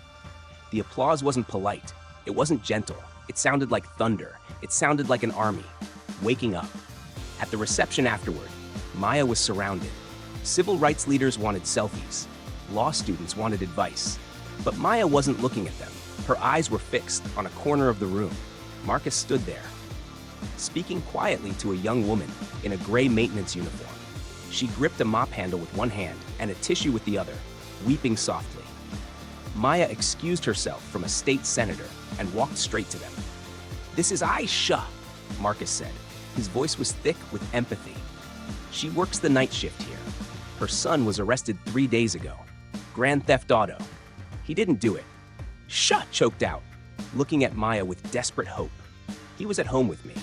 The applause wasn't polite. It wasn't gentle. It sounded like thunder. It sounded like an army waking up. At the reception afterward, Maya was surrounded. Civil rights leaders wanted selfies. Law students wanted advice. But Maya wasn't looking at them. Her eyes were fixed on a corner of the room. Marcus stood there, speaking quietly to a young woman in a gray maintenance uniform. She gripped a mop handle with one hand and a tissue with the other, weeping softly. Maya excused herself from a state senator and walked straight to them. "This is Aisha," Marcus said. His voice was thick with empathy. "She works the night shift here. Her son was arrested 3 days ago. Grand theft auto. He didn't do it." "Shut!" choked out, looking at Maya with desperate hope. "He was at home with me,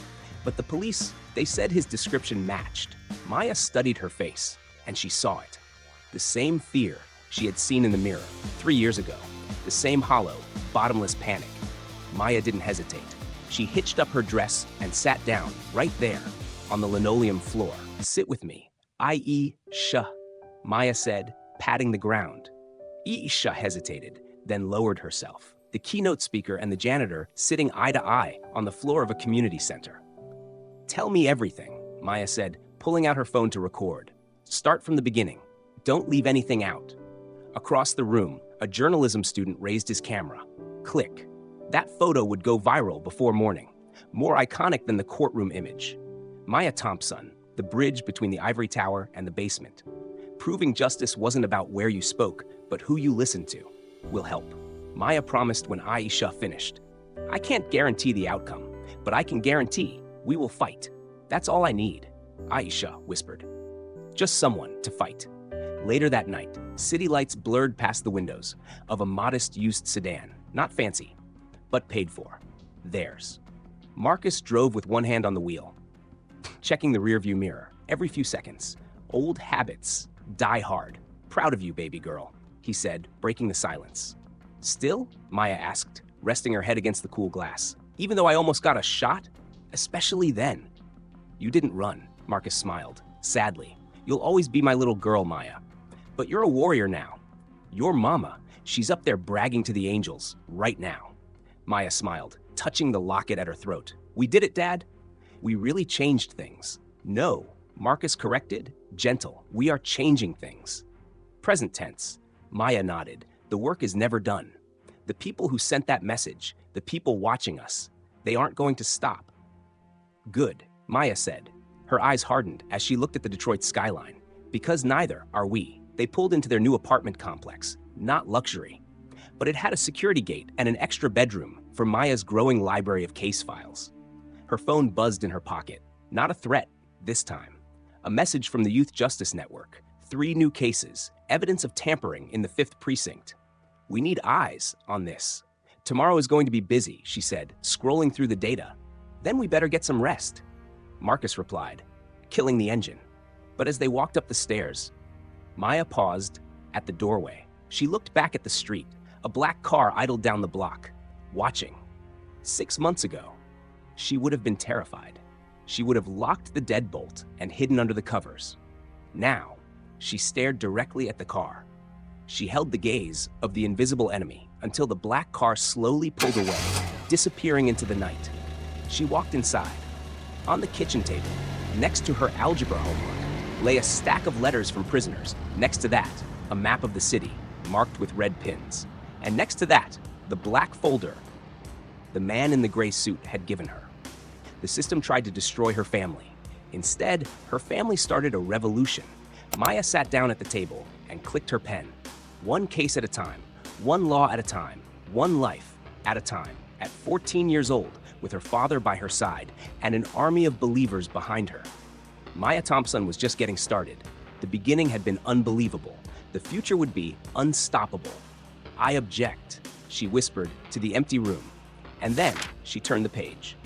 but the police, they said his description matched." Maya studied her face, and she saw it. The same fear she had seen in the mirror 3 years ago. The same hollow, bottomless panic. Maya didn't hesitate. She hitched up her dress and sat down right there on the linoleum floor. "Sit with me, Aisha," Maya said, patting the ground. Aisha hesitated, then lowered herself. The keynote speaker and the janitor sitting eye to eye on the floor of a community center. "Tell me everything," Maya said, pulling out her phone to record. "Start from the beginning. Don't leave anything out." Across the room, a journalism student raised his camera. Click. That photo would go viral before morning, more iconic than the courtroom image. Maya Thompson, the bridge between the ivory tower and the basement. Proving justice wasn't about where you spoke, but who you listened to. Will help. Maya promised when Aisha finished. "I can't guarantee the outcome, but I can guarantee we will fight. That's all I need," Aisha whispered. "Just someone to fight." Later that night, city lights blurred past the windows of a modest used sedan, not fancy, but paid for. Theirs. Marcus drove with one hand on the wheel, checking the rearview mirror every few seconds. "Old habits die hard. Proud of you, baby girl," he said, breaking the silence. "Still?" Maya asked, resting her head against the cool glass. "Even though I almost got a shot? Especially then." "You didn't run," Marcus smiled, sadly. "You'll always be my little girl, Maya. But you're a warrior now. Your mama, she's up there bragging to the angels right now." Maya smiled, touching the locket at her throat. "We did it, Dad. We really changed things." "No," Marcus corrected, gentle. "We are changing things." Present tense. Maya nodded. "The work is never done. The people who sent that message, the people watching us, they aren't going to stop." "Good," Maya said. Her eyes hardened as she looked at the Detroit skyline. "Because neither are we." They pulled into their new apartment complex, not luxury. But it had a security gate and an extra bedroom for Maya's growing library of case files. Her phone buzzed in her pocket. Not a threat, this time. A message from the Youth Justice Network. 3 new cases, evidence of tampering in the 5th precinct. "We need eyes on this. Tomorrow is going to be busy," she said, scrolling through the data. "Then we better get some rest," Marcus replied, killing the engine. But as they walked up the stairs, Maya paused at the doorway. She looked back at the street. A black car idled down the block, watching. 6 months ago, she would have been terrified. She would have locked the deadbolt and hidden under the covers. Now, she stared directly at the car. She held the gaze of the invisible enemy until the black car slowly pulled away, disappearing into the night. She walked inside. On the kitchen table, next to her algebra homework, lay a stack of letters from prisoners. Next to that, a map of the city, marked with red pins. And next to that, the black folder the man in the gray suit had given her. The system tried to destroy her family. Instead, her family started a revolution. Maya sat down at the table and clicked her pen. One case at a time, one law at a time, one life at a time. At 14 years old, with her father by her side and an army of believers behind her. Maya Thompson was just getting started. The beginning had been unbelievable. The future would be unstoppable. "I object," she whispered to the empty room. And then she turned the page.